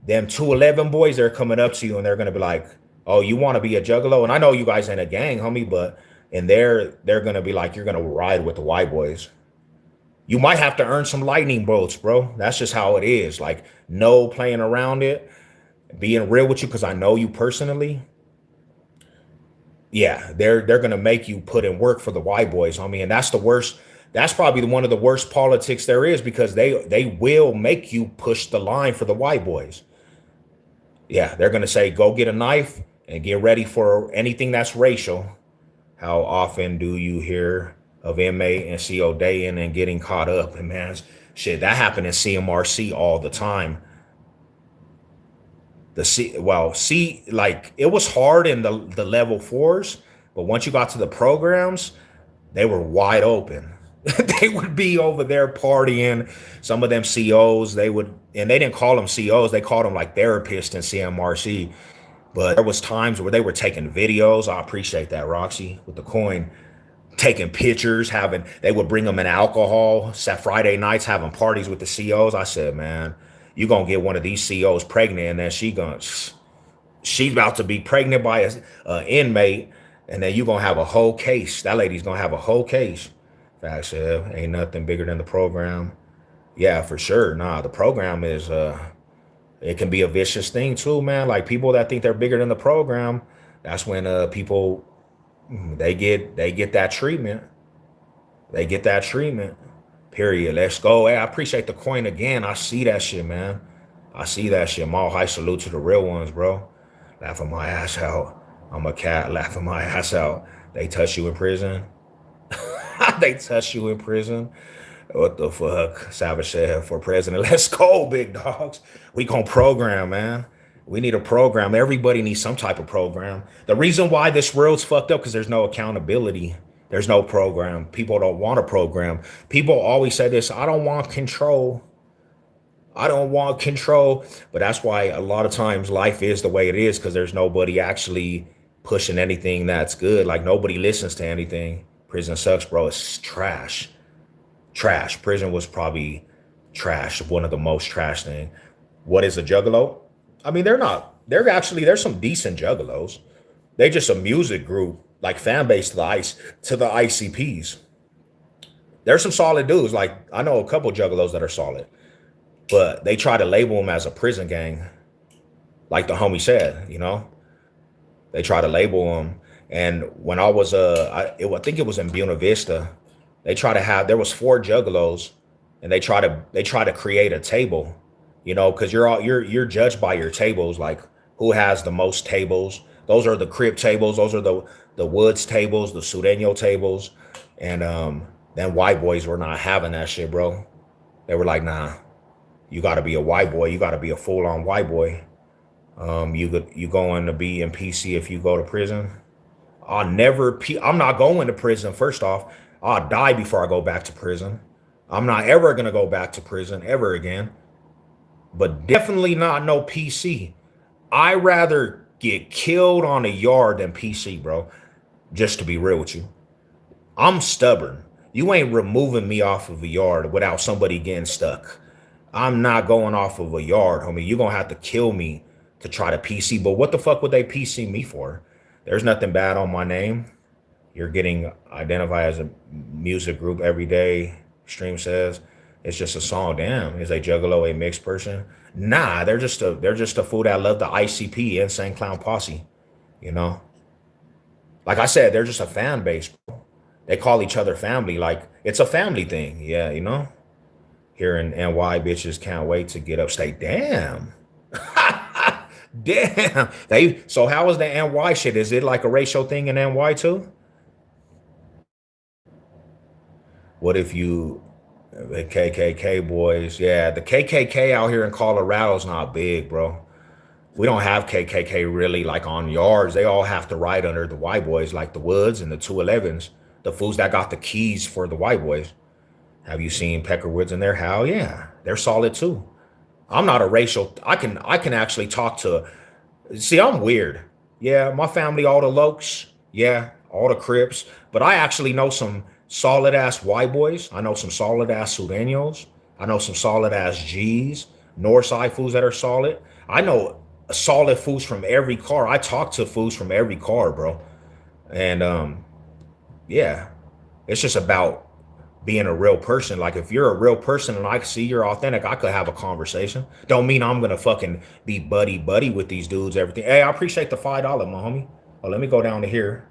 them 211 boys, they're coming up to you and they're gonna be like, "Oh, you want to be a juggalo?" And I know you guys ain't a gang, homie, but and they're gonna be like, "You're gonna ride with the white boys." You might have to earn some lightning bolts, bro. That's just how it is. Like, no playing around it, being real with you, because I know you personally. Yeah, they're gonna make you put in work for the white boys, homie, and that's the worst. That's probably one of the worst politics there is because they will make you push the line for the white boys. Yeah, they're going to say, go get a knife and get ready for anything that's racial. How often do you hear of inmate and CO day in and getting caught up? And man, shit, that happened in CMRC all the time. Like it was hard in the level fours, but once you got to the programs, they were wide open. They would be over there partying. Some of them COs, and they didn't call them COs, they called them like therapists in CMRC. But there was times where they were taking videos. I appreciate that, Roxy, with the coin. Taking pictures, they would bring them in alcohol. Friday nights having parties with the COs. I said, man, you gonna get one of these COs pregnant, and then she's about to be pregnant by a inmate, and then you gonna have a whole case. That lady's gonna have a whole case. Fact, Sev, ain't nothing bigger than the program. Yeah, for sure. Nah, the program is it can be a vicious thing too, man. Like people that think they're bigger than the program, that's when people they get that treatment. They get that treatment. Period. Let's go. Hey, I appreciate the coin again. I see that shit, man. I see that shit. Mall high salute to the real ones, bro. Laughing my ass out. I'm a cat laughing my ass out. They touch you in prison. They touch you in prison. What the fuck? Savage said for president. Let's go, big dogs. We gonna program, man. We need a program. Everybody needs some type of program. The reason why this world's fucked up because there's no accountability. There's no program. People don't want a program. People always say this, I don't want control. I don't want control. But that's why a lot of times life is the way it is because there's nobody actually pushing anything that's good. Like nobody listens to anything. Prison sucks, bro. It's trash. Trash. Prison was probably trash. One of the most trash thing. What is a juggalo? I mean, they're not. There's some decent juggalos. They just a music group, like fan base to the ICPs. There's some solid dudes. Like I know a couple juggalos that are solid, but they try to label them as a prison gang, like the homie said. They try to label them. And when I was I think it was in Buena Vista, there was 4 juggalos, and they try to create a table, because you're judged by your tables, like who has the most tables. Those are the crib tables. Those are the Woods tables, the Sureño tables, and then white boys were not having that shit, bro. They were like, nah, you got to be a white boy. You got to be a full on white boy. You going to be in PC if you go to prison. I'm not going to prison. First off, I'll die before I go back to prison. I'm not ever going to go back to prison ever again. But definitely not no PC. I rather get killed on a yard than PC, bro. Just to be real with you. I'm stubborn. You ain't removing me off of a yard without somebody getting stuck. I'm not going off of a yard, homie. You're going to have to kill me to try to PC. But what the fuck would they PC me for? There's nothing bad on my name. You're getting identified as a music group every day. Stream says it's just a song. Damn, is a juggalo a mixed person? Nah, they're just a fool that love the ICP, Insane Clown Posse. Like I said, they're just a fan base. They call each other family. Like it's a family thing. Yeah, Here in NY, bitches can't wait to get upstate. Damn. Damn. So how is the NY shit? Is it like a racial thing in NY too? What if you The KKK boys. Yeah, the KKK out here in Colorado's not big, bro. We don't have KKK really like on yards. They all have to ride under the white boys, like the Woods and the 211s, the fools that got the keys for the white boys. Have you seen Peckerwoods in there? Hell yeah, they're solid too. I'm not a racial. I can actually talk to. See, I'm weird. Yeah, my family, all the Lokes. Yeah, all the Crips. But I actually know some solid ass white boys. I know some solid ass Sureños. I know some solid ass G's, Northside fools that are solid. I know solid fools from every car. I talk to fools from every car, bro. And yeah, it's just about being a real person. Like if you're a real person and I see you're authentic, I could have a conversation. Don't mean I'm gonna fucking be buddy buddy with these dudes. Everything. Hey, I appreciate the $5, my homie. Oh, let me go down to here.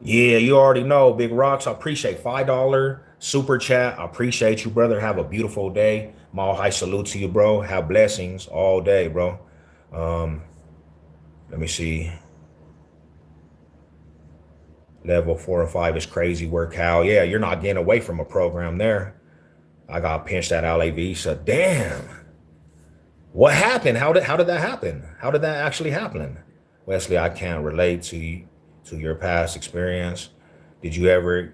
Yeah, you already know, Big Rocks. I appreciate $5 super chat. I appreciate you, brother. Have a beautiful day. Mall high salute to you, bro. Have blessings all day, bro. Um, Let me see. Level 4 and 5 is crazy work, Hal. Yeah, you're not getting away from a program there. I got pinched at LA Visa. Damn. What happened? How did that happen? How did that actually happen? Wesley, I can't relate to your past experience. Did you ever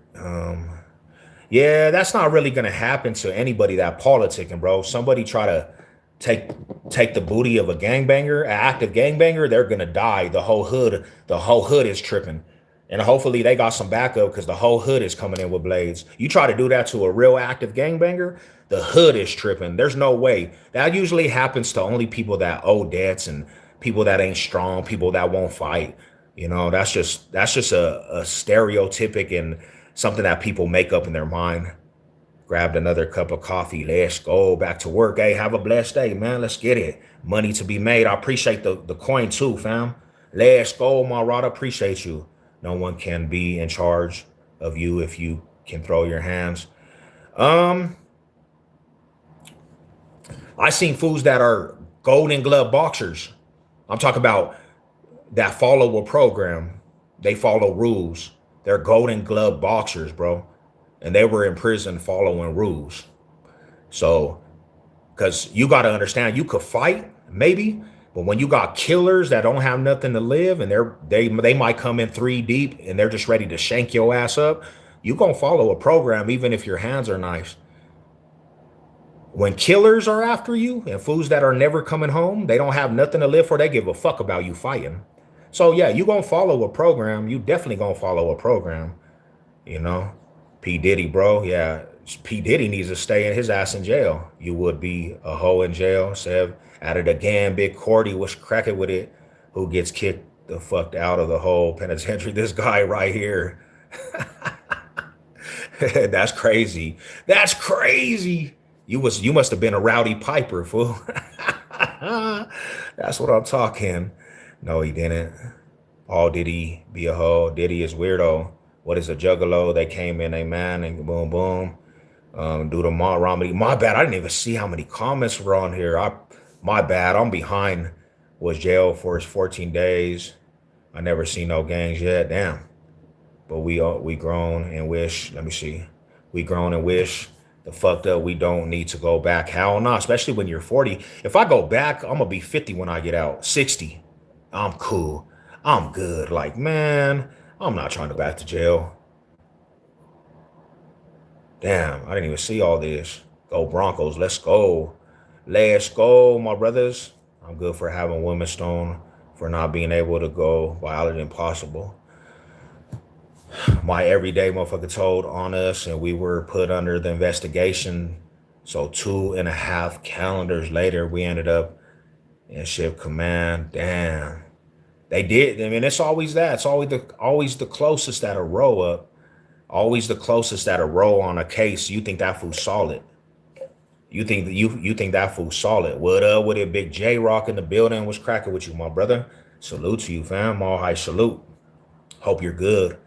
yeah, that's not really gonna happen to anybody that politicking, bro. Somebody try to take take the booty of a gangbanger, an active gangbanger, they're gonna die. The whole hood is tripping. And hopefully they got some backup because the whole hood is coming in with blades. You try to do that to a real active gangbanger, the hood is tripping. There's no way. That usually happens to only people that owe debts and people that ain't strong, people that won't fight. That's just a stereotypic and something that people make up in their mind. Grabbed another cup of coffee. Let's go back to work. Hey, have a blessed day, man. Let's get it. Money to be made. I appreciate the coin too, fam. Let's go, Marada. Appreciate you. No one can be in charge of you if you can throw your hands. Um, I seen fools that are golden glove boxers. I'm talking about that follow a program. They follow rules. They're golden glove boxers, bro. And they were in prison following rules. So, because you got to understand, you could fight, maybe, but when you got killers that don't have nothing to live and they might come in 3 deep and they're just ready to shank your ass up, you gonna follow a program even if your hands are nice. When killers are after you and fools that are never coming home, they don't have nothing to live for, they give a fuck about you fighting. So yeah, you gonna follow a program. You definitely gonna follow a program, you know? P. Diddy, bro. Yeah, P. Diddy needs to stay in his ass in jail. You would be a hoe in jail. Sev at it again. Big Cordy was cracking with it. Who gets kicked the fuck out of the whole penitentiary? This guy right here. That's crazy. That's crazy. You must have been a rowdy piper, fool. That's what I'm talking. No, he didn't. Oh, did he be a hoe? Diddy is weirdo. What is a juggalo? They came in, a man, and boom, boom. Do the Romney. My bad. I didn't even see how many comments were on here. My bad. I'm behind. Was jailed for his 14 days. I never seen no gangs yet. Damn. But we grown and wish. Let me see. We grown and wish. The fucked up. We don't need to go back. Hell no. Especially when you're 40. If I go back, I'm gonna be 50 when I get out. 60. I'm cool. I'm good. Like, man, I'm not trying to back to jail. Damn, I didn't even see all this. Go Broncos. Let's go. Let's go, my brothers. I'm good for having Women Stone, for not being able to go. Biology impossible. My everyday motherfucker told on us, and we were put under the investigation. So 2.5 calendars later, we ended up in ship command. Damn. They did. I mean, it's always that. It's always the closest that'll roll up. Always the closest that'll roll on a case. You think that fool's solid. You think that fool's solid. What up with it? Big J Rock in the building. Was cracking with you, my brother. Salute to you, fam. All high salute. Hope you're good.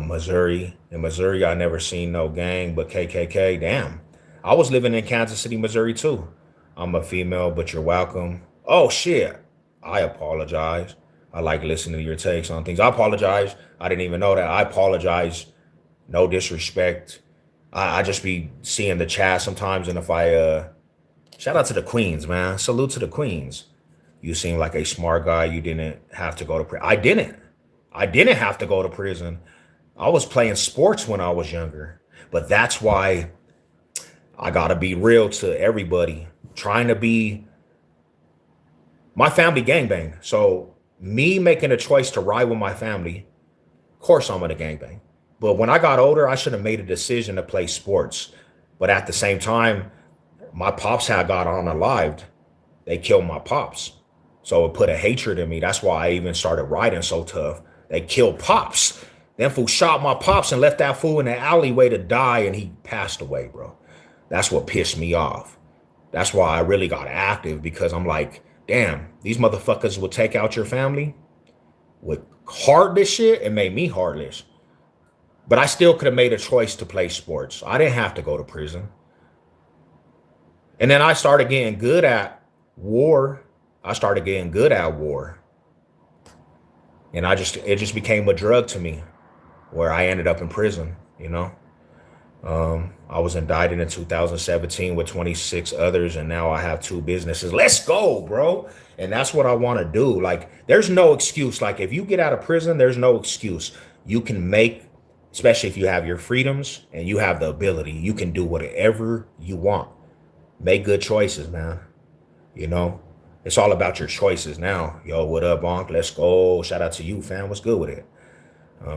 Missouri. In Missouri, I never seen no gang but KKK. Damn. I was living in Kansas City, Missouri too. I'm a female, but you're welcome. Oh shit. I apologize. I like listening to your takes on things. I apologize. I didn't even know that. I apologize No disrespect. I just be seeing the chat sometimes, and if I shout out to the queens, man. Salute to the queens. You seem like a smart guy. You didn't have to go to prison. I didn't. I didn't have to go to prison. I was playing sports when I was younger. But that's why I gotta be real to everybody. Trying to be my family gangbang. So me making a choice to ride with my family, of course I'm gonna gangbang. But when I got older, I should have made a decision to play sports. But at the same time, my pops had got unalived. They killed my pops. So it put a hatred in me. That's why I even started riding so tough. They killed pops. Then fool shot my pops and left that fool in the alleyway to die, and he passed away, bro. That's what pissed me off. That's why I really got active, because I'm like, damn, these motherfuckers will take out your family with heartless shit. It made me heartless. But I still could have made a choice to play sports. I didn't have to go to prison. And then I started getting good at war. I started getting good at war. And it just became a drug to me, where I ended up in prison, you know? I was indicted in 2017 with 26 others, and now I have 2 businesses. Let's go, bro. And that's what I want to do. Like, there's no excuse. Like, if you get out of prison, there's no excuse. You can make, especially if you have your freedoms and you have the ability, you can do whatever you want. Make good choices, man. You know, it's all about your choices now. Yo, what up, Bonk? Let's go. Shout out to you, fam. What's good with it?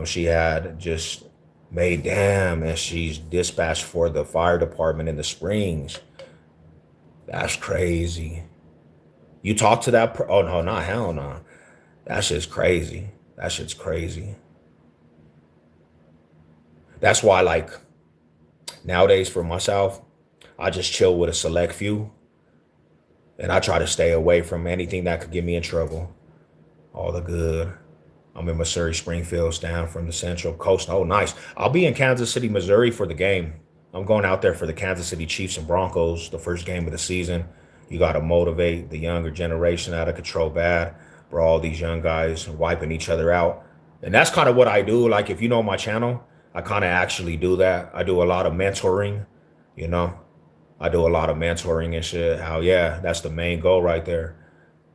She had just made, damn, and she's dispatched for the fire department in the Springs. That's crazy. You talk to that? Oh no, not hell no. That shit's crazy. That shit's crazy. That's why, like, nowadays for myself, I just chill with a select few, and I try to stay away from anything that could get me in trouble. All the good. I'm in Missouri, Springfield, down from the Central Coast. Oh, nice. I'll be in Kansas City, Missouri for the game. I'm going out there for the Kansas City Chiefs and Broncos, the first game of the season. You got to motivate the younger generation out of control bad. Bro, all these young guys wiping each other out. And that's kind of what I do. Like, if you know my channel, I kind of actually do that. I do a lot of mentoring, you know. I do a lot of mentoring and shit. How, yeah, that's the main goal right there.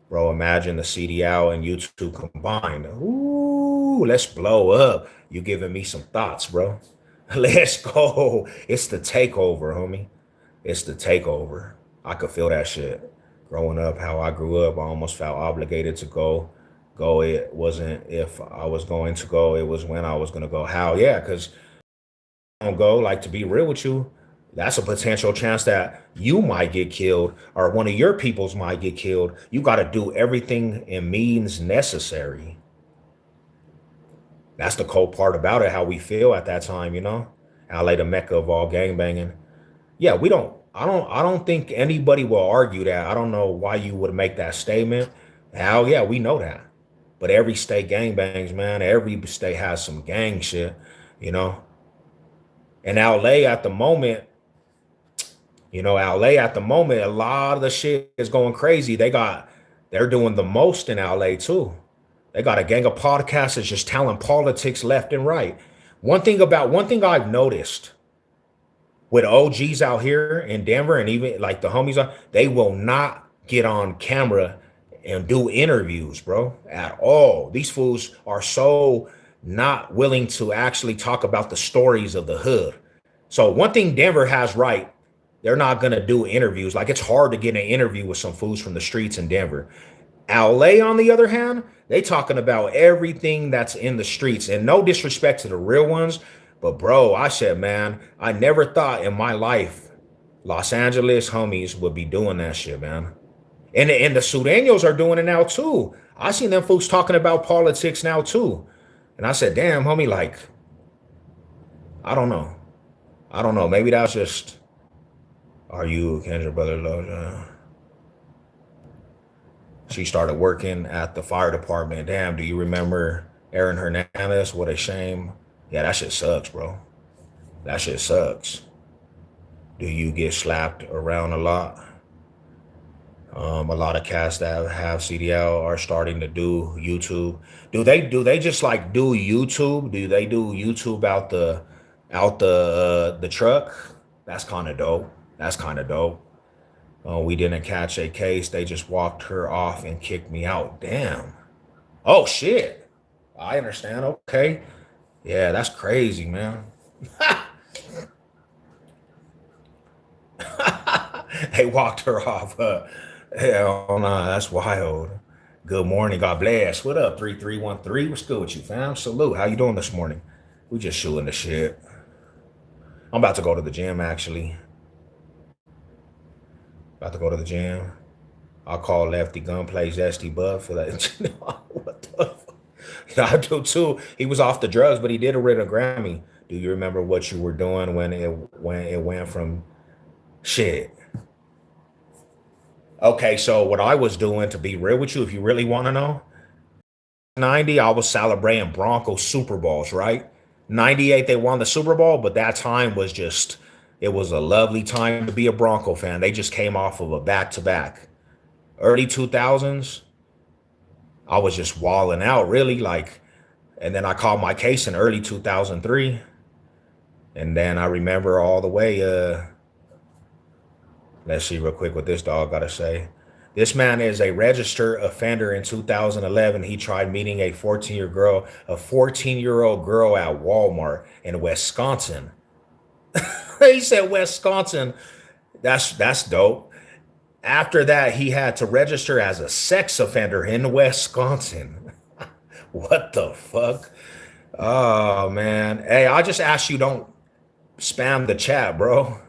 Bro, imagine the CDL and YouTube combined. Ooh, let's blow up. You giving me some thoughts, bro. Let's go. It's the takeover, homie. It's the takeover. I could feel that shit. Growing up, how I grew up, I almost felt obligated to go. It wasn't if I was going to go, it was when I was going to go. How? Yeah, because I don't go, like, to be real with you, that's a potential chance that you might get killed or one of your peoples might get killed. You got to do everything in means necessary. That's the cold part about it, how we feel at that time, you know? LA, the mecca of all gangbanging. Yeah, I don't think anybody will argue that. I don't know why you would make that statement. Hell yeah, we know that. But every state gangbangs, man. Every state has some gang shit, you know? And LA at the moment, a lot of the shit is going crazy. They're doing the most in LA too. They got a gang of podcasters just telling politics left and right. One thing I've noticed with OGs out here in Denver, and even like the homies, they will not get on camera and do interviews, bro, at all. These fools are so not willing to actually talk about the stories of the hood. So one thing Denver has right, they're not going to do interviews. Like, it's hard to get an interview with some fools from the streets in Denver. LA, on the other hand, they talking about everything that's in the streets. And no disrespect to the real ones, but bro, I said, man, I never thought in my life Los Angeles homies would be doing that shit, man. And the Sudanos are doing it now too. I seen them folks talking about politics now too. And I said, damn, homie, like, I don't know. Maybe that's just, are you Kendra brother Loja? She started working at the fire department. Damn, do you remember Aaron Hernandez? What a shame. Yeah, that shit sucks, bro. That shit sucks. Do you get slapped around a lot? A lot of cats that have CDL are starting to do YouTube. Do they just like do YouTube? Do they do YouTube out the truck. That's kind of dope. That's kind of dope. We didn't catch a case. They just walked her off and kicked me out. Damn. Oh shit. I understand. Okay. Yeah, that's crazy, man. They walked her off. Hell no, that's wild. Good morning. God bless. What up, 3313? What's good with you, fam? Salute. How you doing this morning? We just shooting the shit. I'm about to go to the gym, actually. About to go to the gym. I'll call Lefty Gunplay Zesty Bud for that. What the fuck? I do too. He was off the drugs, but he did win a Grammy. Do you remember what you were doing when it went from shit? Okay, so what I was doing, to be real with you, if you really want to know, 90, I was celebrating Broncos Super Bowls, right? 98, they won the Super Bowl, but that time was just, it was a lovely time to be a Bronco fan. They just came off of a back-to-back. Early 2000s, I was just walling out, really, like, and then I caught my case in early 2003. And then I remember all the way, let's see real quick what this dog got to say. This man is a registered offender. In 2011, he tried meeting a 14-year-old girl at Walmart in Wisconsin. He said Wisconsin. That's dope. After that, he had to register as a sex offender in Wisconsin. What the fuck? Oh man. Hey, I just asked you don't spam the chat, bro.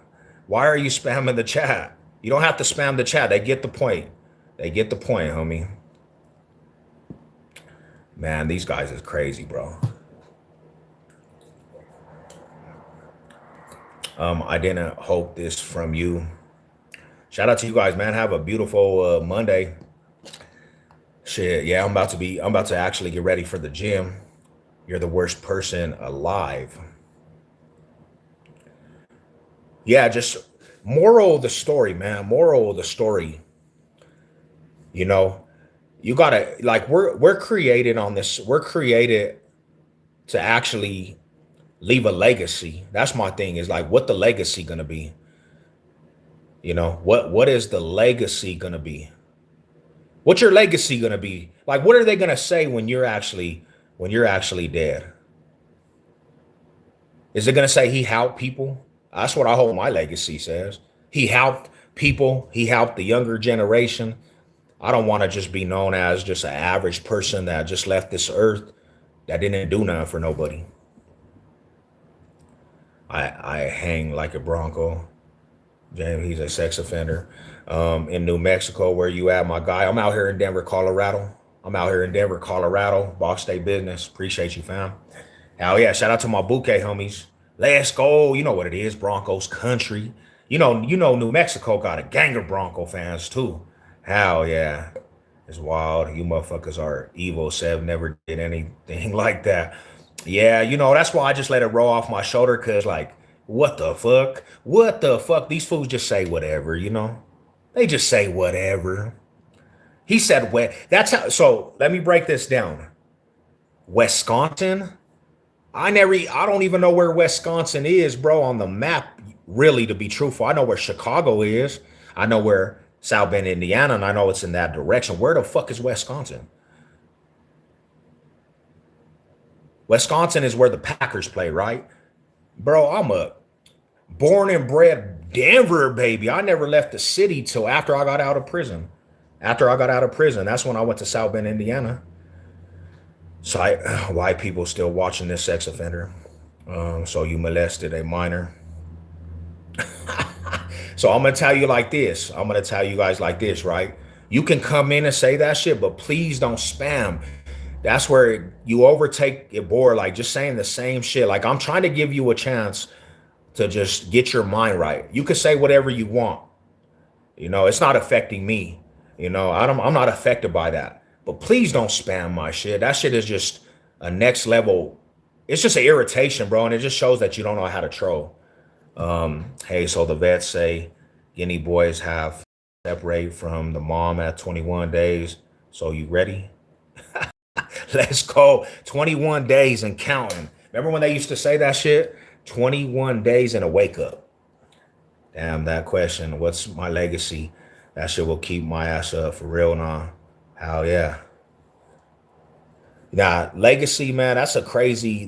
Why are you spamming the chat? You don't have to spam the chat. They get the point. They get the point, homie. Man, these guys is crazy, bro. I didn't hope this from you. Shout out to you guys, man. Have a beautiful Monday. Shit, yeah, I'm about to actually get ready for the gym. You're the worst person alive. Yeah, just moral of the story, man. Moral of the story. You know, you gotta, like, we're created on this. We're created to actually leave a legacy. That's my thing. Is like, what the legacy gonna be? You know, what is the legacy gonna be? What's your legacy gonna be? Like, what are they gonna say when you're actually dead? Is it gonna say he helped people? That's what I hope my legacy says. He helped people. He helped the younger generation. I don't want to just be known as just an average person that just left this earth that didn't do nothing for nobody. I hang like a Bronco. James, he's a sex offender. In New Mexico, where you at, my guy? I'm out here in Denver, Colorado. Boss State Business. Appreciate you, fam. Hell yeah. Shout out to my bouquet homies. Let's go. You know what it is. Broncos country. You know, New Mexico got a gang of Bronco fans too. Hell yeah. It's wild. You motherfuckers are evil. Sev never did anything like that. Yeah, that's why I just let it roll off my shoulder, because, like, what the fuck? What the fuck? These fools just say whatever, They just say whatever. He said, what? That's how. So let me break this down. Wisconsin? I don't even know where Wisconsin is, bro, on the map, really, to be truthful. I know where Chicago is. I know where South Bend, Indiana, and I know it's in that direction. Where the fuck is Wisconsin? Wisconsin is where the Packers play, right? Bro, I'm a born and bred Denver baby. I never left the city till after I got out of prison. That's when I went to South Bend, Indiana. So white people still watching this sex offender. So you molested a minor. So I'm going to tell you like this. I'm going to tell you guys like this, right? You can come in and say that shit, but please don't spam. That's where you overtake it bored, like just saying the same shit. Like, I'm trying to give you a chance to just get your mind right. You can say whatever you want. It's not affecting me. I'm not affected by that. But please don't spam my shit. That shit is just a next level. It's just an irritation, bro. And it just shows that you don't know how to troll. Hey, so the vets say Guinea boys have separate from the mom at 21 days. So you ready? Let's go. 21 days and counting. Remember when they used to say that shit? 21 days in a wake up. Damn, that question. What's my legacy? That shit will keep my ass up for real now. Hell yeah. Nah, legacy, man, that's a crazy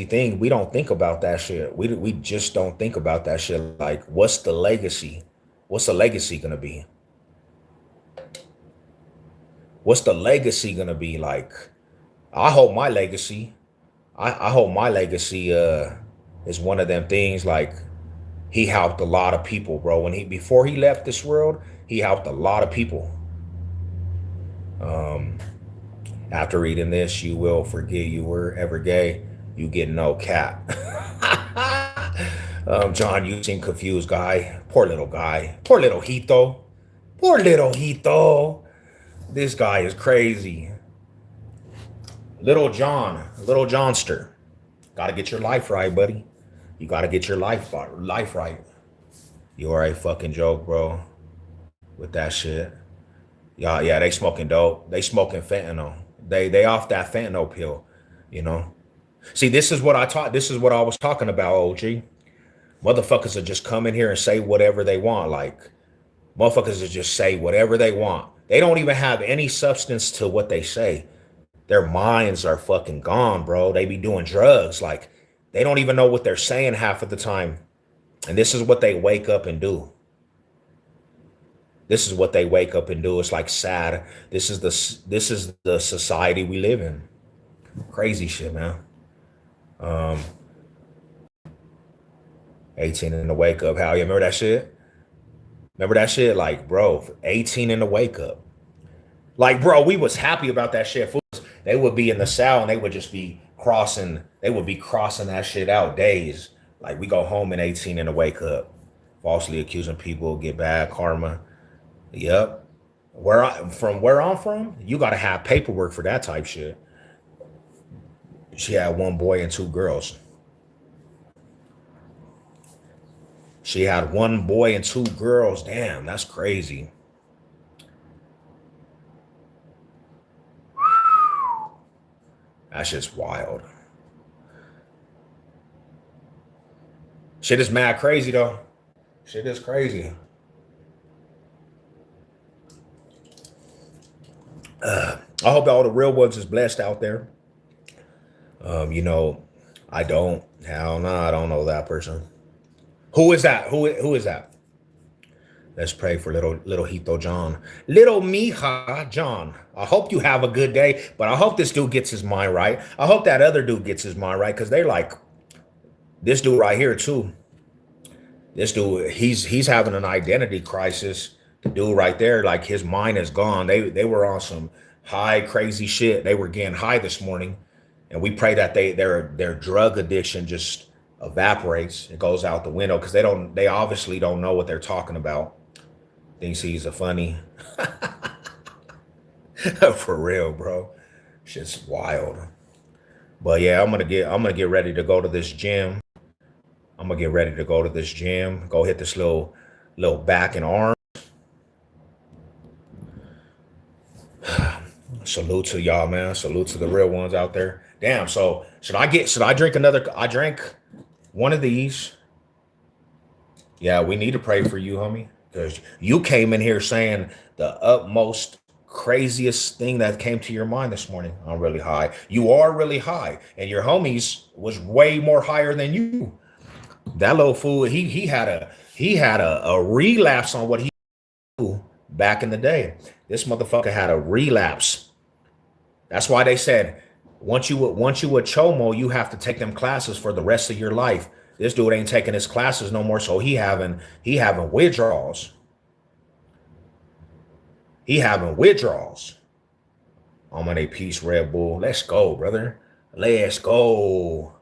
thing. We don't think about that shit. We just don't think about that shit. Like, what's the legacy? What's the legacy gonna be? What's the legacy gonna be? Like, I hope my legacy, I hope my legacy is one of them things like he helped a lot of people, bro. When he before he left this world, he helped a lot of people. Um, After reading this, you will forget you were ever gay. You get no cap. John, you seem confused, guy. Poor little guy. Poor little Hito. Poor little Hito. This guy is crazy. Little John, little Johnster. Gotta get your life right, buddy. You gotta get your life right. You are a fucking joke, bro. With that shit. Yeah, they smoking dope. They smoking fentanyl. They off that fentanyl pill, you know. See, this is what I taught. This is what I was talking about, OG. Motherfuckers will just come in here and say whatever they want. Like, motherfuckers will just say whatever they want. They don't even have any substance to what they say. Their minds are fucking gone, bro. They be doing drugs. Like, they don't even know what they're saying half of the time. And this is what they wake up and do. This is what they wake up and do. It's like sad. This is the society we live in. Crazy shit, man. 18 in the wake up. How you remember that shit? Remember that shit? Like, bro, 18 in the wake up. Like, bro, we was happy about that shit. They would be in the cell and they would just be crossing. They would be crossing that shit out days. Like, we go home in 18 in the wake up. Falsely accusing people, get bad karma. Yep. Where I'm from, you gotta have paperwork for that type shit. She had one boy and two girls. She had one boy and two girls. Damn, that's crazy. That's just wild. Shit is mad crazy though. Shit is crazy. I hope all the real ones is blessed out there. You know, I don't. Hell no, I don't know that person. Who is that? Who is that? Let's pray for little Hito John. Little Mija John. I hope you have a good day, but I hope this dude gets his mind right. I hope that other dude gets his mind right because they like this dude right here too. This dude, he's having an identity crisis. The dude right there, like his mind is gone. They were on some high crazy shit. They were getting high this morning, and we pray that their drug addiction just evaporates. It goes out the window because they obviously don't know what they're talking about. Thinks he's a funny. For real, bro. Shit's wild. But yeah, I'm gonna get ready to go to this gym. I'm gonna get ready to go to this gym. Go hit this little back and arm. Salute to y'all, man. Salute to the real ones out there. Damn. So should I drink another? I drank one of these. Yeah, we need to pray for you, homie. Because you came in here saying the utmost craziest thing that came to your mind this morning. I'm really high. You are really high. And your homies was way more higher than you. That little fool, he had a relapse on what he do back in the day. This motherfucker had a relapse. That's why they said once you a chomo, you have to take them classes for the rest of your life. This dude ain't taking his classes no more, so he having withdrawals. He having withdrawals. I'm on a piece, Red Bull. Let's go, brother. Let's go.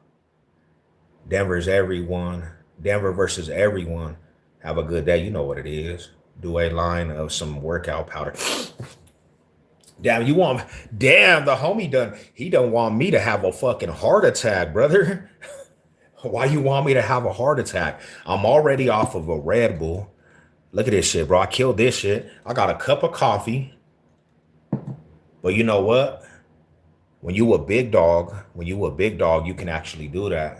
Denver's everyone. Denver versus everyone. Have a good day. You know what it is. Do a line of some workout powder. Damn, the homie he don't want me to have a fucking heart attack, brother. Why you want me to have a heart attack? I'm already off of a Red Bull. Look at this shit, bro. I killed this shit. I got a cup of coffee. But you know what? When you a big dog, you can actually do that.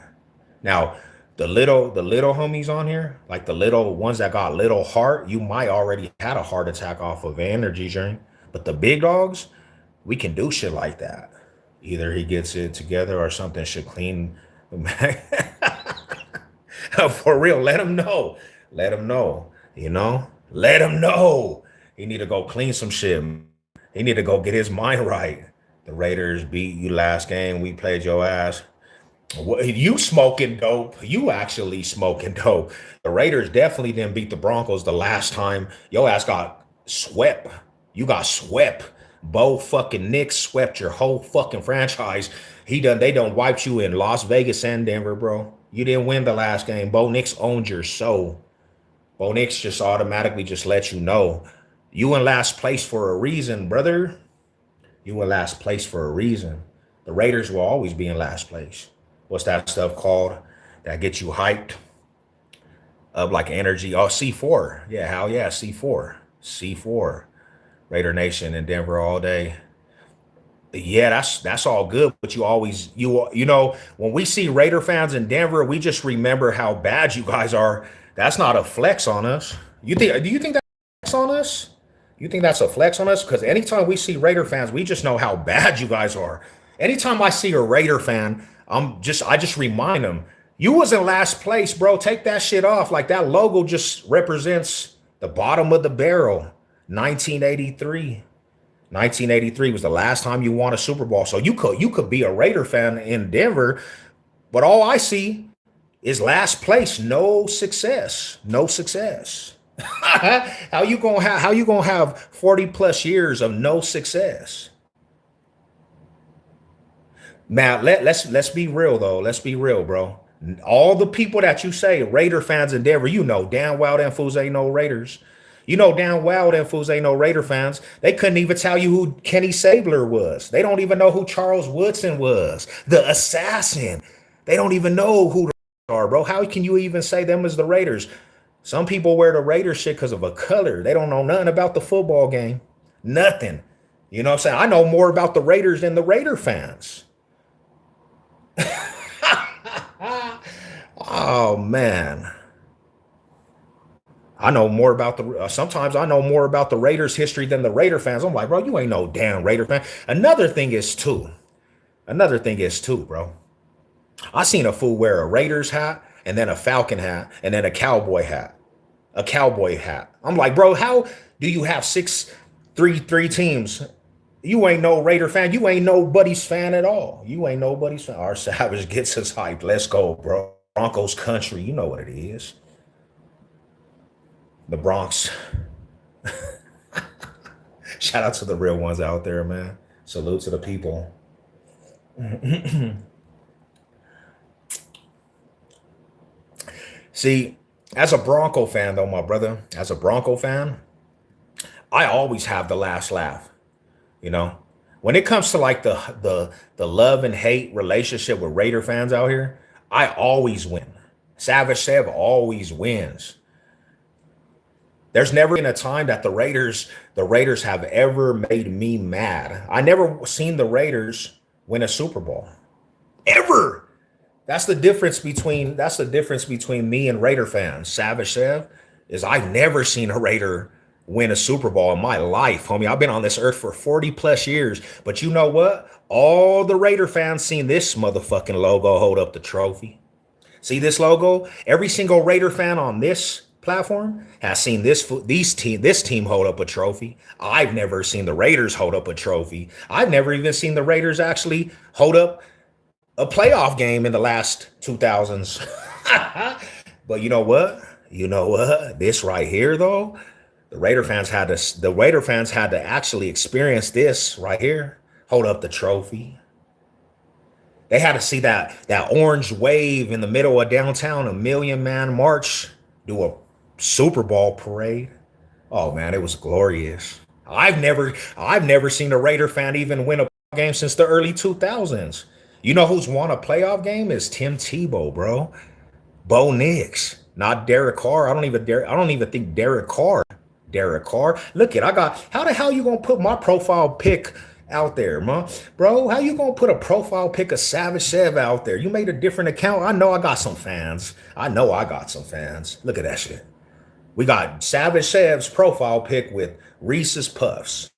Now, The little homies on here, like the little ones that got little heart, you might already had a heart attack off of an energy drink. But the big dogs, we can do shit like that. Either he gets it together or something should clean. For real, let him know. Let him know. Let him know. He need to go clean some shit. He need to go get his mind right. The Raiders beat you last game. We played your ass. You smoking dope. You actually smoking dope. The Raiders definitely didn't beat the Broncos the last time. Your ass got swept. You got swept. Bo fucking Nix swept your whole fucking franchise. They done wiped you in Las Vegas and Denver, bro. You didn't win the last game. Bo Nix owned your soul. Bo Nix just automatically just let you know. You in last place for a reason, brother. You in last place for a reason. The Raiders will always be in last place. What's that stuff called that gets you hyped up like energy? Oh, C4. Yeah, hell yeah, C4. C4. Raider Nation in Denver all day. Yeah, that's all good. But you when we see Raider fans in Denver, we just remember how bad you guys are. That's not a flex on us. Do you think that's a flex on us? You think that's a flex on us? Because anytime we see Raider fans, we just know how bad you guys are. Anytime I see a Raider fan, I just remind them, you was in last place, bro. Take that shit off. Like that logo just represents the bottom of the barrel. 1983. 1983 was the last time you won a Super Bowl. So you could be a Raider fan in Denver, but all I see is last place, no success, no success. How you gonna have 40 plus years of no success? Now let's be real though. Let's be real, bro. All the people that you say Raider fans in Denver, you know damn well them fools ain't no Raiders. You know damn well them fools ain't no Raider fans. They couldn't even tell you who Kenny Sabler was. They don't even know who Charles Woodson was, the assassin. They don't even know who the are, bro. How can you even say them as the Raiders? Some people wear the Raiders shit because of a color. They don't know nothing about the football game. Nothing. You know what I'm saying? I know more about the Raiders than the Raider fans. Oh man, I know more about sometimes I know more about the Raiders history than the Raider fans. I'm like, bro, you ain't no damn Raider fan. Another thing is too, bro. I seen a fool wear a Raiders hat and then a Falcon hat and then a cowboy hat. A cowboy hat. I'm like, bro, how do you have three teams? You ain't no Raider fan. You ain't nobody's fan at all. You ain't nobody's fan. Our Savage gets us hyped. Let's go, bro. Broncos country. You know what it is. The Bronx. Shout out to the real ones out there, man. Salute to the people. See, as a Bronco fan, though, my brother, as a Bronco fan, I always have the last laugh. You know, when it comes to like the love and hate relationship with Raider fans out here, I always win. Savage Sev always wins. There's never been a time that the Raiders have ever made me mad. I never seen the Raiders win a Super Bowl. Ever. That's the difference between me and Raider fans. Savage Sev is I never seen a Raider win a Super Bowl in my life, homie. I've been on this earth for 40 plus years. But you know what? All the Raider fans seen this motherfucking logo hold up the trophy. See this logo? Every single Raider fan on this platform has seen this team hold up a trophy. I've never seen the Raiders hold up a trophy. I've never even seen the Raiders actually hold up a playoff game in the last 2000s. But you know what? This right here though, the Raider fans had to actually experience this right here. Hold up the trophy. They had to see that orange wave in the middle of downtown, a million man march, do a Super Bowl parade. Oh man, it was glorious. I've never seen a Raider fan even win a game since the early 2000s. You know who's won a playoff game is Tim Tebow, bro. Bo Nix, not Derek Carr. I don't even think Derek Carr. Derek Carr. Look it, how the hell you gonna put my profile pic out there, man. Bro, how you gonna put a profile pic of Savage Sev out there? You made a different account. I know I got some fans. I know I got some fans. Look at that shit. We got Savage Sev's profile pic with Reese's Puffs.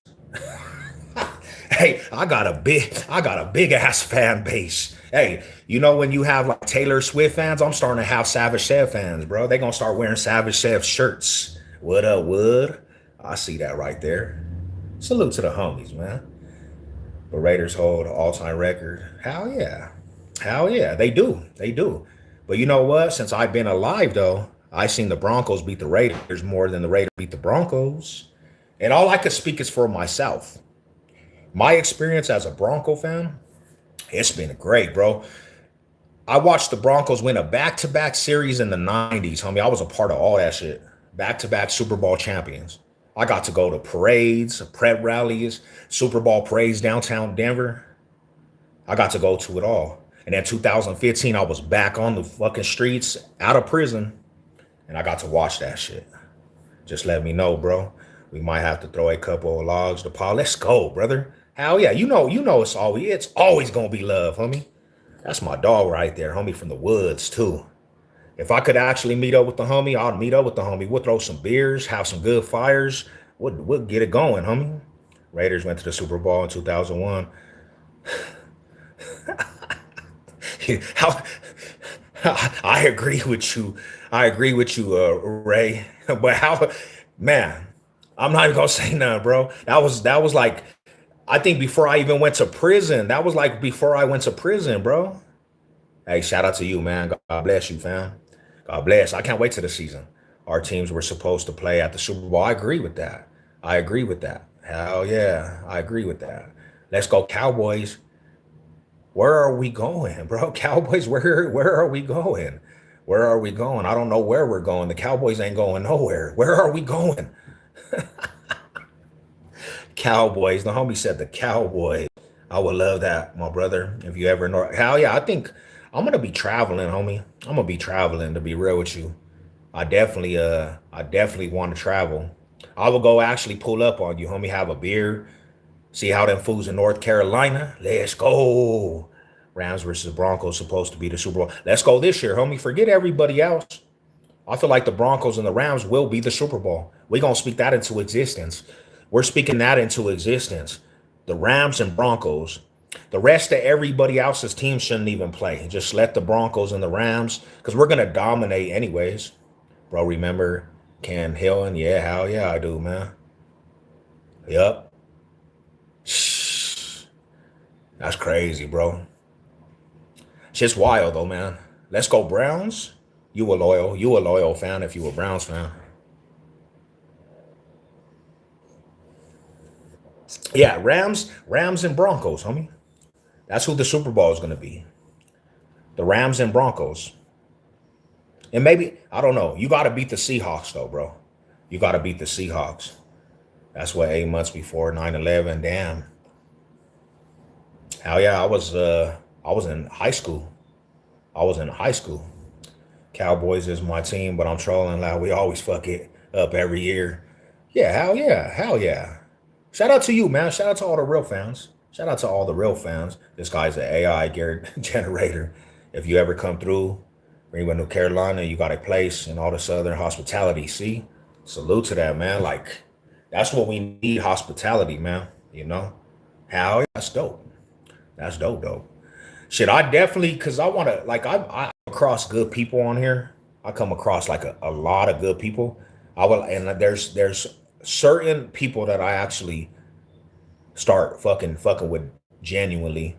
Hey, I got a big ass fan base. Hey, you know when you have like Taylor Swift fans, I'm starting to have Savage Chef fans, bro. They gonna start wearing Savage Chef shirts. What up, Wood? I see that right there. Salute to the homies, man. The Raiders hold all-time record. Hell yeah. Hell yeah. They do. They do. But you know what? Since I've been alive though, I seen the Broncos beat the Raiders more than the Raiders beat the Broncos. And all I could speak is for myself. My experience as a Bronco fan, it's been great, bro. I watched the Broncos win a back-to-back series in the 90s, homie. I was a part of all that shit. Back-to-back Super Bowl champions. I got to go to parades, prep rallies, Super Bowl parades downtown Denver. I got to go to it all. And then 2015, I was back on the fucking streets, out of prison, and I got to watch that shit. Just let me know, bro. We might have to throw a couple of logs to Paul. Let's go, brother. Hell yeah. You know it's always gonna be love, homie. That's my dog right there, homie, from the woods, too. If I could actually meet up with the homie, I'd meet up with the homie. We'll throw some beers, have some good fires. We'll get it going, homie. Raiders went to the Super Bowl in 2001. How, I agree with you. Ray. But how, man, I'm not even gonna say nothing, bro. That was like, I think before I even went to prison. That was like before I went to prison, bro. Hey, shout out to you, man. God bless you, fam. God bless. I can't wait to the season. Our teams were supposed to play at the Super Bowl. I agree with that. I agree with that. Hell yeah, I agree with that. Let's go, Cowboys. Where are we going, bro? Cowboys, where are we going? Where are we going? I don't know where we're going. The Cowboys ain't going nowhere. Where are we going? Cowboys. The homie said the Cowboys. I would love that, my brother. If you ever know, hell yeah, I think I'm gonna be traveling, homie. I'm gonna be traveling to be real with you. I definitely want to travel. I will go actually pull up on you, homie. Have a beer. See how them fools in North Carolina. Let's go. Rams versus Broncos supposed to be the Super Bowl. Let's go this year, homie. Forget everybody else. I feel like the Broncos and the Rams will be the Super Bowl. We're going to speak that into existence. We're speaking that into existence. The Rams and Broncos. The rest of everybody else's team shouldn't even play. Just let the Broncos and the Rams, because we're going to dominate anyways. Bro, remember Ken Hill? Yeah, hell yeah, I do, man. Yep. That's crazy, bro. Shit's wild, though, man. Let's go Browns. You a loyal fan if you a Browns fan. Yeah, Rams and Broncos, homie. That's who the Super Bowl is going to be. The Rams and Broncos. And maybe, I don't know. You got to beat the Seahawks, though, bro. You got to beat the Seahawks. That's what 8 months before 9/11. Damn. Hell yeah, I was in high school. I was in high school. Cowboys is my team, but I'm trolling like we always fuck it up every year. Yeah, hell yeah, hell yeah. Shout out to you, man. Shout out to all the real fans. Shout out to all the real fans. This guy's an AI generator. If you ever come through Greenwood, North Carolina, you got a place and all the Southern hospitality. See, salute to that, man. Like, that's what we need, hospitality, man. You know, how that's dope. That's dope, dope. Shit, I definitely, cause I want to, like, I come across good people on here. I come across like a lot of good people. I will, and there's certain people that I actually start fucking with genuinely.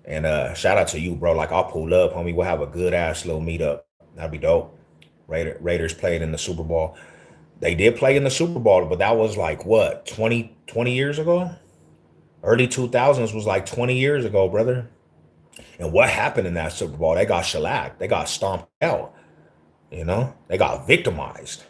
And shout out to you, bro. Like, I'll pull up, homie. We'll have a good ass little meetup. That'd be dope. Raiders played in the Super Bowl. They did play in the Super Bowl, but that was like what, 20 years ago? Early 2000s was like 20 years ago, brother. And what happened in that Super Bowl? They got shellacked. They got stomped out. You know, they got victimized.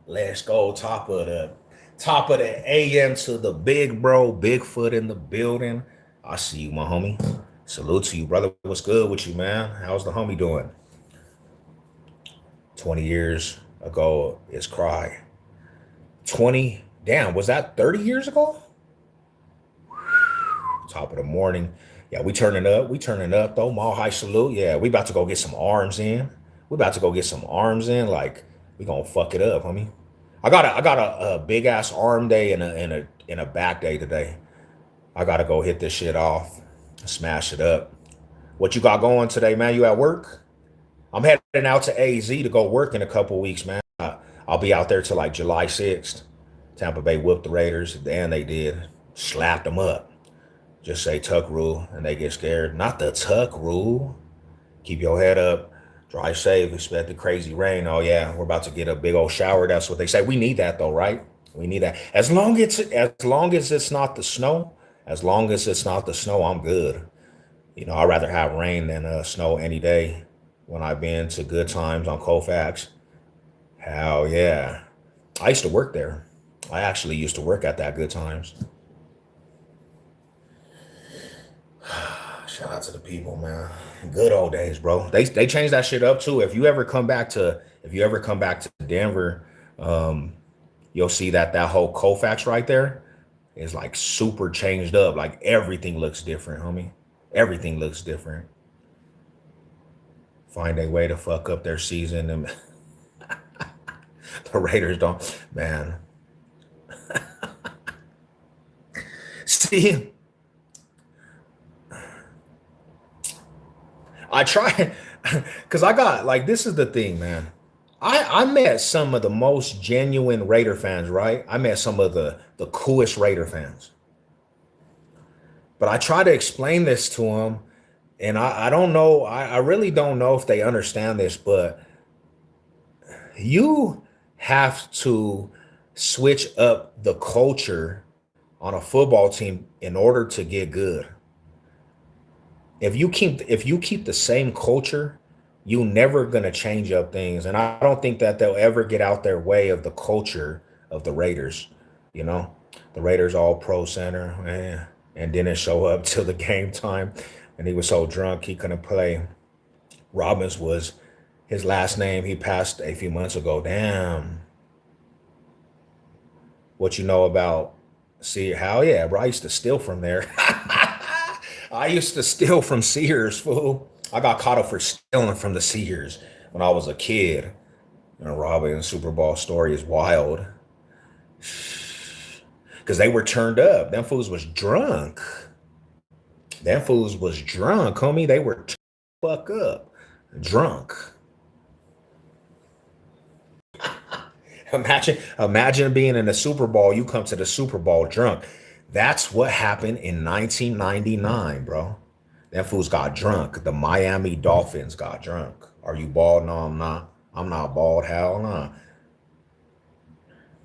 Let's go. Top of the AM to the big bro, Bigfoot in the building. I see you, my homie. Salute to you, brother. What's good with you, man? How's the homie doing? 20 years. ago is cry. 20, damn, was that 30 years ago? Top of the morning. Yeah, we turning up. We turning up though. Mall high salute. Yeah, we about to go get some arms in. We about to go get some arms in. Like we gonna fuck it up, homie. I got a big ass arm day and a back day today. I gotta go hit this shit off, smash it up. What you got going today, man? You at work? I'm heading out to AZ to go work in a couple weeks, man. I'll be out there till like July 6th. Tampa Bay whooped the Raiders, and they did. Slapped them up. Just say tuck rule, and they get scared. Not the tuck rule. Keep your head up. Drive safe. Expect the crazy rain. Oh yeah, we're about to get a big old shower. That's what they say. We need that though, right? We need that. As long as it's not the snow. As long as it's not the snow, I'm good. I'd rather have rain than snow any day. When I've been to good times on Colfax, hell yeah. I used to work there. I actually used to work at that good times. Shout out to the people, man. Good old days, bro. They changed that shit up too. If you ever come back to Denver, um, you'll see that whole Colfax right there is like super changed up. Like everything looks different, homie. Everything looks different. Find a way to fuck up their season, and the Raiders don't. Man, see, I try because I got like this is the thing, man. I met some of the most genuine Raider fans, right? I met some of the coolest Raider fans, but I try to explain this to them, and I don't know. I really don't know if they understand this, but you have to switch up the culture on a football team in order to get good. If you keep the same culture, you never gonna change up things. And I don't think that they'll ever get out their way of the culture of the Raiders. You know, the Raiders all pro center, man, and didn't show up till the game time, and he was so drunk he couldn't play. Robbins was his last name. He passed a few months ago. Damn, what you know about? See, hell yeah, bro. I used to steal from there. I used to steal from Sears, fool. I got caught up for stealing from the Sears when I was a kid. And Robin Super Bowl story is wild. Because they were turned up. Them fools was drunk. Them fools was drunk, homie. They were fuck up. Drunk. Imagine being in the Super Bowl. You come to the Super Bowl drunk. That's what happened in 1999, bro. That fools got drunk. The Miami Dolphins got drunk. Are you bald? No, I'm not. I'm not bald. Hell no.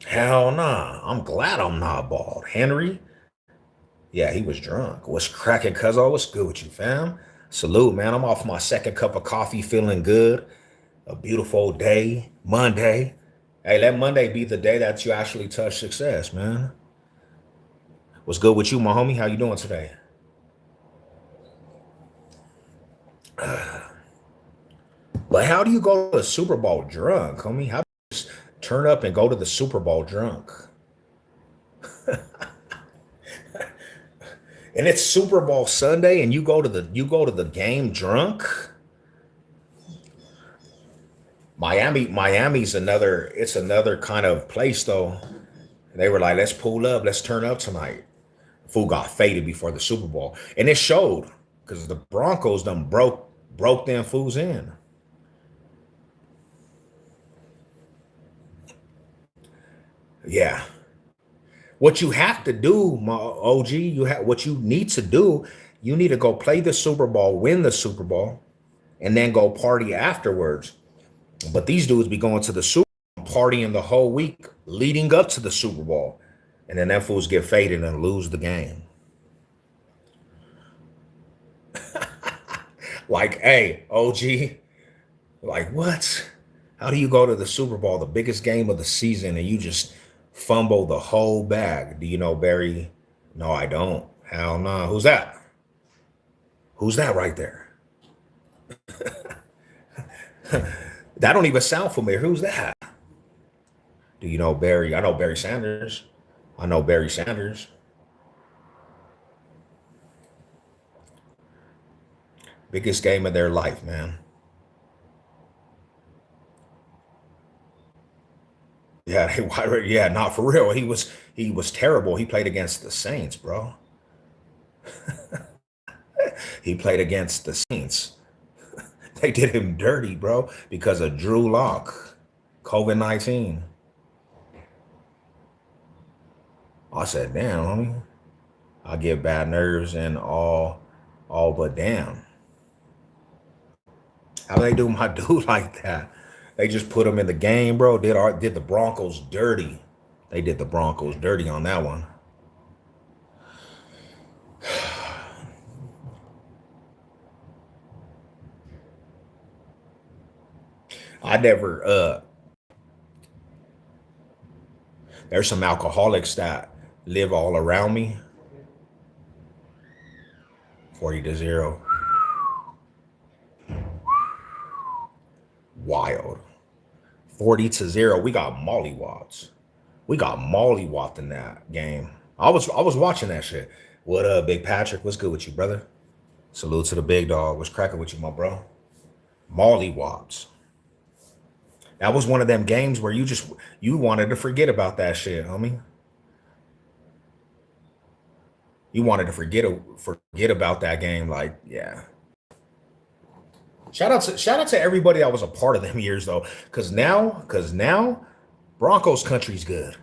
Hell nah. I'm glad I'm not bald. Henry, yeah, he was drunk. What's cracking, cuzzo? What's good with you, fam? Salute, man. I'm off my second cup of coffee, feeling good. A beautiful day, Monday. Hey, let Monday be the day that you actually touch success, man. What's good with you, my homie? How you doing today? But how do you go to the Super Bowl drunk, homie? How do you just turn up and go to the Super Bowl drunk? And it's Super Bowl Sunday, and you go to the game drunk. Miami's another kind of place though. They were like, let's pull up, let's turn up tonight. Fool got faded before the Super Bowl, and it showed because the Broncos done broke them fools in. Yeah, what you have to do, my OG, what you need to do. You need to go play the Super Bowl, win the Super Bowl, and then go party afterwards. But these dudes be going to the Super Bowl, partying the whole week leading up to the Super Bowl, and then them fools get faded and lose the game. Like, hey, OG, like what? How do you go to the Super Bowl, the biggest game of the season, and you just fumble the whole bag? Do you know Barry? No, I don't. Hell no. Who's that? Who's that right there? That don't even sound familiar. Who's that? Do you know Barry? I know Barry Sanders. I know Barry Sanders. Biggest game of their life, man. Yeah, yeah, not for real. He was terrible. He played against the Saints, bro. He played against the Saints. They did him dirty, bro, because of Drew Lock, COVID-19. I said, damn, homie. I get bad nerves and all but damn. How they do my dude like that? They just put him in the game, bro. Did the Broncos dirty. They did the Broncos dirty on that one. I never there's some alcoholics that live all around me. 40-0. Wild. 40-0. We got mollywops. We got mollywopped in that game. I was watching that shit. What up, Big Patrick? What's good with you, brother? Salute to the big dog. What's cracking with you, my bro? Mollywops. That was one of them games where you wanted to forget about that shit, homie. You wanted to forget about that game. Like, yeah. Shout out to everybody that was a part of them years though. Cause now Broncos country's good.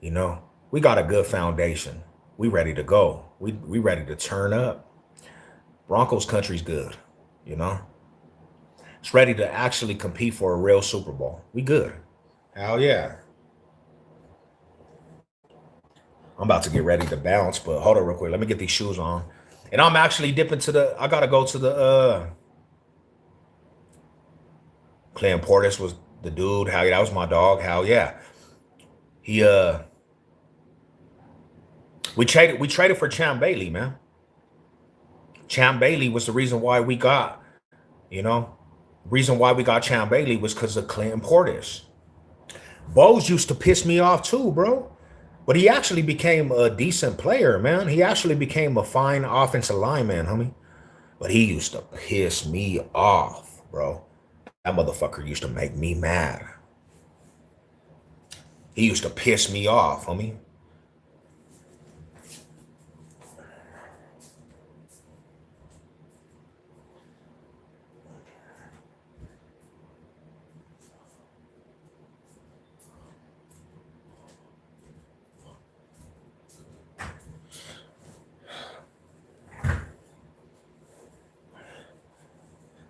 You know, we got a good foundation. We ready to go. We ready to turn up. Broncos country's good, you know. It's ready to actually compete for a real Super Bowl. We good. Hell yeah. I'm about to get ready to bounce, but hold on real quick. Let me get these shoes on. And I'm actually dipping I gotta go to the Clem Portis was the dude. Hell yeah, that was my dog. Hell yeah. He we traded for Champ Bailey, man. Champ Bailey was the reason why we got, you know, reason why we got Champ Bailey was because of Clem Portis. Bose used to piss me off too, bro. But he actually became a decent player, man. He actually became a fine offensive lineman, homie. But he used to piss me off, bro. That motherfucker used to make me mad. He used to piss me off, homie.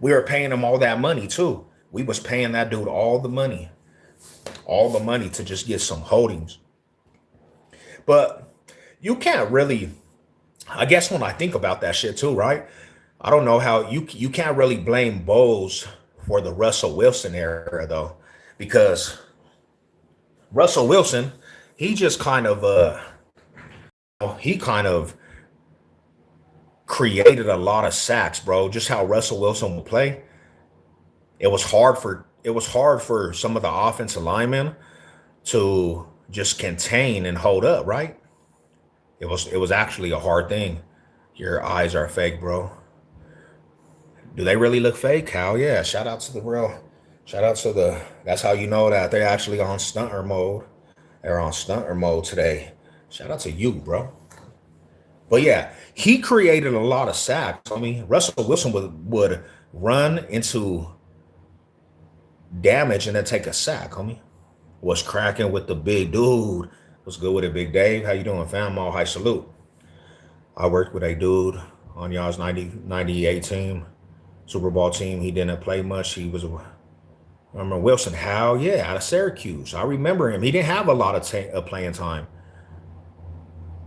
We were paying him all that money too. We was paying that dude all the money to just get some holdings. But you can't really, I guess when I think about that shit too, right? I don't know how you can't really blame Bose for the Russell Wilson era though, because Russell Wilson, he just kind of he kind of created a lot of sacks, bro. Just how Russell Wilson would play. It was hard for some of the offensive linemen to just contain and hold up, right? It was actually a hard thing. Your eyes are fake, bro. Do they really look fake? Hell yeah. Shout out to that's how you know that they're actually on stunter mode. They're on stunter mode today. Shout out to you, bro. But yeah, he created a lot of sacks. I mean, Russell Wilson would run into damage and then take a sack, homie. What's cracking with the big dude? What's good with it, Big Dave? How you doing, fam? All high salute. I worked with a dude on y'all's 98 team, Super Bowl team. He didn't play much. I remember Wilson. How? Yeah, out of Syracuse. I remember him. He didn't have a lot of playing time.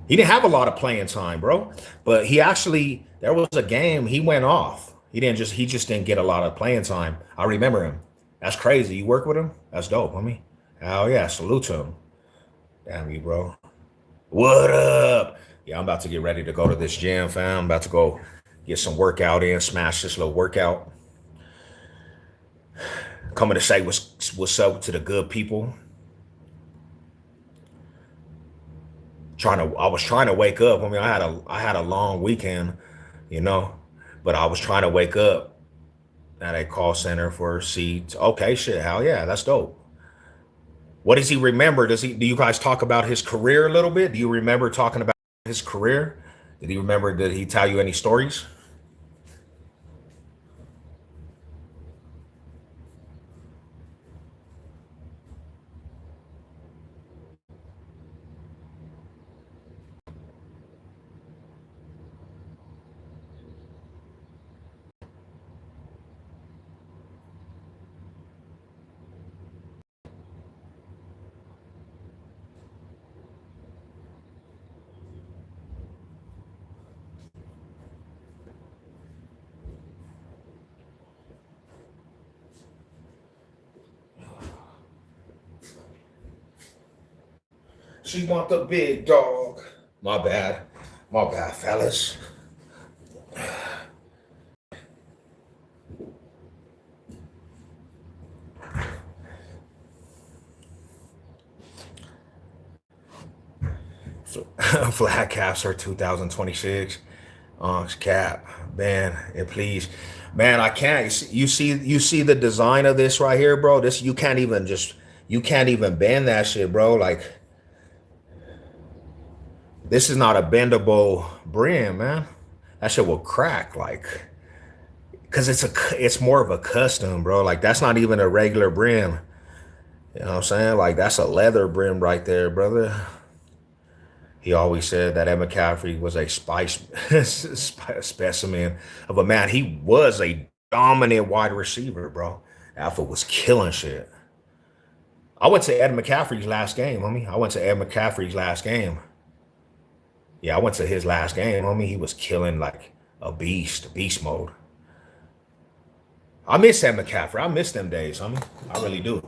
He didn't have a lot of playing time, bro. But there was a game he went off. He just didn't get a lot of playing time. I remember him. That's crazy. You work with him? That's dope, homie. Hell yeah, salute to him. Damn you, bro. What up? Yeah, I'm about to get ready to go to this gym, fam. I'm about to go get some workout in, smash this little workout. Coming to say what's up to the good people. I was trying to wake up. I mean, I had a long weekend, you know, but I was trying to wake up at a call center for seats. Okay, shit, hell yeah, that's dope. What does he remember? Do you guys talk about his career a little bit? Do you remember talking about his career? Did he tell you any stories? She want the big dog. My bad. My bad, fellas. Flat caps are 2026. Cap, man, and please, man, I can't. You see the design of this right here, bro. This you can't even bend that shit, bro. Like this is not a bendable brim, man. That shit will crack, like, cause it's more of a custom, bro. Like that's not even a regular brim. You know what I'm saying? Like that's a leather brim right there, brother. He always said that Ed McCaffrey was a specimen of a man. He was a dominant wide receiver, bro. Alpha was killing shit. I went to Ed McCaffrey's last game, homie. I went to Ed McCaffrey's last game. Yeah, I went to his last game, homie. He was killing like a beast mode. I miss Ed McCaffrey. I miss them days, homie. I really do.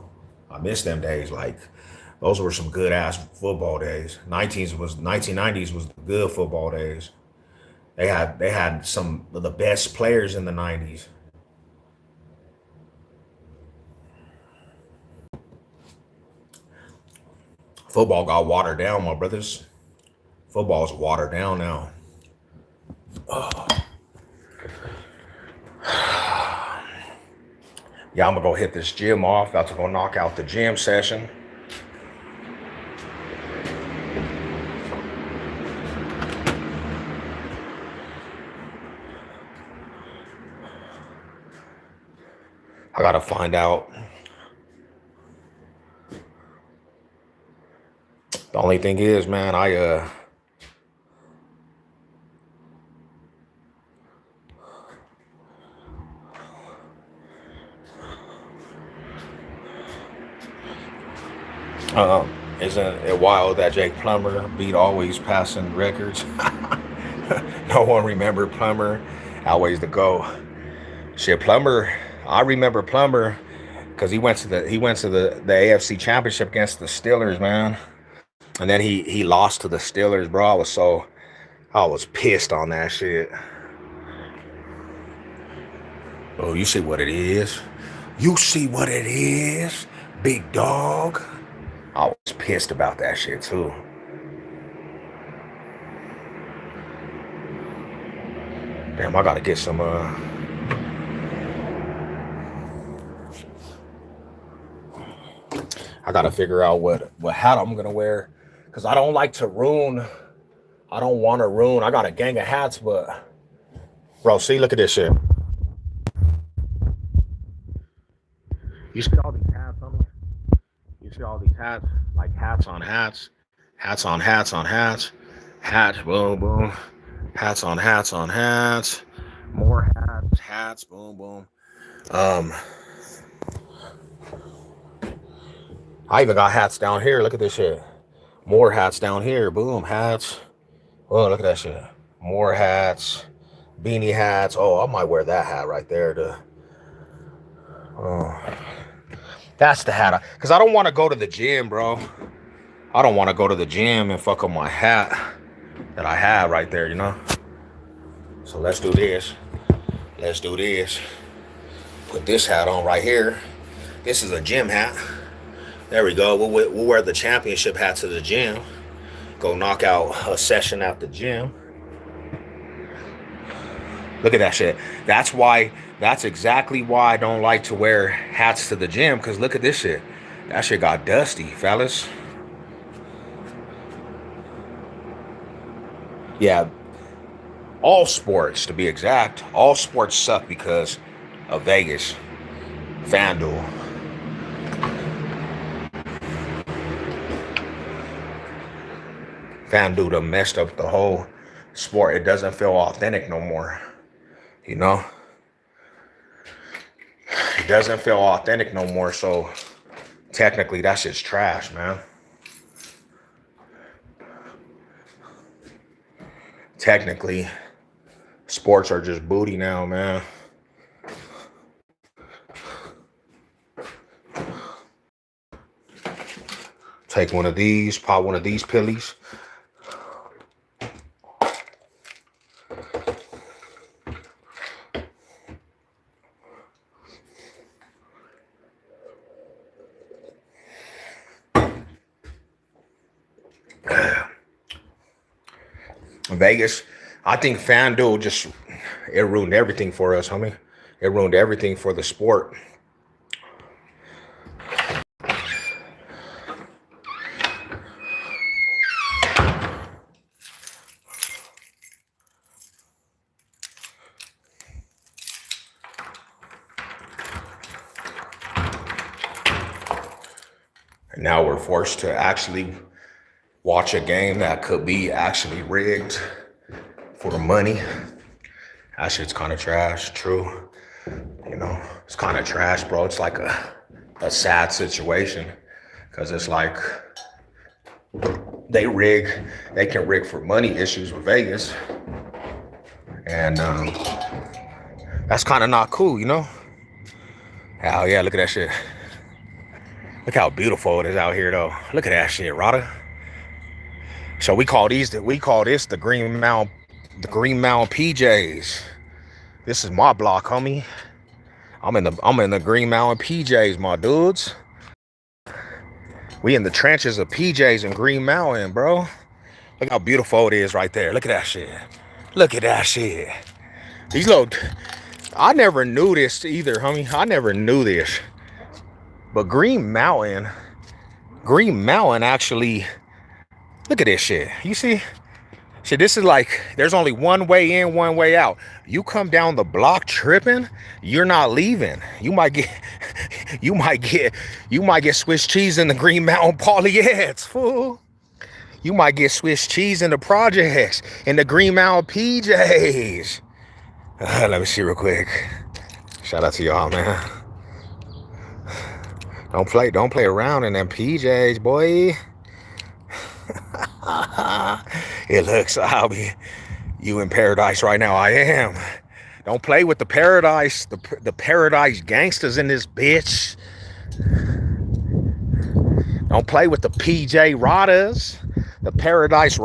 I miss them days. Like those were some good ass football days. 1990s was the good football days. They had some of the best players in the 90s. Football got watered down, my brothers. Football's watered down now. Oh. Yeah, I'm gonna go hit this gym off. About to go knock out the gym session. I gotta find out. The only thing is, man, isn't it wild that Jake Plummer beat always passing records? No one remember Plummer. Always the go. Shit, Plummer. I remember Plummer because he went to the AFC Championship against the Steelers, man. And then he lost to the Steelers, bro. I was pissed on that shit. Oh, you see what it is? You see what it is, big dog? I was pissed about that shit too. Damn, I gotta get some I gotta figure out what hat I'm gonna wear. Cause I don't like to ruin. I don't want to ruin. I got a gang of hats, but bro, see, look at this shit. You see all these hats on me? You see all these hats? Like hats on hats, hats on hats on hats, hats, boom, boom, hats on hats on hats, more hats, hats, boom, boom. Um, I even got hats down here. Look at this shit. More hats down here. Boom, hats. Oh, look at that shit. More hats, beanie hats. Oh, I might wear that hat right there. Oh, that's the hat. Because I don't want to go to the gym, bro. I don't want to go to the gym and fuck up my hat that I have right there, you know? So let's do this. Let's do this. Put this hat on right here. This is a gym hat. There we go. We'll wear the championship hat to the gym. Go knock out a session at the gym. Look at that shit. That's exactly why I don't like to wear hats to the gym, because look at this shit. That shit got dusty, fellas. Yeah, all sports, to be exact, all sports suck because of Vegas. FanDuel. FanDuel done messed up the whole sport. It doesn't feel authentic no more. You know? It doesn't feel authentic no more, so technically that shit's trash, man. Technically, sports are just booty now, man. Take one of these, pop one of these pillies. Vegas, I think FanDuel just, it ruined everything for us, homie. It ruined everything for the sport. And now we're forced to actually watch a game that could be actually rigged for money. That shit's kind of trash, true. You know, it's kind of trash, bro. It's like a sad situation, because it's like they can rig for money issues with Vegas. And that's kind of not cool, you know? Hell yeah, look at that shit. Look how beautiful it is out here, though. Look at that shit, Rada. So we call this the Green Mountain PJs. This is my block, homie. I'm in the Green Mountain PJs, my dudes. We in the trenches of PJs in Green Mountain, bro. Look how beautiful it is right there. Look at that shit. Look at that shit. These little, I never knew this either, homie. I never knew this. But Green Mountain actually, look at this shit. You see? Shit, this is like, there's only one way in, one way out. You come down the block tripping, you're not leaving. You might get Swiss cheese in the Green Mountain Polyets, fool. You might get Swiss cheese in the projects, in the Green Mountain PJs. Let me see real quick. Shout out to y'all, man. Don't play around in them PJs, boy. It looks, I'll be you in paradise right now. I am. Don't play with the paradise, the paradise gangsters in this bitch. Don't play with the PJ Riders, the paradise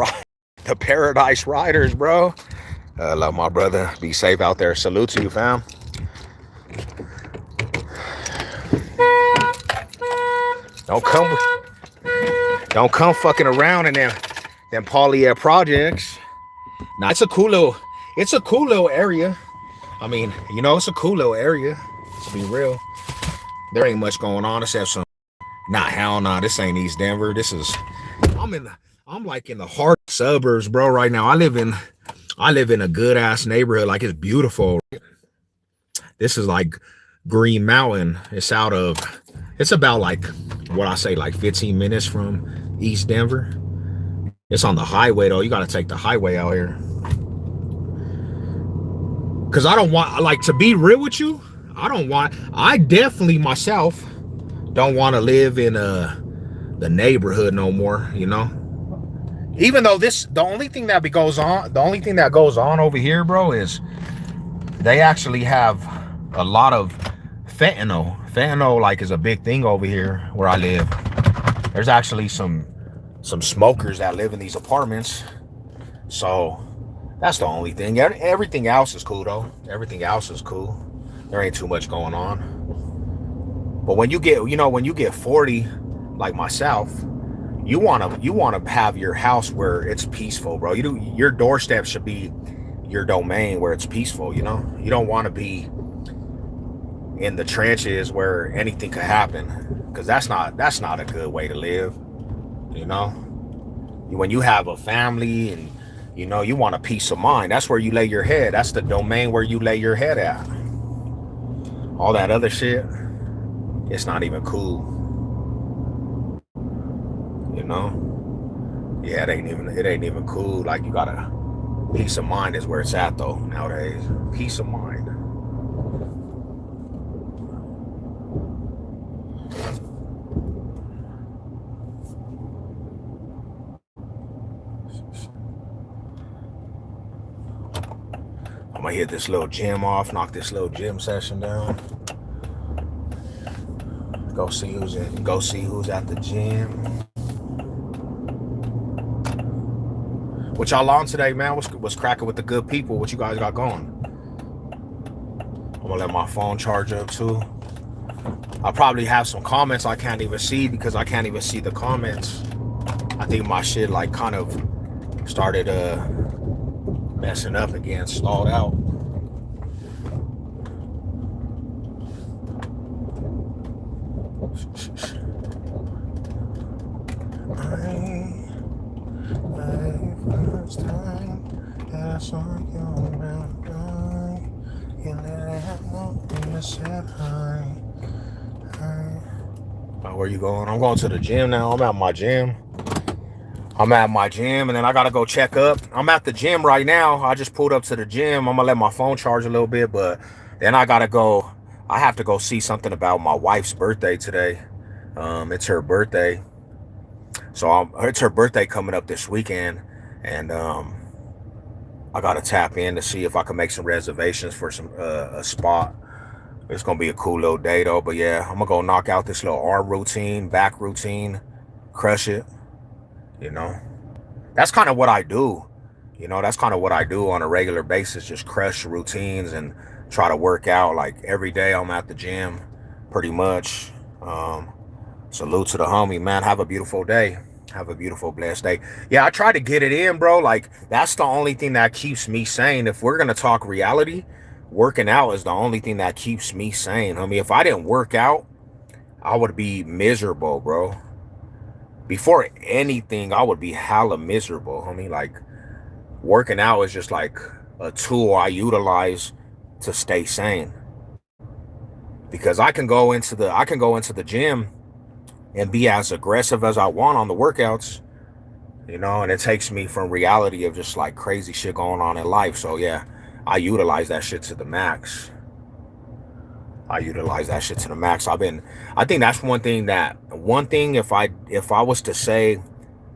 riders, bro. Love my brother. Be safe out there. Salute to you, fam. Don't come fucking around in them Polyet projects. Now it's a cool little area. I mean, you know, it's a cool little area, to be real. There ain't much going on except some, hell nah, this ain't East Denver. I'm like in the heart suburbs, bro, right now. I live in a good ass neighborhood. Like, it's beautiful. This is like Green Mountain. It's about like, what I say, like 15 minutes from East Denver. It's on the highway though. You got to take the highway out here. Cause I don't want, like, to be real with you, I definitely myself don't want to live in the neighborhood no more, you know? Even though the only thing that goes on over here, bro, is they actually have a lot of fentanyl. Fentanyl, like, is a big thing over here where I live. There's actually some smokers that live in these apartments. So that's the only thing. Everything else is cool, though. Everything else is cool. There ain't too much going on. But when you get 40, like myself, you wanna have your house where it's peaceful, bro. Your doorstep should be your domain where it's peaceful. You know, you don't want to be in the trenches where anything could happen, because that's not a good way to live. You know, when you have a family and you want a peace of mind, that's where you lay your head. That's the domain where you lay your head at. All that other shit, it's not even cool. You know, yeah, it ain't even cool. Like, you gotta, peace of mind is where it's at though nowadays. Peace of mind. I'm gonna hit this little gym off, knock this little gym session down. Go see who's at the gym. What y'all on today, man? What's cracking with the good people? What you guys got going? I'm gonna let my phone charge up too. I probably have some comments I can't even see because I can't even see the comments. I think my shit like kind of started messing up again, stalled out. First time that I saw you around, you didn't have nothing to say hi. Where you going? I'm going to the gym now. I'm at my gym, and then I gotta go check up. I'm at the gym right now. I just pulled up to the gym. I'm gonna let my phone charge a little bit, but then I gotta go. I have to go see something about my wife's birthday today. It's her birthday, so it's her birthday coming up this weekend, and I gotta tap in to see if I can make some reservations for a spot. It's gonna be a cool little day though. But yeah, I'm gonna go knock out this little arm routine, back routine, crush it. You know, that's kind of what I do. That's kind of what I do on a regular basis. Just crush routines and try to work out. Like every day I'm at the gym, pretty much. Salute to the homie, man. Have a beautiful day. Have a beautiful, blessed day. Yeah, I try to get it in, bro. Like, that's the only thing that keeps me sane. If we're gonna talk reality, working out is the only thing that keeps me sane, homie. If I didn't work out, I would be miserable, bro. Before anything, I would be hella miserable, homie. Like, working out is just like a tool I utilize to stay sane. Because I can go into the gym and be as aggressive as I want on the workouts, and it takes me from reality of just like crazy shit going on in life. So yeah, I utilize that shit to the max. I think that's one thing if I was to say,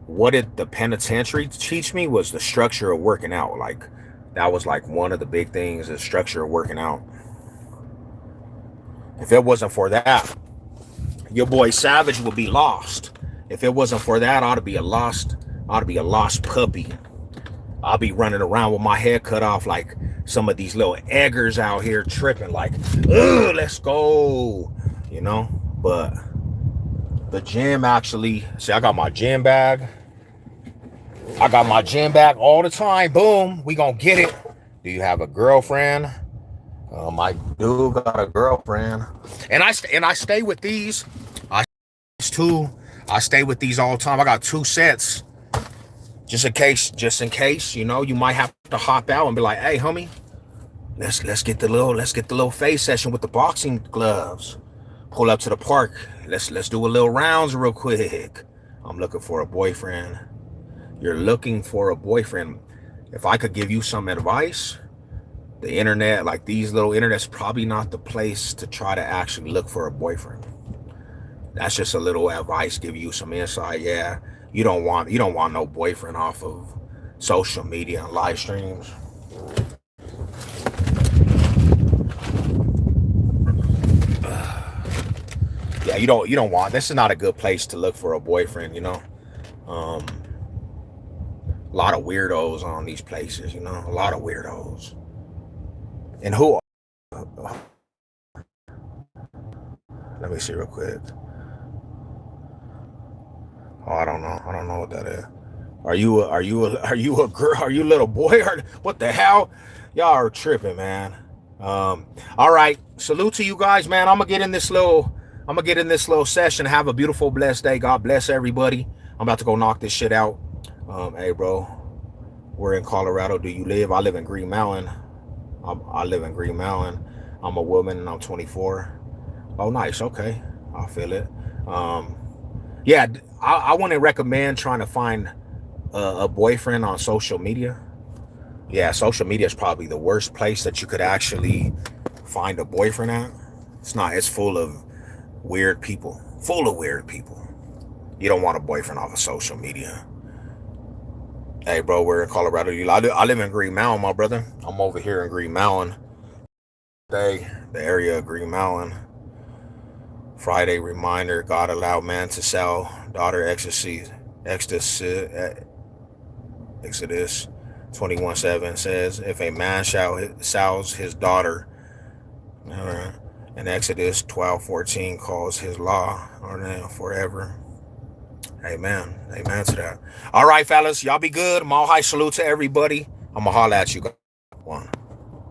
what did the penitentiary teach me, was the structure of working out. Like, that was like one of the big things, the structure of working out. If it wasn't for that, your boy Savage would be lost. If it wasn't for that, I'd be a lost puppy. I'll be running around with my head cut off like some of these little eggers out here tripping like, ugh, let's go. But the gym, actually, see, I got my gym bag. All the time. Boom, we gonna get it. Do you have a girlfriend? I do got a girlfriend, and I stay with these. I stay with these all the time. I got 2 sets, just in case. You might have to hop out and be like, hey, homie, let's get the little face session with the boxing gloves. Pull up to the park. Let's do a little rounds real quick. I'm looking for a boyfriend. You're looking for a boyfriend. If I could give you some advice, the internet, like these little internet's probably not the place to try to actually look for a boyfriend. That's just a little advice, give you some insight. Yeah, you don't want no boyfriend off of social media and live streams. Yeah, you don't want. This is not a good place to look for a boyfriend. A lot of weirdos on these places. A lot of weirdos. And who? Let me see real quick. Oh, I don't know. I don't know what that is. Are you a girl? Are you a little boy? Or what the hell? Y'all are tripping, man. All right. Salute to you guys, man. I'm gonna get in this little session. Have a beautiful, blessed day. God bless everybody. I'm about to go knock this shit out. Hey, bro. Where in Colorado do you live? I live in Green Mountain. I live in Green Mountain. I'm a woman and I'm 24. Oh, nice. Okay. I feel it. Yeah, I wouldn't recommend trying to find a boyfriend on social media. Yeah, social media is probably the worst place that you could actually find a boyfriend at. It's not. It's full of weird people. Full of weird people. You don't want a boyfriend off of social media. Hey, bro, we're in Colorado. I live in Green Mountain, my brother. I'm over here in Green Mountain. The area of Green Mountain. Friday reminder: God allowed man to sell daughter Exodus 21:7 says, if a man sells his daughter, and Exodus 12:14 calls his law forever. Amen. Amen to that. All right, fellas, y'all be good. Mal high salute to everybody. I'm gonna holler at you guys.